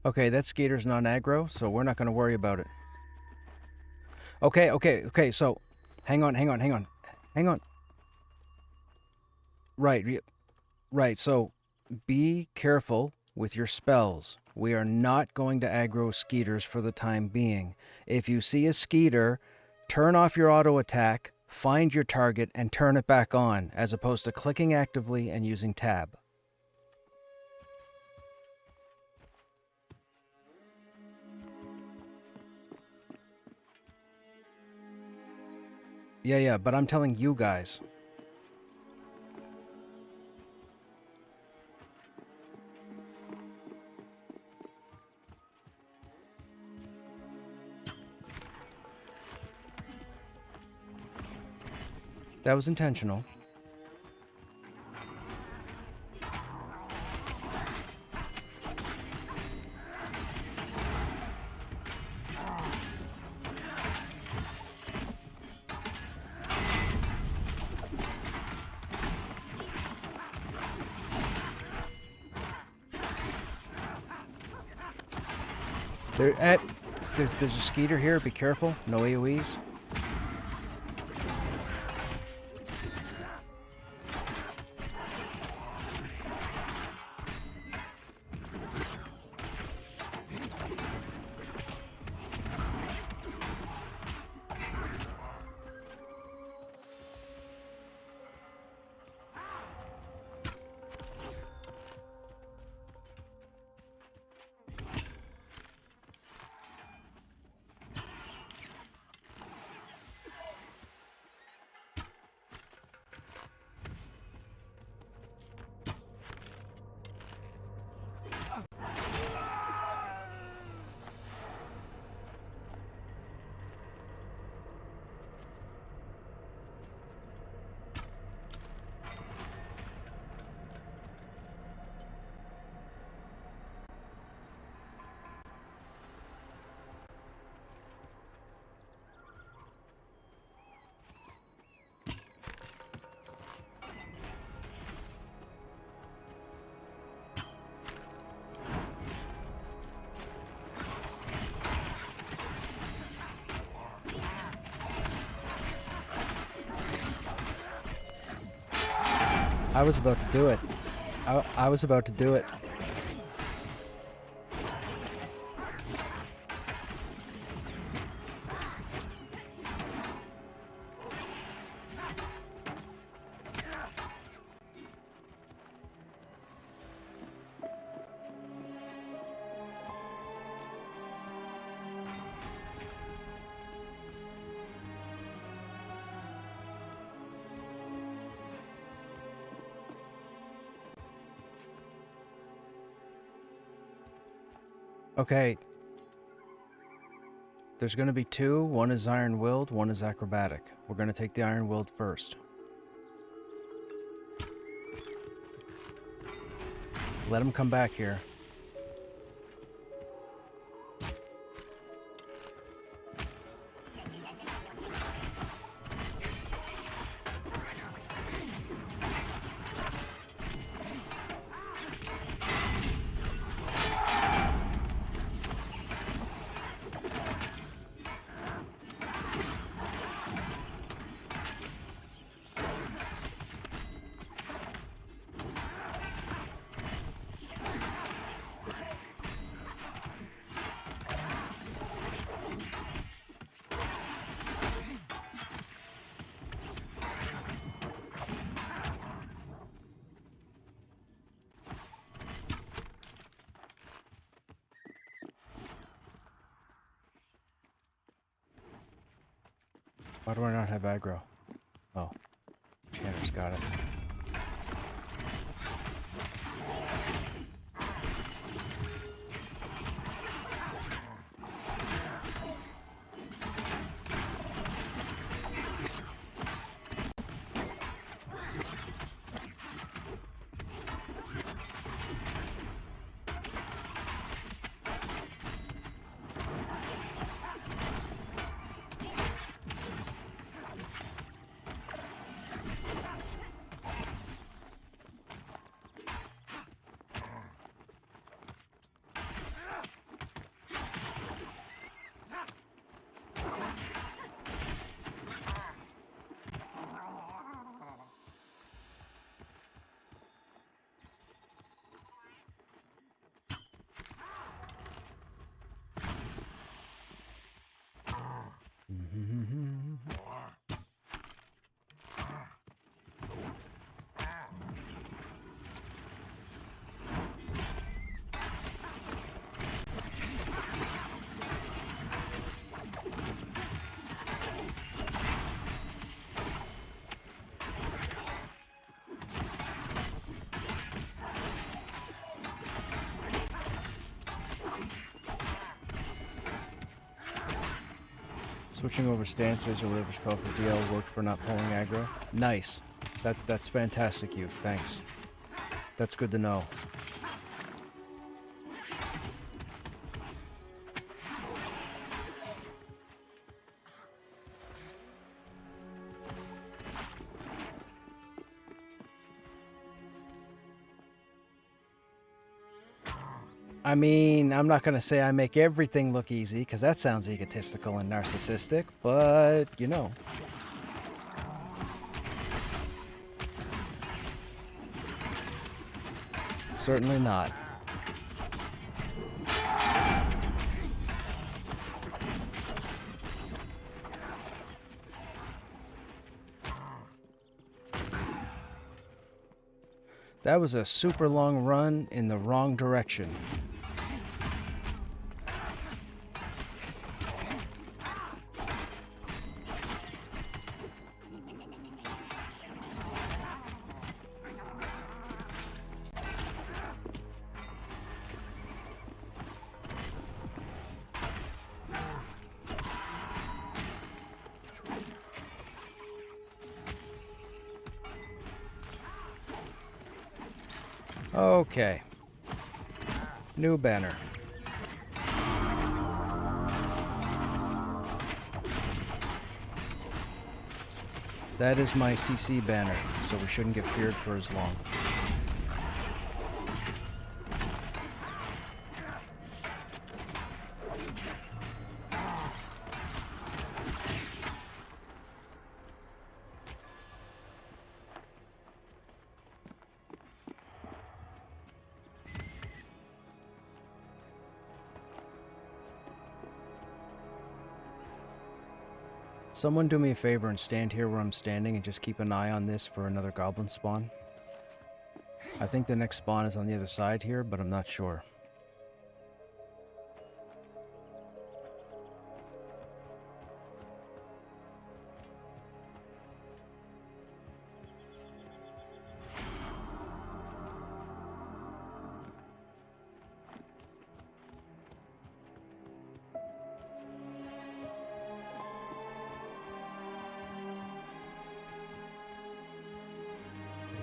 Okay, that skater's not aggro, so we're not going to worry about it. Okay, so hang on. Right, so be careful with your spells. We are not going to aggro skeeters for the time being. If you see a skeeter, turn off your auto attack, find your target, and turn it back on, as opposed to clicking actively and using tab. Yeah, but I'm telling you guys. That was intentional. There's a skeeter here. Be careful. No AoEs. I was about to do it. I was about to do it. Okay. There's going to be two. One is iron-willed, one is acrobatic. We're going to take the iron-willed first. Let him come back here. Why do I not have aggro? Oh, Channer's got it. Switching over stances or whatever's called for DL worked for not pulling aggro. Nice. That's fantastic, you. Thanks. That's good to know. I mean, I'm not going to say I make everything look easy, because that sounds egotistical and narcissistic, but, you know. Certainly not. That was a super long run in the wrong direction. Okay. New banner. That is my CC banner, so we shouldn't get feared for as long. Someone do me a favor and stand here where I'm standing and just keep an eye on this for another goblin spawn. I think the next spawn is on the other side here, but I'm not sure.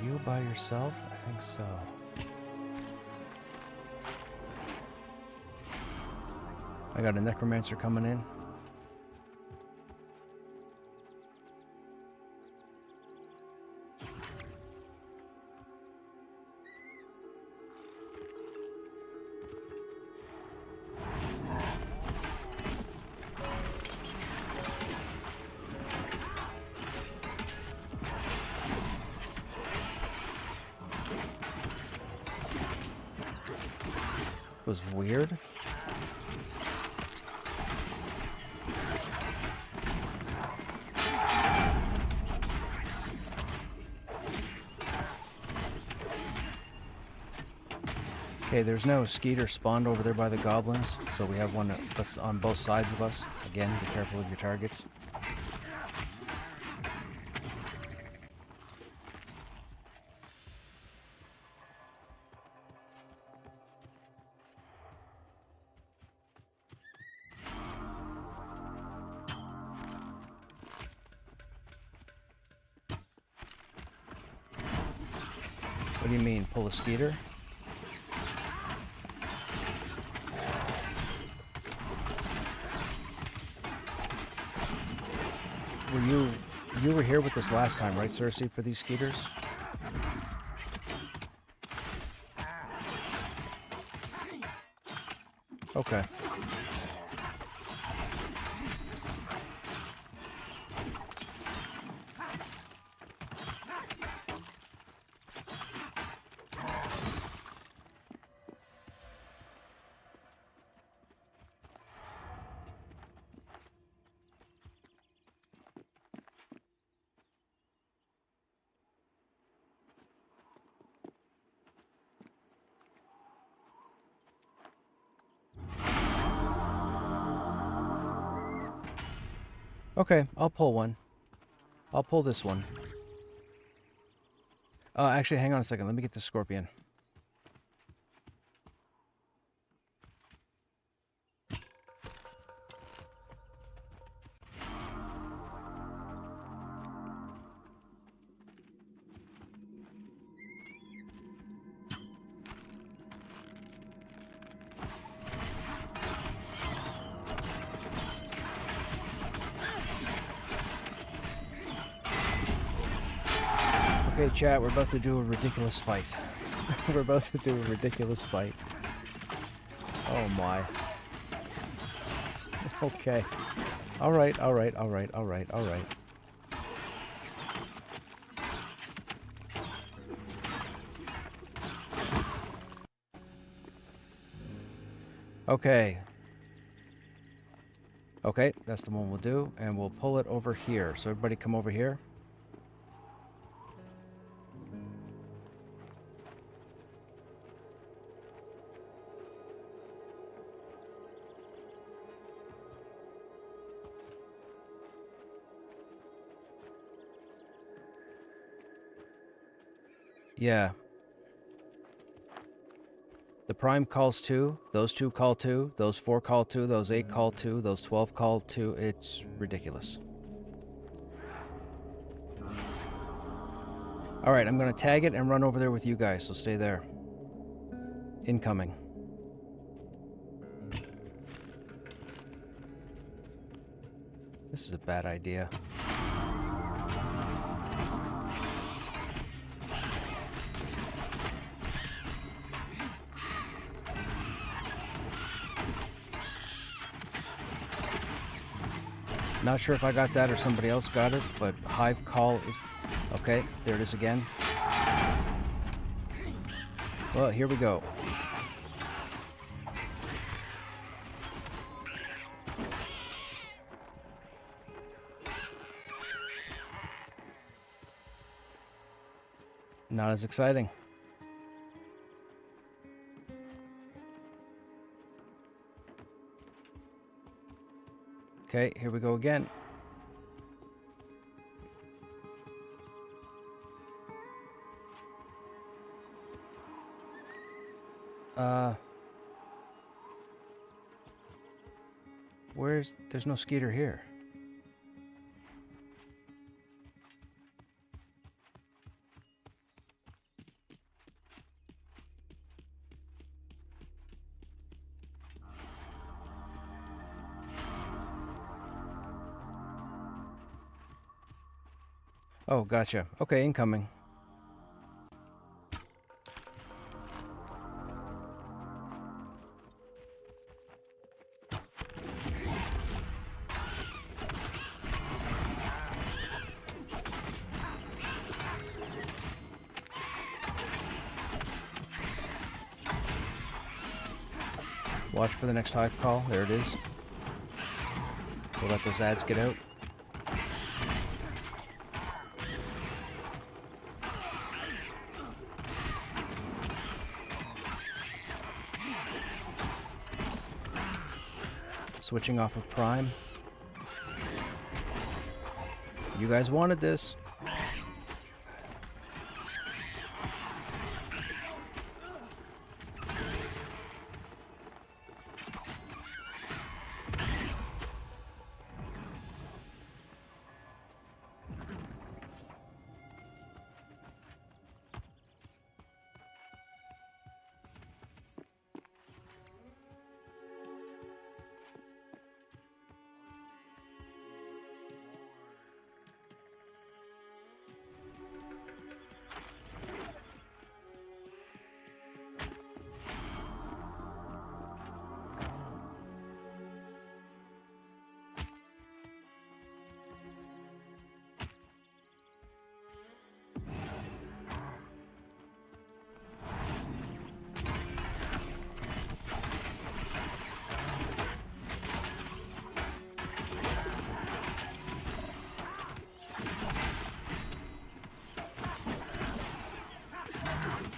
You by yourself? I think so. I got a necromancer coming in. Was weird. Okay, there's no skeeter spawned over there by the goblins, so we have one on both sides of us. Again, be careful of your targets. What do you mean, pull a skeeter? You were here with us last time, right, Cersei, for these skeeters? Okay. Okay, I'll pull one. I'll pull this one. Actually, hang on a second. Let me get the scorpion. Okay, chat, we're about to do a ridiculous fight. We're about to do a ridiculous fight. Oh my. Okay. Alright, alright, alright, alright, alright. Okay. Okay, that's the one we'll do, and we'll pull it over here. So everybody come over here. Yeah. The Prime calls 2, those 2 call 2, those 4 call 2, those 8 call 2, those 12 call 2. It's ridiculous. Alright, I'm going to tag it and run over there with you guys, so stay there. Incoming. This is a bad idea. Not sure if I got that or somebody else got it, but Hive call is... Okay, there it is again. Well, here we go. Not as exciting. Okay, here we go again. There's no Skeeter here. Oh, gotcha. Okay, incoming. Watch for the next Hive call. There it is. We'll let those ads get out. Switching off of Prime. You guys wanted this.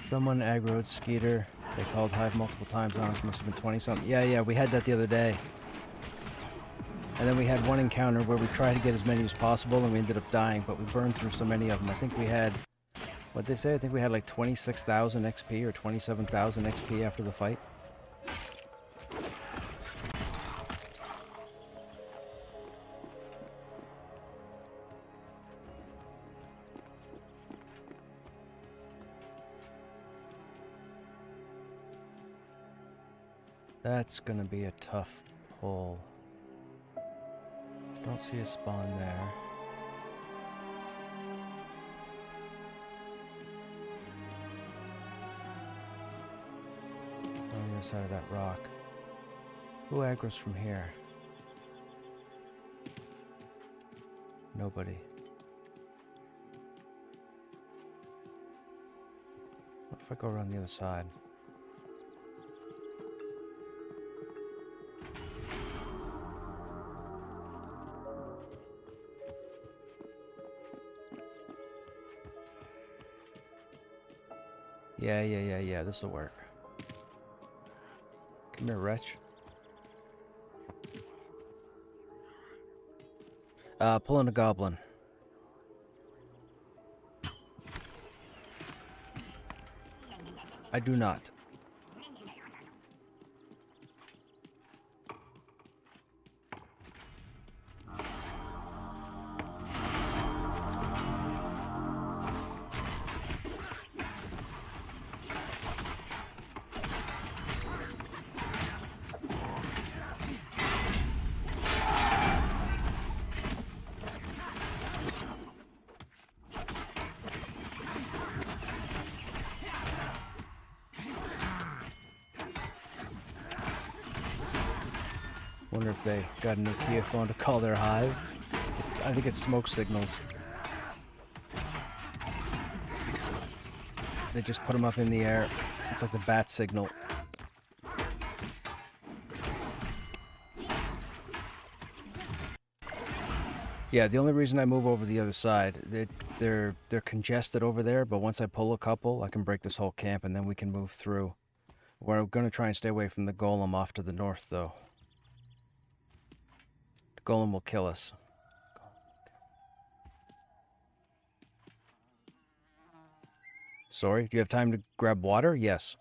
Someone aggroed Skeeter. They called Hive multiple times on us. Must have been 20-something. Yeah, we had that the other day. And then we had one encounter where we tried to get as many as possible and we ended up dying, but we burned through so many of them. I think we had, what'd they say? I think we had like 26,000 XP or 27,000 XP after the fight. That's gonna be a tough pull. Don't see a spawn there. other side of that rock. Who aggroes from here? Nobody. What if I go around the other side? Yeah, this'll work. Come here, wretch. Pulling a goblin. I do not. Wonder if they got a new Kia phone to call their hive. I think it's smoke signals. They just put them up in the air. It's like the bat signal. Yeah, the only reason I move over the other side, they're congested over there, but once I pull a couple, I can break this whole camp and then we can move through. We're going to try and stay away from the golem off to the north, though. The golem will kill us. Sorry, do you have time to grab water? Yes.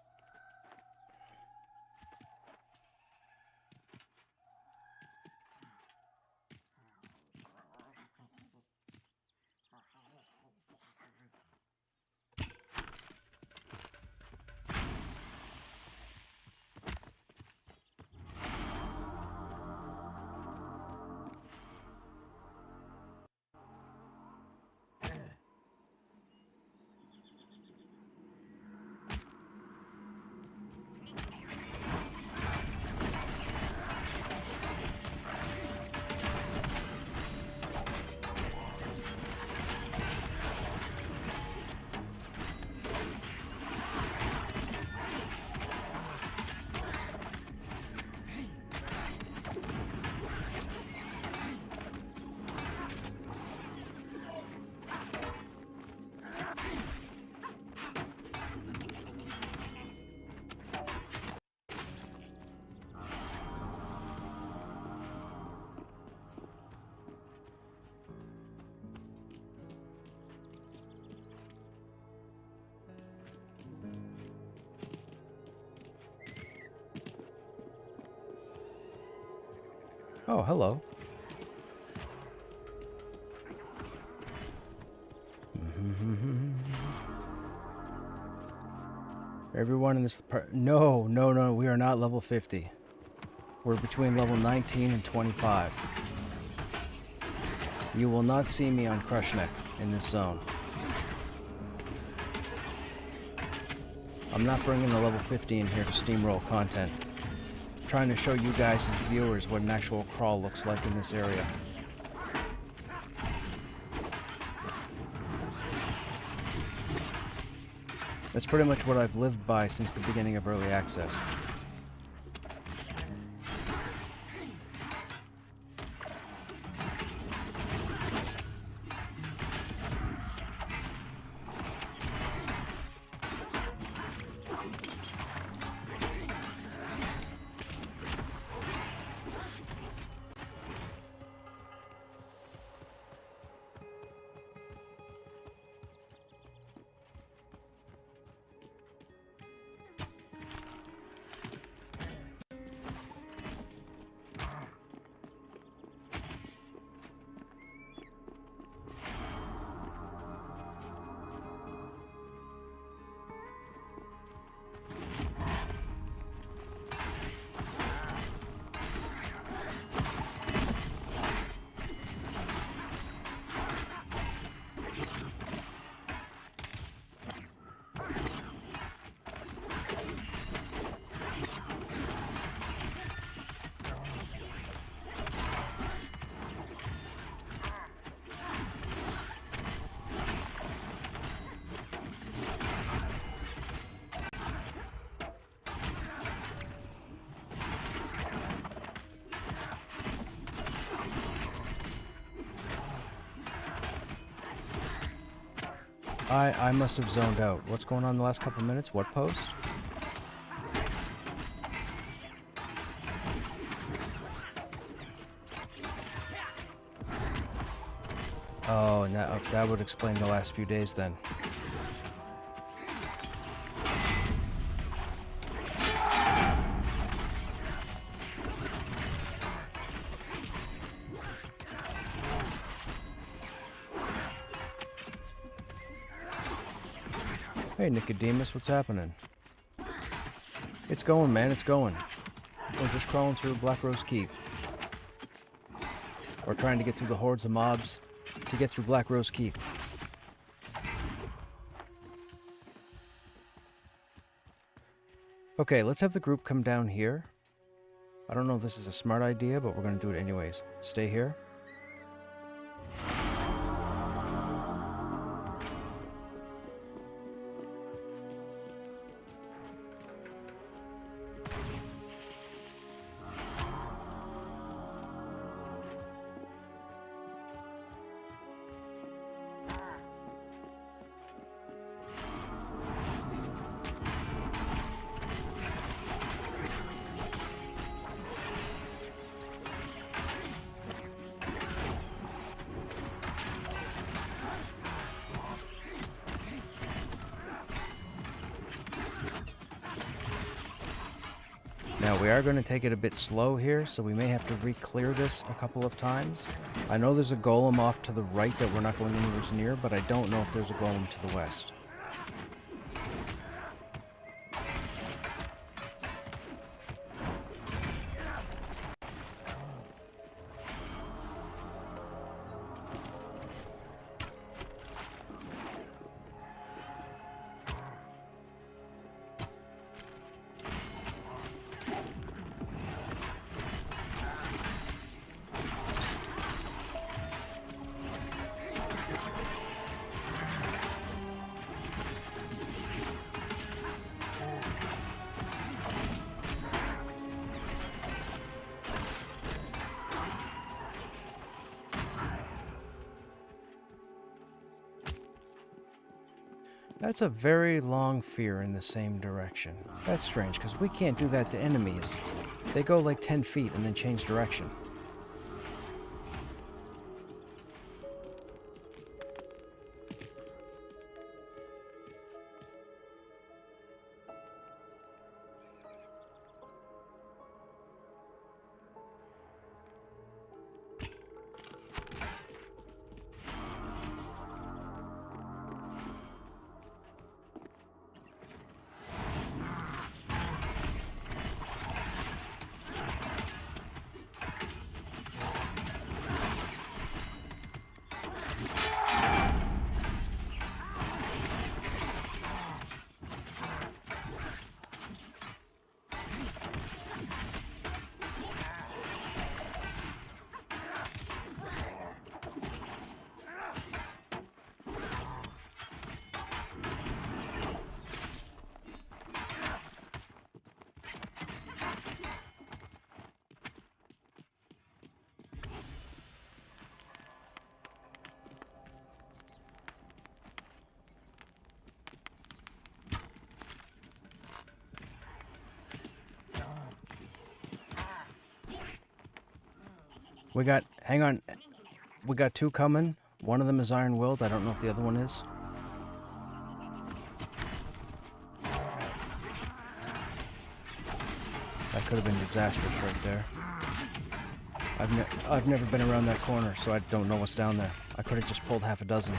Oh, hello. Everyone in this part. No, we are not level 50. We're between level 19 and 25. You will not see me on Krushnek in this zone. I'm not bringing the level 50 in here to steamroll content. I'm trying to show you guys as viewers what an actual crawl looks like in this area. That's pretty much what I've lived by since the beginning of early access. I must have zoned out. What's going on in the last couple of minutes? What post? Oh, now that would explain the last few days then. Hey, Nicodemus, what's happening? It's going, man, it's going. We're just crawling through Black Rose Keep. We're trying to get through the hordes of mobs to get through Black Rose Keep. Okay, let's have the group come down here. I don't know if this is a smart idea, but we're going to do it anyways. Stay here. Now we are going to take it a bit slow here, so we may have to re-clear this a couple of times. I know there's a golem off to the right that we're not going anywhere near, but I don't know if there's a golem to the west. That's a very long fear in the same direction. That's strange, because we can't do that to enemies. They go like 10 feet and then change direction. Hang on, we got two coming. One of them is iron-willed. I don't know if the other one is. That could have been disastrous right there. I've never been around that corner, so I don't know what's down there. I could have just pulled half a dozen.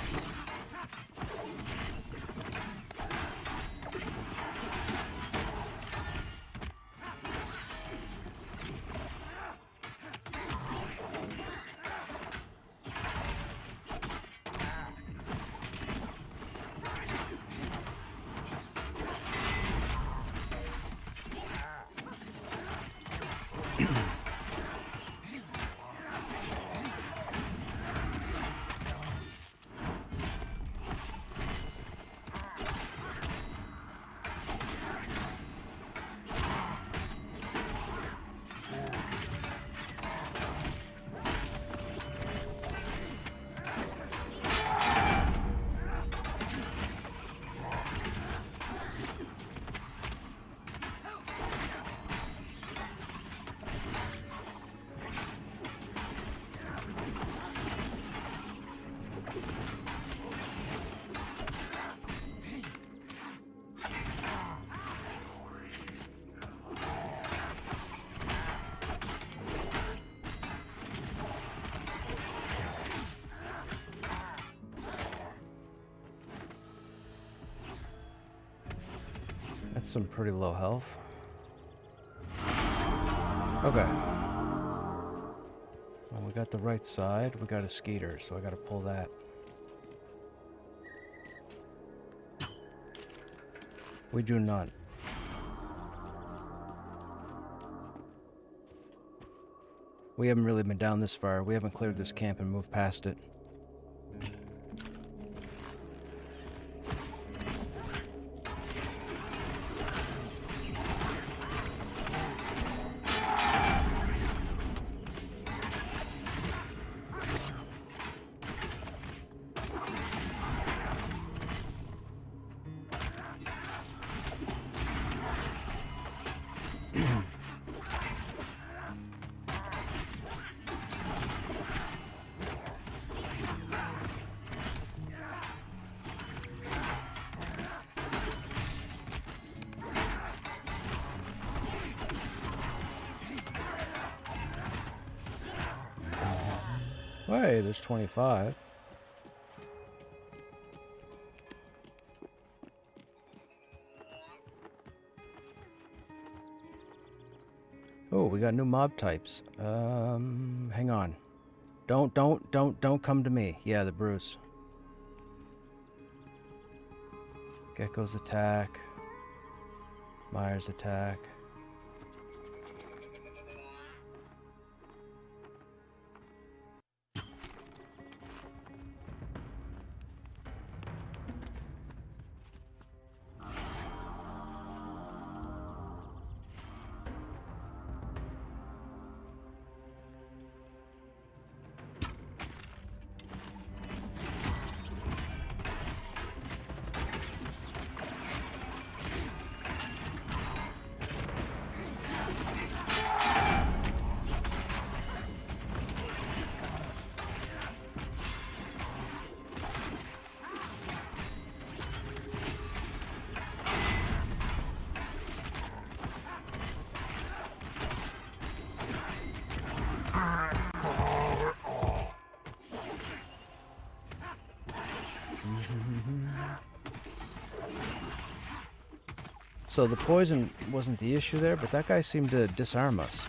That's some pretty low health. Okay. Well, we got the right side. We got a skeeter, so I gotta pull that. We do not. We haven't really been down this far. We haven't cleared this camp and moved past it. Hey, there's 25. Oh, we got new mob types. Hang on. Don't come to me. Yeah, the Bruce. Gecko's attack. Myers attack. So the poison wasn't the issue there, but that guy seemed to disarm us.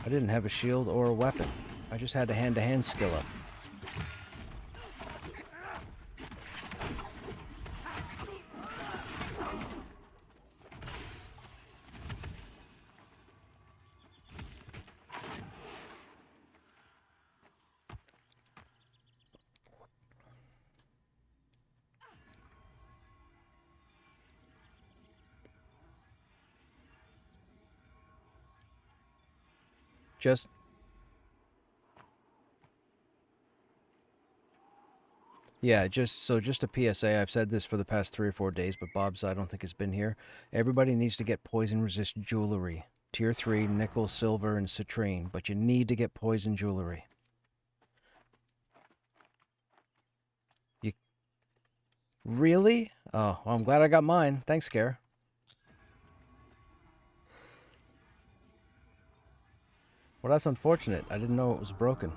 I didn't have a shield or a weapon. I just had a hand-to-hand skill up. Just just a PSA. I've said this for the past 3 or 4 days, but Bob's I don't think has been here. Everybody needs to get poison resist jewelry. Tier 3, nickel, silver, and citrine, but you need to get poison jewelry. You really? Oh, well, I'm glad I got mine. Thanks, Scare. Well, that's unfortunate. I didn't know it was broken.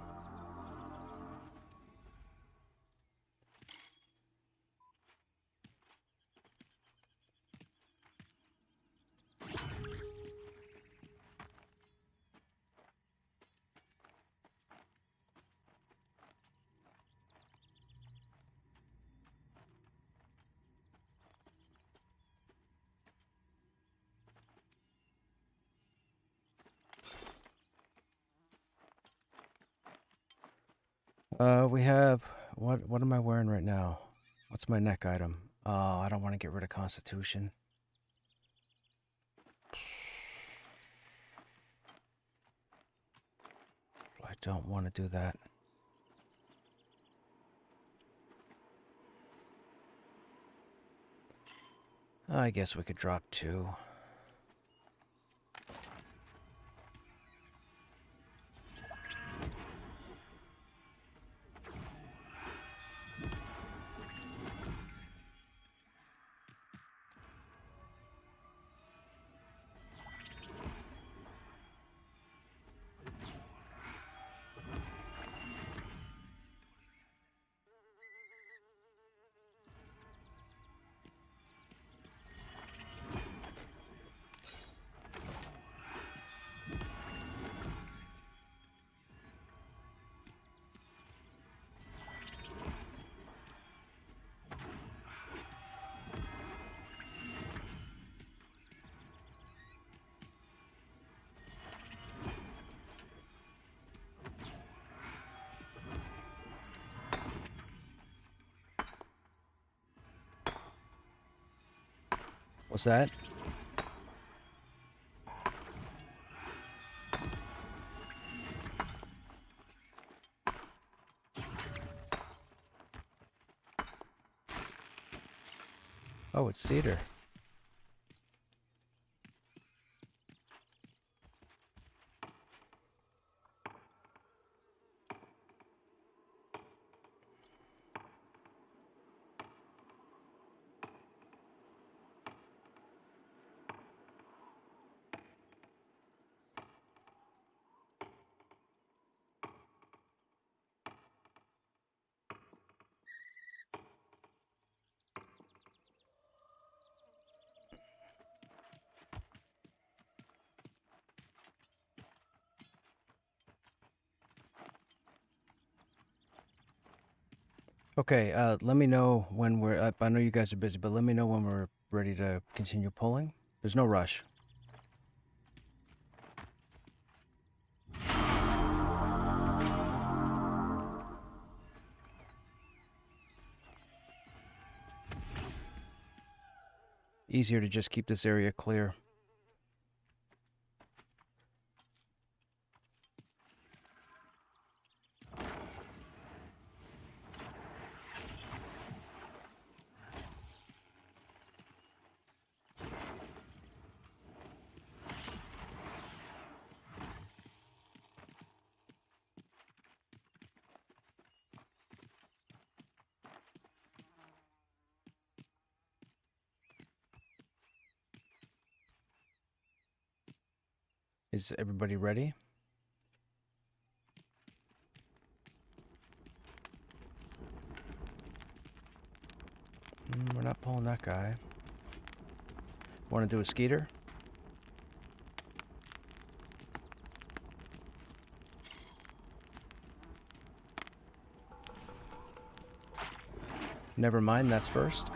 We have what am I wearing right now? What's my neck item? Oh, I don't want to get rid of Constitution. I don't want to do that. I guess we could drop 2. What's that? Oh, it's cedar. Okay, let me know when we're... I know you guys are busy, but let me know when we're ready to continue pulling. There's no rush. Easier to just keep this area clear. Is everybody ready? We're not pulling that guy. Want to do a skeeter? Never mind, that's first.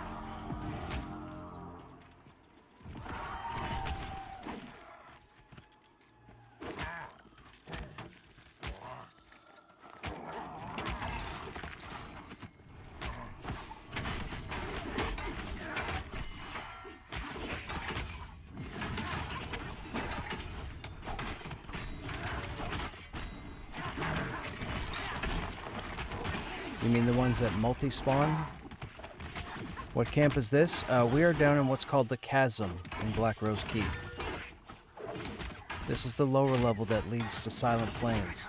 You mean the ones that multi-spawn? What camp is this? We are down in what's called the Chasm in Black Rose Keep. This is the lower level that leads to Silent Plains.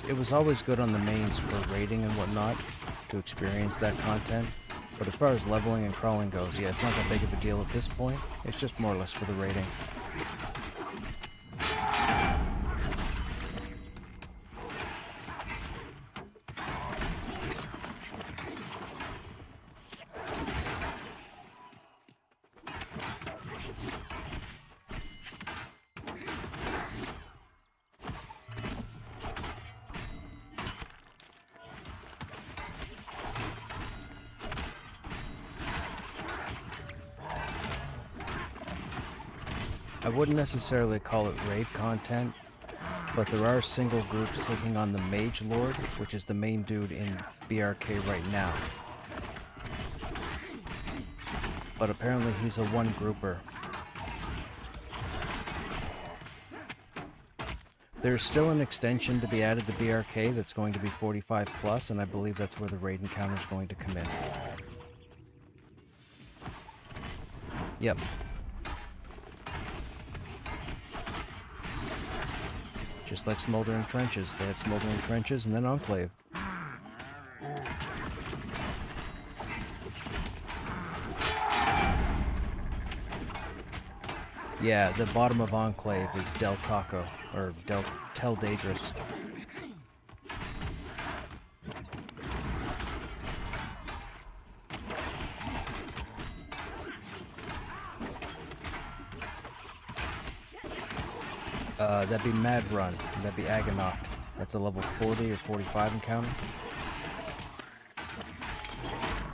It was always good on the mains for raiding and whatnot to experience that content, but as far as leveling and crawling goes, yeah, it's not that big of a deal at this point. It's just more or less for the raiding. I wouldn't necessarily call it raid content, but there are single groups taking on the Mage Lord, which is the main dude in BRK right now. But apparently he's a one-grouper. There's still an extension to be added to BRK that's going to be 45 plus, and I believe that's where the raid encounter is going to come in. Yep. Just like Smoldering Trenches. They had Smoldering Trenches and then Enclave. Yeah, the bottom of Enclave is Del Taco, or Tel Daedrus. That'd be Mad Run. That'd be Agonoct. That's a level 40 or 45 encounter.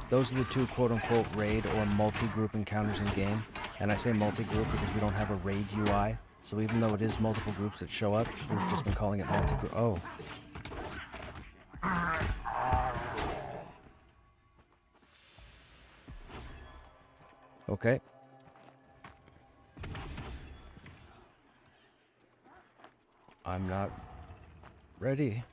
Those are the two quote-unquote raid or multi-group encounters in game. And I say multi-group because we don't have a raid UI. So even though it is multiple groups that show up, we've just been calling it multi-group. Oh. Okay. I'm not ready.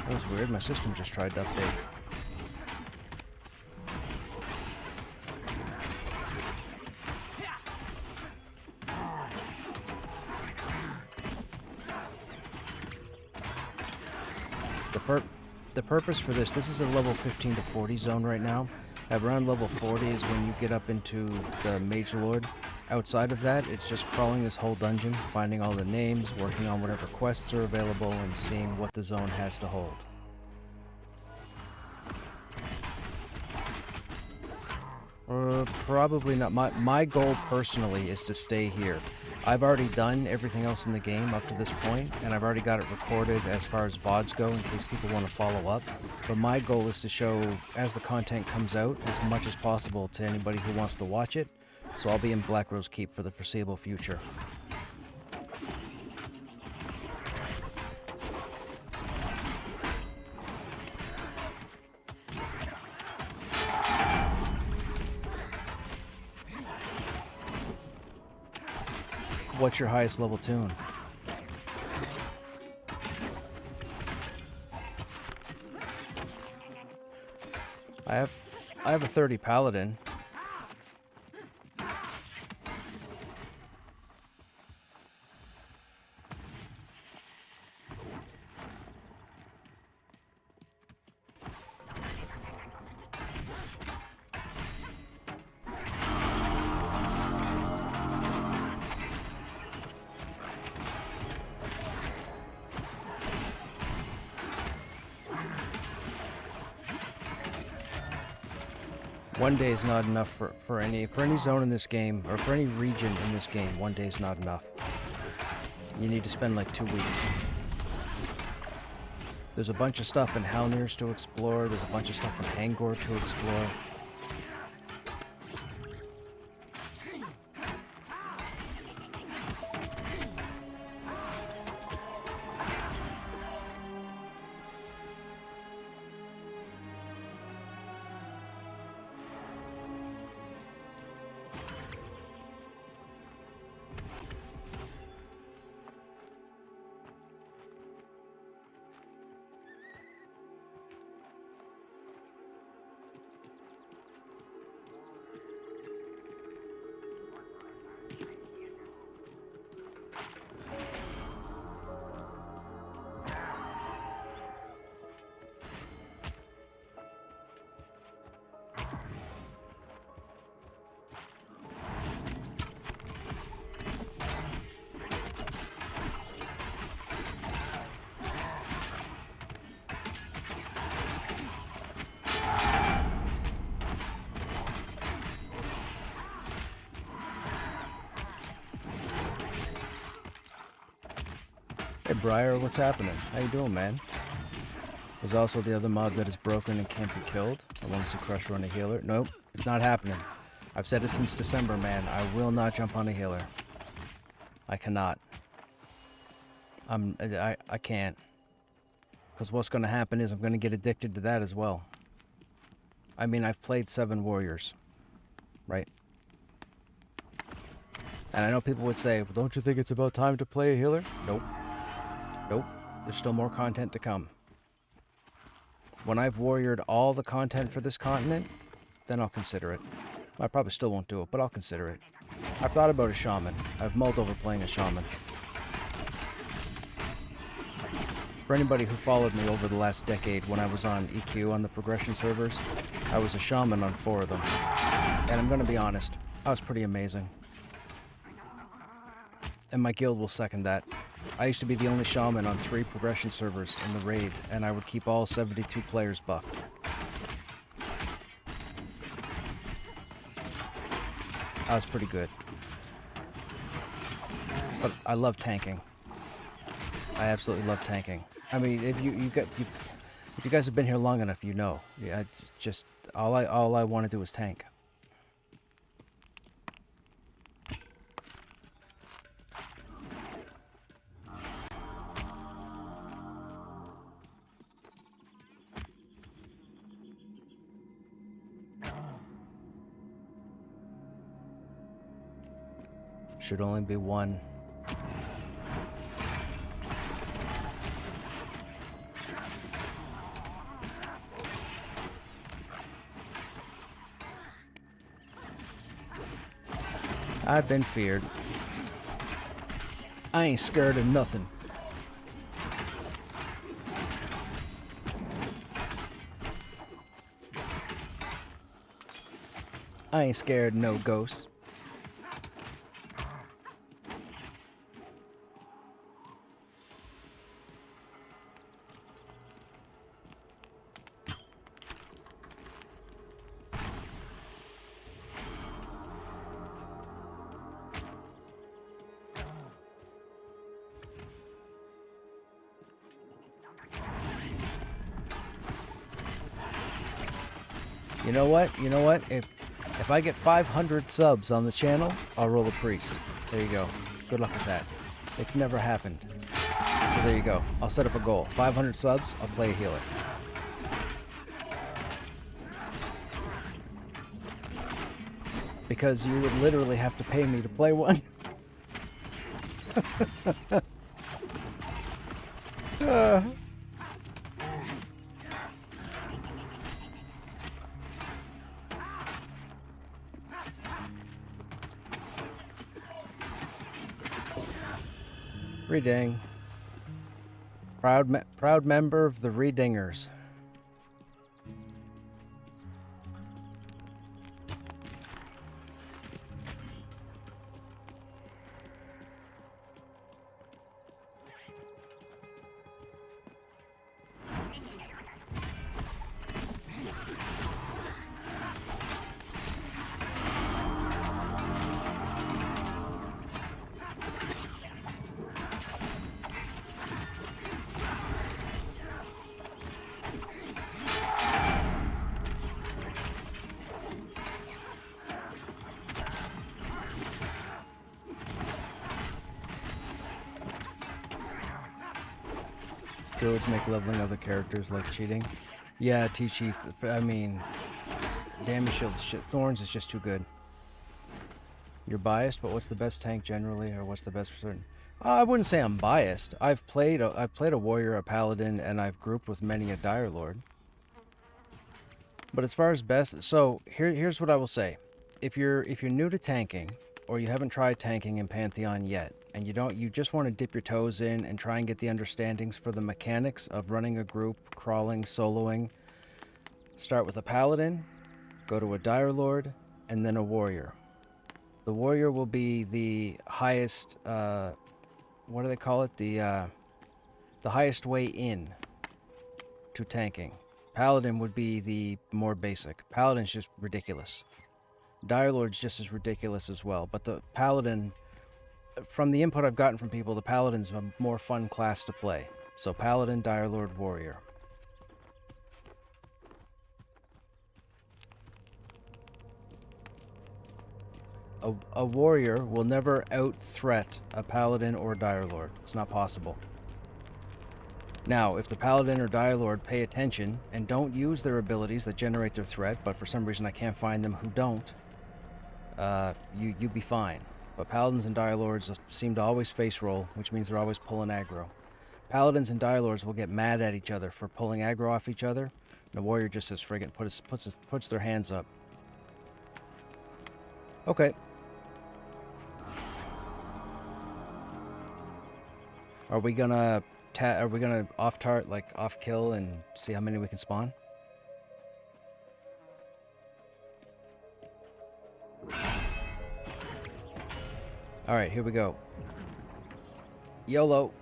That was weird. My system just tried to update. The purpose for this is a level 15 to 40 zone right now. At around level 40 is when you get up into the Mage Lord. Outside of that, it's just crawling this whole dungeon, finding all the names, working on whatever quests are available, and seeing what the zone has to hold. Probably not. My goal personally is to stay here. I've already done everything else in the game up to this point, and I've already got it recorded as far as VODs go in case people want to follow up. But my goal is to show, as the content comes out, as much as possible to anybody who wants to watch it. So I'll be in Black Rose Keep for the foreseeable future. What's your highest level tune? I have a 30 paladin. One day is not enough for any zone in this game, or for any region in this game. One day is not enough. You need to spend like 2 weeks. There's a bunch of stuff in Halnirs to explore, there's a bunch of stuff in Hangor to explore. Hey Briar, what's happening? How you doing, man? There's also the other mod that is broken and can't be killed. I want to see Crusher on a healer. Nope, it's not happening. I've said it since December, man. I will not jump on a healer. I cannot. I can't. Because what's going to happen is I'm going to get addicted to that as well. I mean, I've played 7 warriors. Right? And I know people would say, well, don't you think it's about time to play a healer? Nope. Nope. There's still more content to come. When I've warriored all the content for this continent, then I'll consider it. I probably still won't do it, but I'll consider it. I've thought about a shaman. I've mulled over playing a shaman. For anybody who followed me over the last decade when I was on EQ on the progression servers, I was a shaman on 4 of them. And I'm gonna be honest, I was pretty amazing. And my guild will second that. I used to be the only shaman on 3 progression servers in the raid, and I would keep all 72 players buffed. That was pretty good. But I love tanking. I absolutely love tanking. I mean, if you guys have been here long enough, you know. Yeah, it's just all I want to do is tank. Should only be one. I've been feared. I ain't scared of nothing. I ain't scared of no ghosts. You know what? You know what? If I get 500 subs on the channel, I'll roll a priest. There you go. Good luck with that. It's never happened. So there you go. I'll set up a goal. 500 subs, I'll play a healer. Because you would literally have to pay me to play one. Reding. Proud member of the Redingers. Guilds make leveling other characters like cheating. Yeah, T-Chief, I mean, damage shield, Thorns is just too good. You're biased, but what's the best tank generally, or what's the best for certain? I wouldn't say I'm biased. I've played a warrior, a paladin, and I've grouped with many a dire lord. But as far as best, so here's what I will say: if you're new to tanking, or you haven't tried tanking in Pantheon yet, and you just want to dip your toes in and try and get the understandings for the mechanics of running a group, crawling, soloing, start with a paladin, go to a dire lord, and then a warrior. The warrior will be the highest, what do they call it? The highest way in to tanking. Paladin would be the more basic. Paladin's just ridiculous. Dire Lord's just as ridiculous as well, but the Paladin, from the input I've gotten from people, the Paladin's a more fun class to play. So Paladin, Dire Lord, Warrior. A Warrior will never out-threat a Paladin or Dire Lord. It's not possible. Now, if the Paladin or Dire Lord pay attention and don't use their abilities that generate their threat, but for some reason I can't find them who don't, you'd be fine. But Paladins and Dire Lords seem to always face roll, which means they're always pulling aggro. Paladins and Dire Lords will get mad at each other for pulling aggro off each other, and the Warrior just says friggin' puts their hands up. Okay. Are we gonna off kill and see how many we can spawn? All right, here we go. YOLO.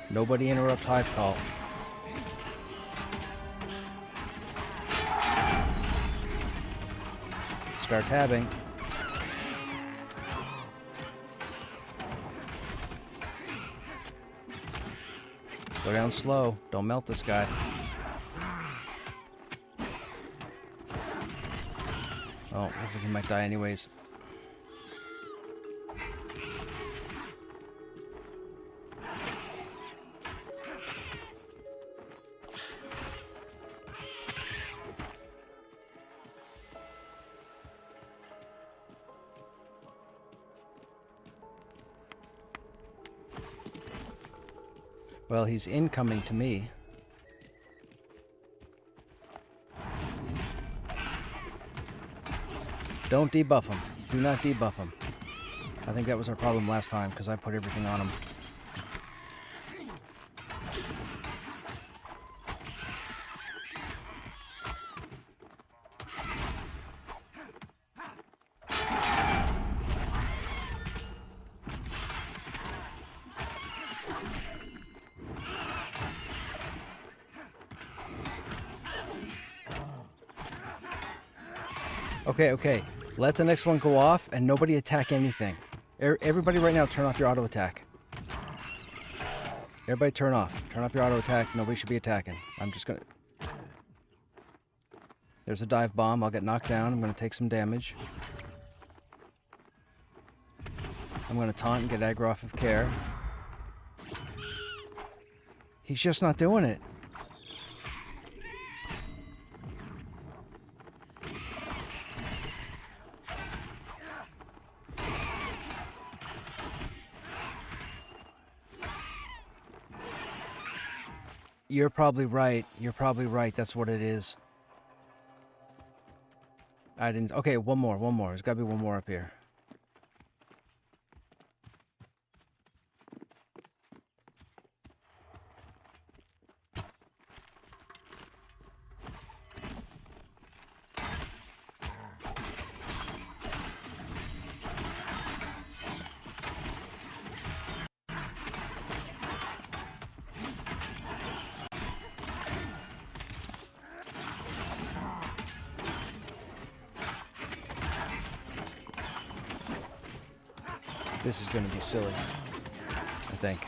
Nobody interrupt hive call. Start tabbing. Go down slow. Don't melt this guy. Oh, looks like he might die anyways. Well, he's incoming to me. Don't debuff him. Do not debuff him. I think that was our problem last time because I put everything on him. Okay. Let the next one go off and nobody attack anything. Everybody right now turn off your auto attack. Everybody turn off. Turn off your auto attack. Nobody should be attacking. I'm just gonna... There's a dive bomb. I'll get knocked down. I'm gonna take some damage. I'm gonna taunt and get aggro off of care. He's just not doing it. You're probably right. You're probably right. That's what it is. I didn't... Okay, one more. There's gotta be one more up here. This is going to be silly, I think.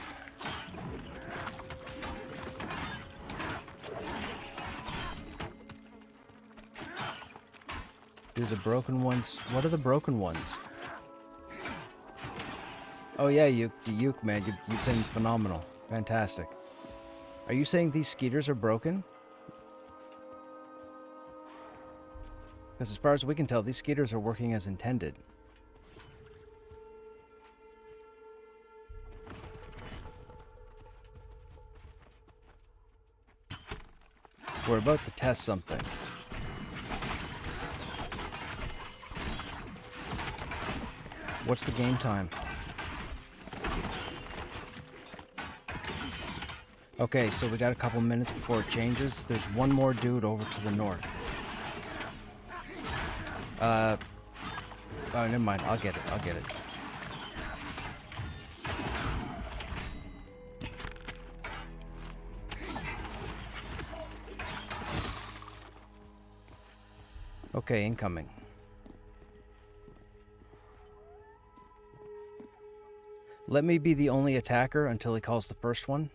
Do the broken ones... What are the broken ones? Oh yeah, Uke, man, you've been phenomenal. Fantastic. Are you saying these skeeters are broken? Because as far as we can tell, these skeeters are working as intended. We're about to test something. What's the game time? Okay, so we got a couple minutes before it changes. There's one more dude over to the north. Oh, never mind. I'll get it. Okay, incoming. Let me be the only attacker until he calls the first one.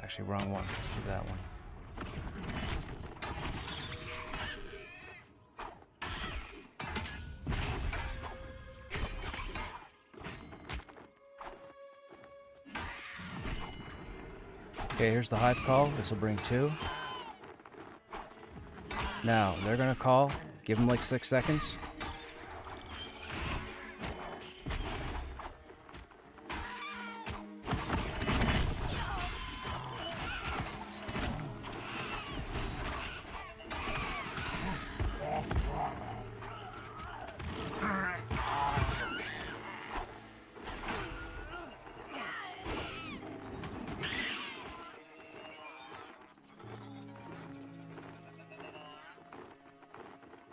Actually, wrong one. Let's do that one. Okay, here's the hive call. This will bring 2. Now, they're gonna call. Give them like 6 seconds.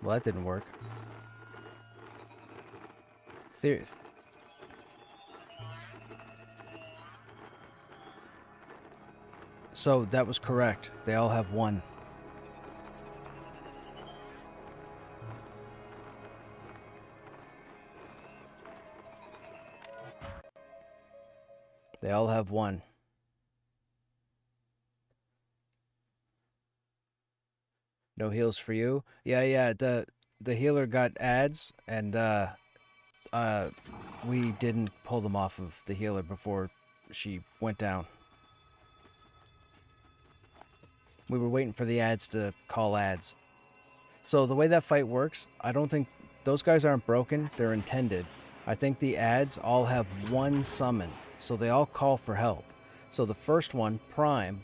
Well, that didn't work. There. So that was correct. They all have 1. They all have 1. No heals for you? Yeah, the healer got ads, and we didn't pull them off of the healer before she went down. We were waiting for the ads to call ads. So the way that fight works, I don't think those guys aren't broken, they're intended. I think the ads all have 1 summon, so they all call for help. So the first one, Prime,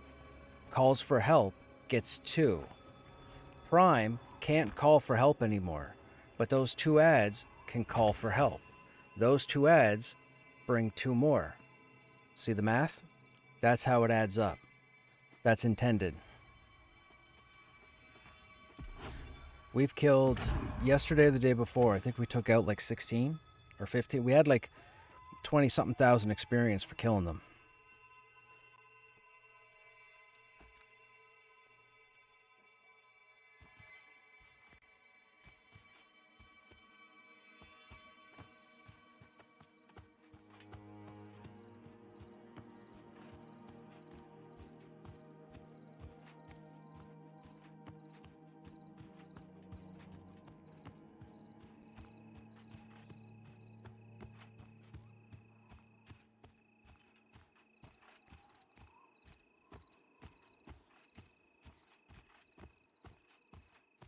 calls for help, gets 2. Prime can't call for help anymore, but those 2 ads can call for help. Those 2 ads bring 2 more. See the math? That's how it adds up. That's intended. We've killed, yesterday or the day before, I think we took out like 16 or 15. We had like 20-something thousand experience for killing them.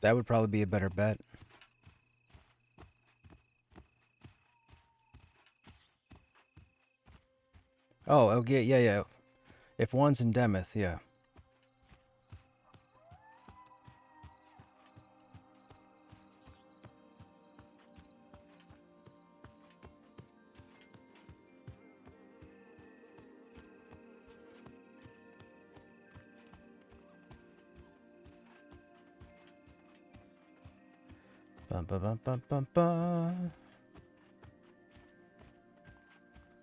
That would probably be a better bet. Oh, okay, yeah. If one's in Demeth, yeah. Bum, bum, bum, bum, bum, bum.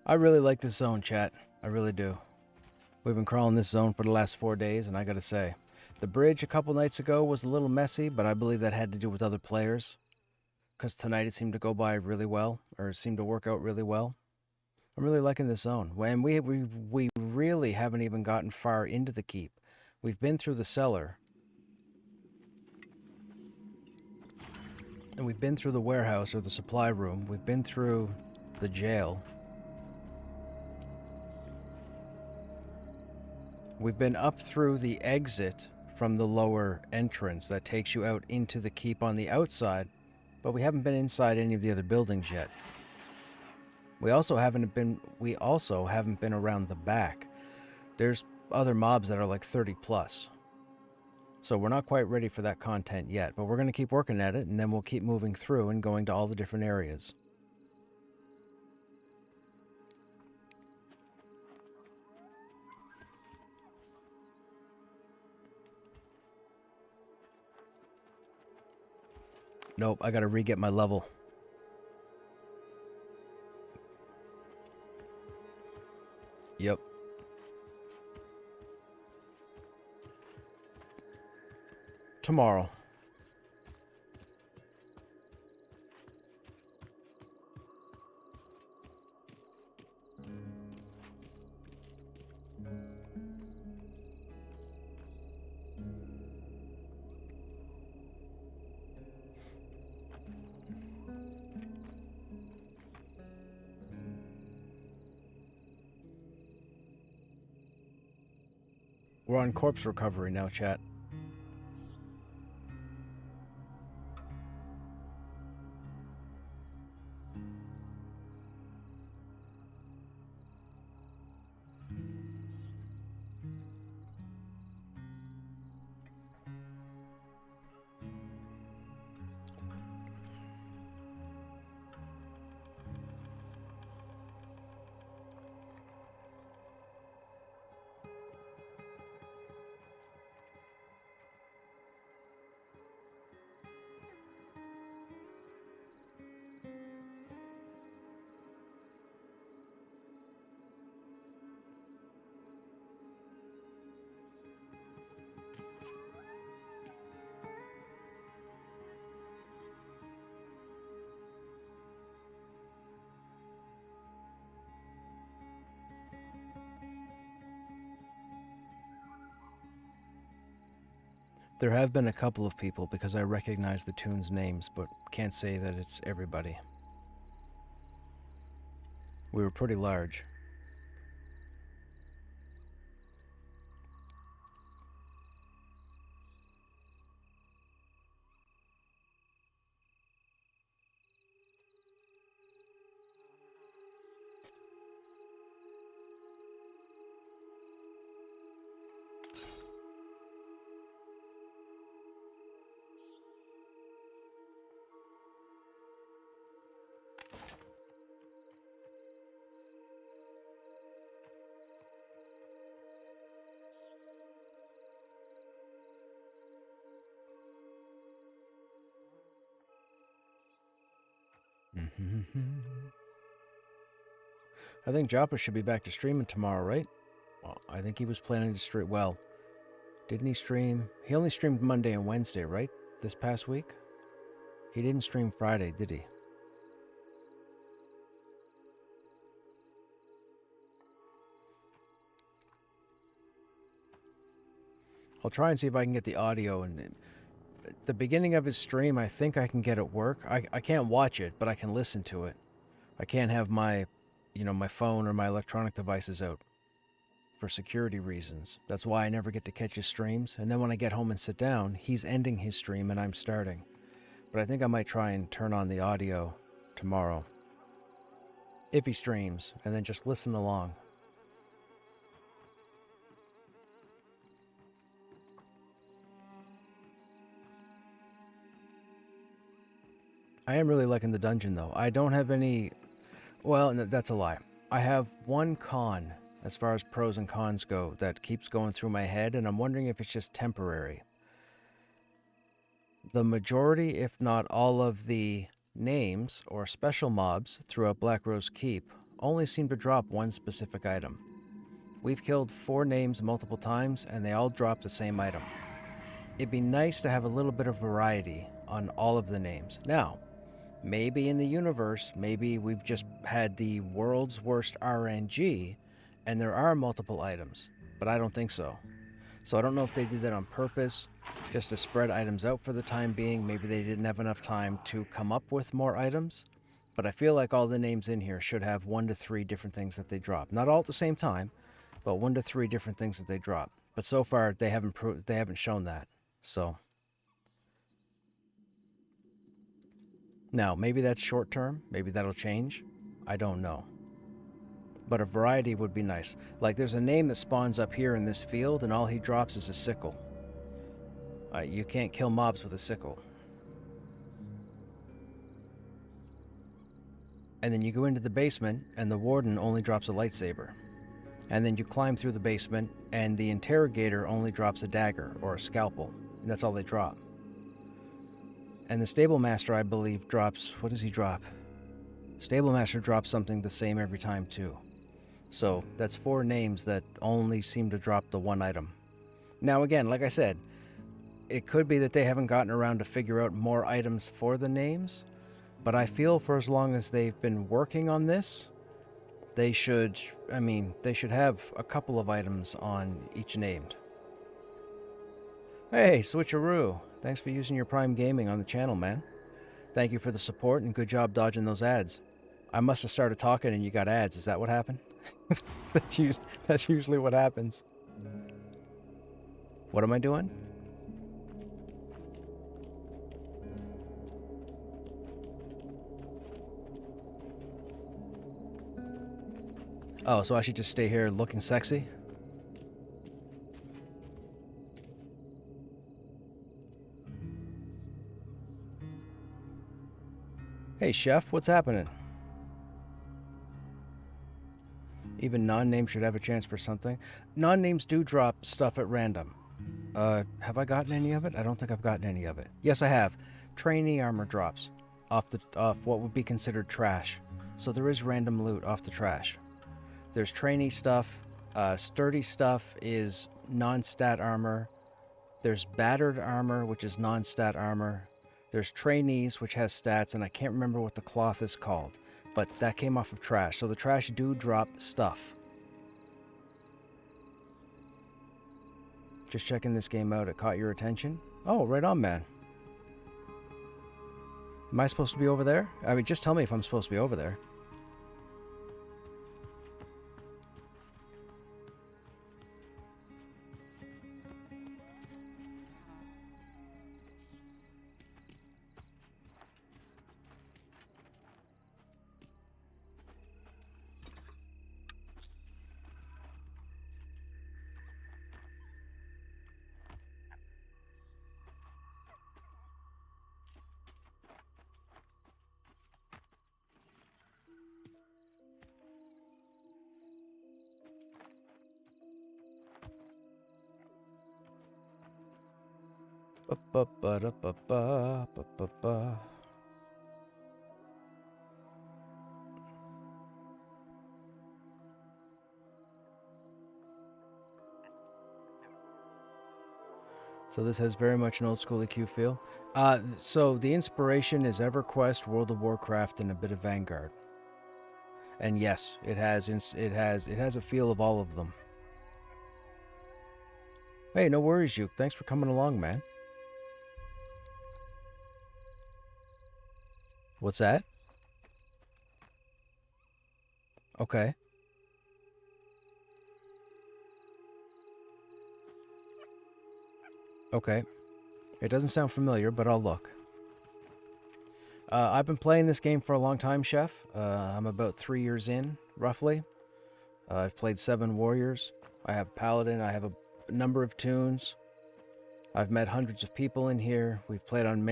I really like this zone, chat. I really do. We've been crawling this zone for the last 4 days, and I gotta say, the bridge a couple nights ago was a little messy, but I believe that had to do with other players. Because tonight it seemed to go by really well, or it seemed to work out really well. I'm really liking this zone. And we really haven't even gotten far into the keep. We've been through the cellar. And we've been through the warehouse or the supply room. We've been through the jail. We've been up through the exit from the lower entrance that takes you out into the keep on the outside, but we haven't been inside any of the other buildings yet. We also haven't been around the back. There's other mobs that are like 30 plus. So we're not quite ready for that content yet, but we're going to keep working at it, and then we'll keep moving through and going to all the different areas. Nope, I got to re-get my level. Yep. Tomorrow. We're on corpse recovery now, chat. There have been a couple of people because I recognize the tune's names, but can't say that it's everybody. We were pretty large. I think Joppa should be back to streaming tomorrow, right? Well, I think he was planning to stream. Well, didn't he stream? He only streamed Monday and Wednesday, right? This past week? He didn't stream Friday, did he? I'll try and see if I can get the audio. And the beginning of his stream, I think I can get at work. I can't watch it, but I can listen to it. I can't have my, my phone or my electronic devices out for security reasons. That's why I never get to catch his streams. And then when I get home and sit down, he's ending his stream and I'm starting. But I think I might try and turn on the audio tomorrow, if he streams, and then just listen along. I am really liking the dungeon, though. I don't have any... Well, that's a lie. I have one con, as far as pros and cons go, that keeps going through my head, and I'm wondering if it's just temporary. The majority, if not all of the names or special mobs throughout Black Rose Keep only seem to drop one specific item. We've killed 4 names multiple times, and they all drop the same item. It'd be nice to have a little bit of variety on all of the names. Now, maybe in the universe, maybe we've just had the world's worst RNG, and there are multiple items, but I don't think so. So I don't know if they did that on purpose, just to spread items out for the time being. Maybe they didn't have enough time to come up with more items, but I feel like all the names in here should have 1 to 3 different things that they drop. Not all at the same time, but 1 to 3 different things that they drop. But so far, they haven't shown that. So now, maybe that's short term. Maybe that'll change. I don't know. But a variety would be nice. Like, there's a name that spawns up here in this field, and all he drops is a sickle. You can't kill mobs with a sickle. And then you go into the basement, and the warden only drops a lightsaber. And then you climb through the basement, and the interrogator only drops a dagger or a scalpel. And that's all they drop. And the stable master, I believe, drops... What does he drop? Stable master drops something the same every time, too. So, that's 4 names that only seem to drop the one item. Now, again, like I said, it could be that they haven't gotten around to figure out more items for the names, but I feel for as long as they've been working on this, they should have a couple of items on each named. Hey, Switcheroo! Thanks for using your Prime Gaming on the channel, man. Thank you for the support and good job dodging those ads. I must have started talking and you got ads. Is that what happened? That's usually what happens. What am I doing? Oh, so I should just stay here looking sexy? Hey, Chef, what's happening? Even non-names should have a chance for something. Non-names do drop stuff at random. Have I gotten any of it? I don't think I've gotten any of it. Yes, I have. Trainee armor drops off what would be considered trash. So there is random loot off the trash. There's trainee stuff. Sturdy stuff is non-stat armor. There's battered armor, which is non-stat armor. There's trainees, which has stats, and I can't remember what the cloth is called. But that came off of trash. So the trash do drop stuff. Just checking this game out. It caught your attention? Oh, right on, man. Am I supposed to be over there? I mean, just tell me if I'm supposed to be over there. Ba-ba-ba-da-ba-ba, ba-ba-ba. So this has very much an old school EQ feel. So the inspiration is EverQuest, World of Warcraft, and a bit of Vanguard. And yes, it has a feel of all of them. Hey, no worries, you. Thanks for coming along, man. What's that? Okay. Okay. It doesn't sound familiar, but I'll look. I've been playing this game for a long time, Chef. I'm about 3 years in, roughly. I've played 7 warriors. I have Paladin. I have a number of tunes. I've met hundreds of people in here. We've played on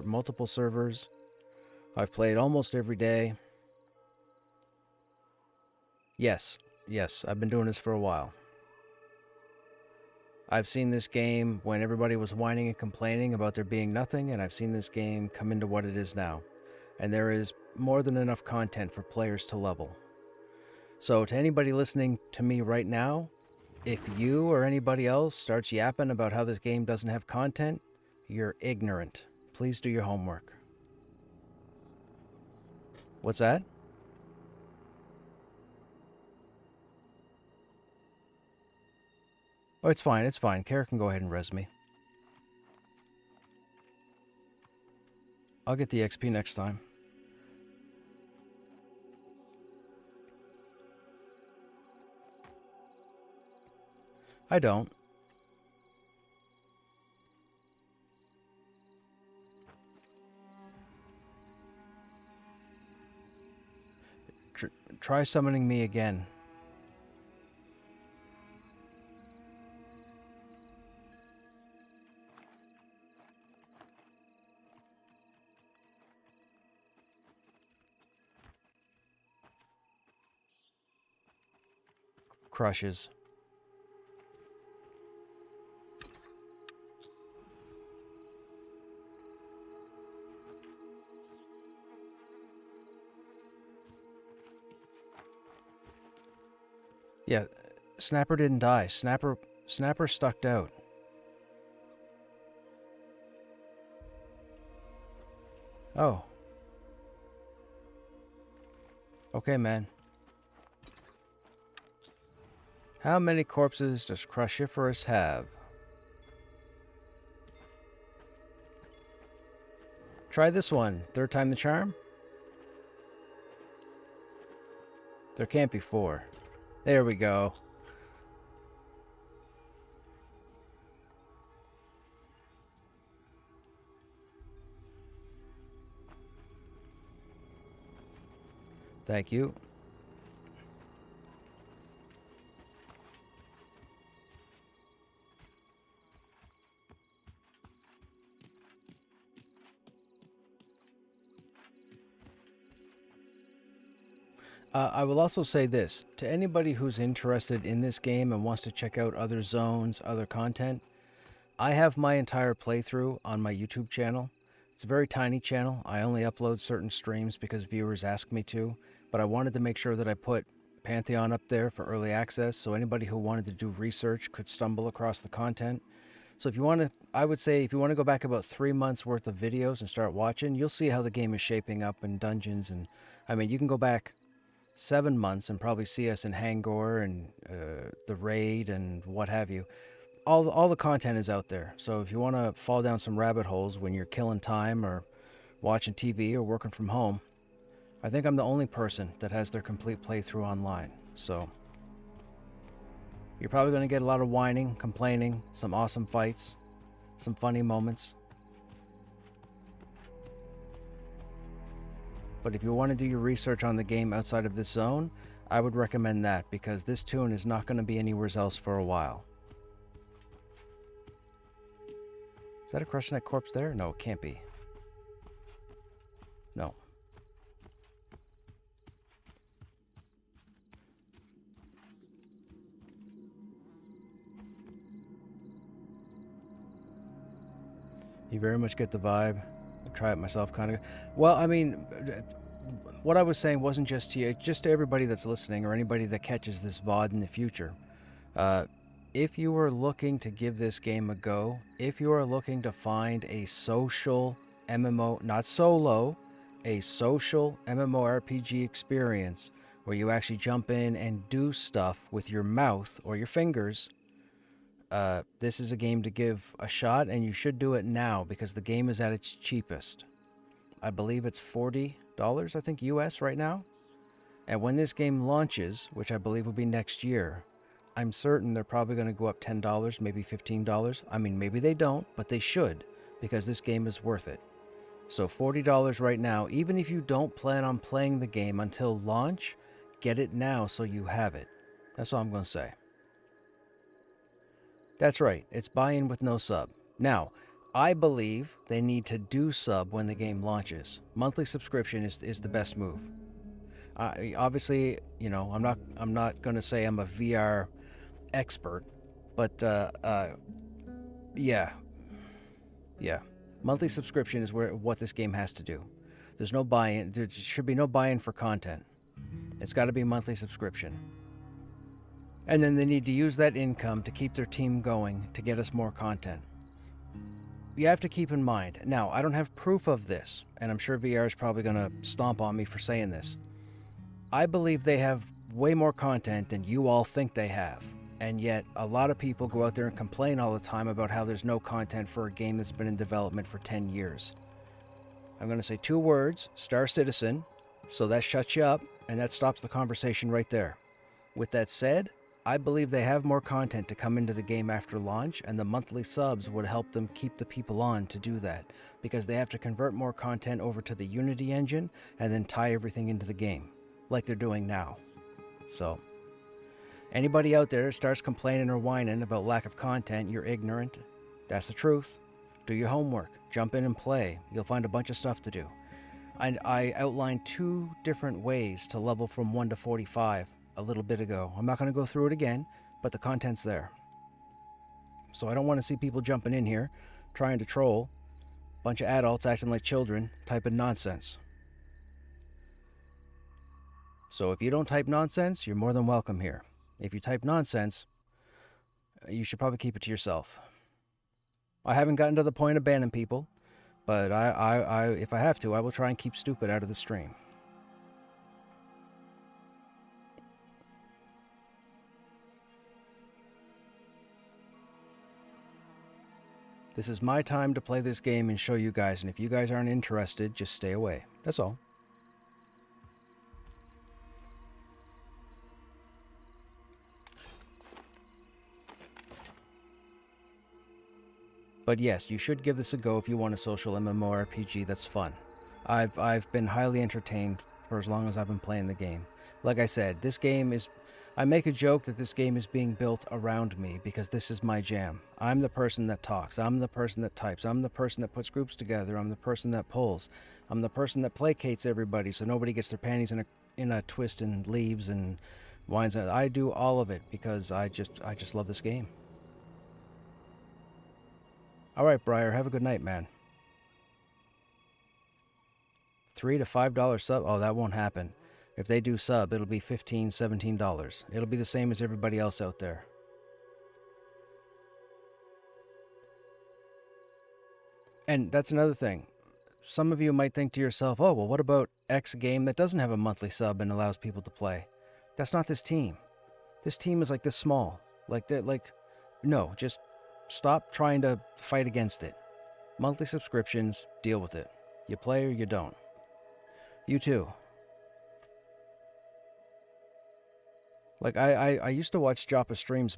multiple servers. I've played almost every day. Yes, I've been doing this for a while. I've seen this game when everybody was whining and complaining about there being nothing, and I've seen this game come into what it is now. And there is more than enough content for players to level. So to anybody listening to me right now, if you or anybody else starts yapping about how this game doesn't have content, you're ignorant. Please do your homework. What's that? Oh, it's fine, it's fine. Kara can go ahead and res me. I'll get the XP next time. I don't. Try summoning me again. Crushes. Yeah, Snapper didn't die. Snapper stuck out. Oh. Okay, man. How many corpses does Cruciferous have? Try this one. 3rd time the charm? There can't be 4. There we go. Thank you. I will also say this, to anybody who's interested in this game and wants to check out other zones, other content, I have my entire playthrough on my YouTube channel. It's a very tiny channel. I only upload certain streams because viewers ask me to, but I wanted to make sure that I put Pantheon up there for early access, so anybody who wanted to do research could stumble across the content. So if you want to, I would say if you want to go back about 3 months worth of videos and start watching, you'll see how the game is shaping up in dungeons. And I mean, you can go back 7 months and probably see us in Hangor and the raid and what have you. all the content is out there. So if you want to fall down some rabbit holes when you're killing time or watching TV or working from home, I think I'm the only person that has their complete playthrough online. So you're probably going to get a lot of whining, complaining, some awesome fights, some funny moments. But if you want to do your research on the game outside of this zone, I would recommend that, because this tune is not going to be anywhere else for a while. Is that a Krushnek corpse there? No, it can't be. No. You very much get the vibe. I'll try it myself, kind of. Well, I mean, what I was saying wasn't just to you, just to everybody that's listening or anybody that catches this VOD in the future. If you are looking to give this game a go, if you are looking to find a social MMO, not solo, a social MMORPG experience where you actually jump in and do stuff with your mouth or your fingers, this is a game to give a shot, and you should do it now because the game is at its cheapest. I believe it's $40, I think, US right now. And when this game launches, which I believe will be next year, I'm certain they're probably going to go up $10, maybe $15. I mean, maybe they don't, but they should, because this game is worth it. So $40 right now, even if you don't plan on playing the game until launch, get it now so you have it. That's all I'm going to say. That's right, it's buy-in with no sub. Now, I believe they need to do sub when the game launches. Monthly subscription is the best move. Obviously, you know, I'm not going to say I'm a VR expert, but yeah. Monthly subscription is what this game has to do. There's no buy-in. There should be no buy-in for content. It's got to be monthly subscription. And then they need to use that income to keep their team going to get us more content. You have to keep in mind, now, I don't have proof of this, and I'm sure VR is probably going to stomp on me for saying this. I believe they have way more content than you all think they have. And yet, a lot of people go out there and complain all the time about how there's no content for a game that's been in development for 10 years. I'm going to say 2 words, Star Citizen, so that shuts you up, and that stops the conversation right there. With that said, I believe they have more content to come into the game after launch, and the monthly subs would help them keep the people on to do that, because they have to convert more content over to the Unity engine and then tie everything into the game, like they're doing now. So, anybody out there starts complaining or whining about lack of content, you're ignorant. That's the truth. Do your homework. Jump in and play. You'll find a bunch of stuff to do. And I outlined 2 different ways to level from 1 to 45 a little bit ago. I'm not going to go through it again, but the content's there. So I don't want to see people jumping in here, trying to troll, bunch of adults acting like children, typing nonsense. So if you don't type nonsense, you're more than welcome here. If you type nonsense, you should probably keep it to yourself. I haven't gotten to the point of banning people, but if I have to, I will try and keep stupid out of the stream. This is my time to play this game and show you guys, and if you guys aren't interested, just stay away. That's all. But yes, you should give this a go if you want a social MMORPG that's fun. I've been highly entertained for as long as I've been playing the game. Like I said, this game is... I make a joke that this game is being built around me because this is my jam. I'm the person that talks. I'm the person that types. I'm the person that puts groups together. I'm the person that pulls. I'm the person that placates everybody so nobody gets their panties in a twist and leaves and whines. I do all of it because I just love this game. All right, Briar, have a good night, man. $3 to $5 sub? Oh, that won't happen. If they do sub, it'll be $15, $17. It'll be the same as everybody else out there. And that's another thing. Some of you might think to yourself, oh, well, what about X game that doesn't have a monthly sub and allows people to play? That's not this team. This team is like this small. No, just stop trying to fight against it. Monthly subscriptions, deal with it. You play or you don't. You too. Like, I used to watch Joppa streams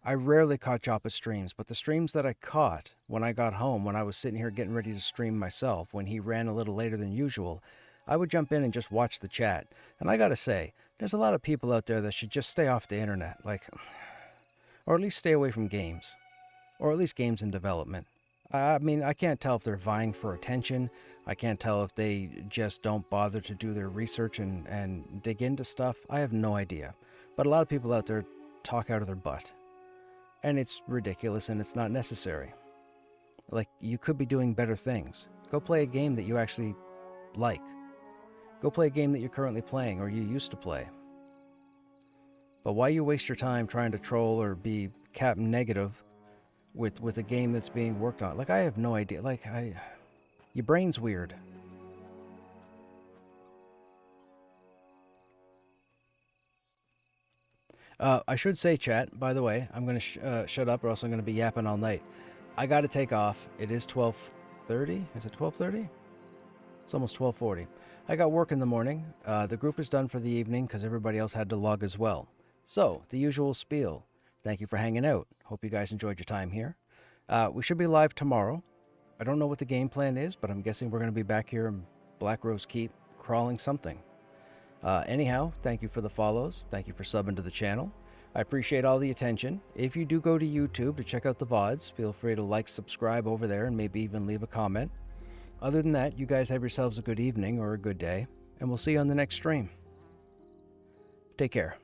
I rarely caught Joppa streams, but the streams that I caught when I got home, when I was sitting here getting ready to stream myself, when he ran a little later than usual, I would jump in and just watch the chat. And I gotta say, there's a lot of people out there that should just stay off the internet, like, or at least stay away from games, or at least games in development. I mean, I can't tell if they're vying for attention. I can't tell if they just don't bother to do their research and dig into stuff. I have no idea. But a lot of people out there talk out of their butt. And it's ridiculous and it's not necessary. Like, you could be doing better things. Go play a game that you actually like. Go play a game that you're currently playing or you used to play. But why you waste your time trying to troll or be cap negative with a game that's being worked on? Like, I have no idea. Like, your brain's weird. I should say, chat, by the way, I'm going to shut up or else I'm going to be yapping all night. I got to take off. It is 12:30. Is it 12:30? It's almost 12:40. I got work in the morning. The group is done for the evening because everybody else had to log as well. So, the usual spiel. Thank you for hanging out. Hope you guys enjoyed your time here. We should be live tomorrow. I don't know what the game plan is, but I'm guessing we're going to be back here in Black Rose Keep crawling something. Anyhow, thank you for the follows. Thank you for subbing to the channel. I appreciate all the attention. If you do go to YouTube to check out the VODs, feel free to like, subscribe over there, and maybe even leave a comment. Other than that, you guys have yourselves a good evening or a good day, and we'll see you on the next stream. Take care.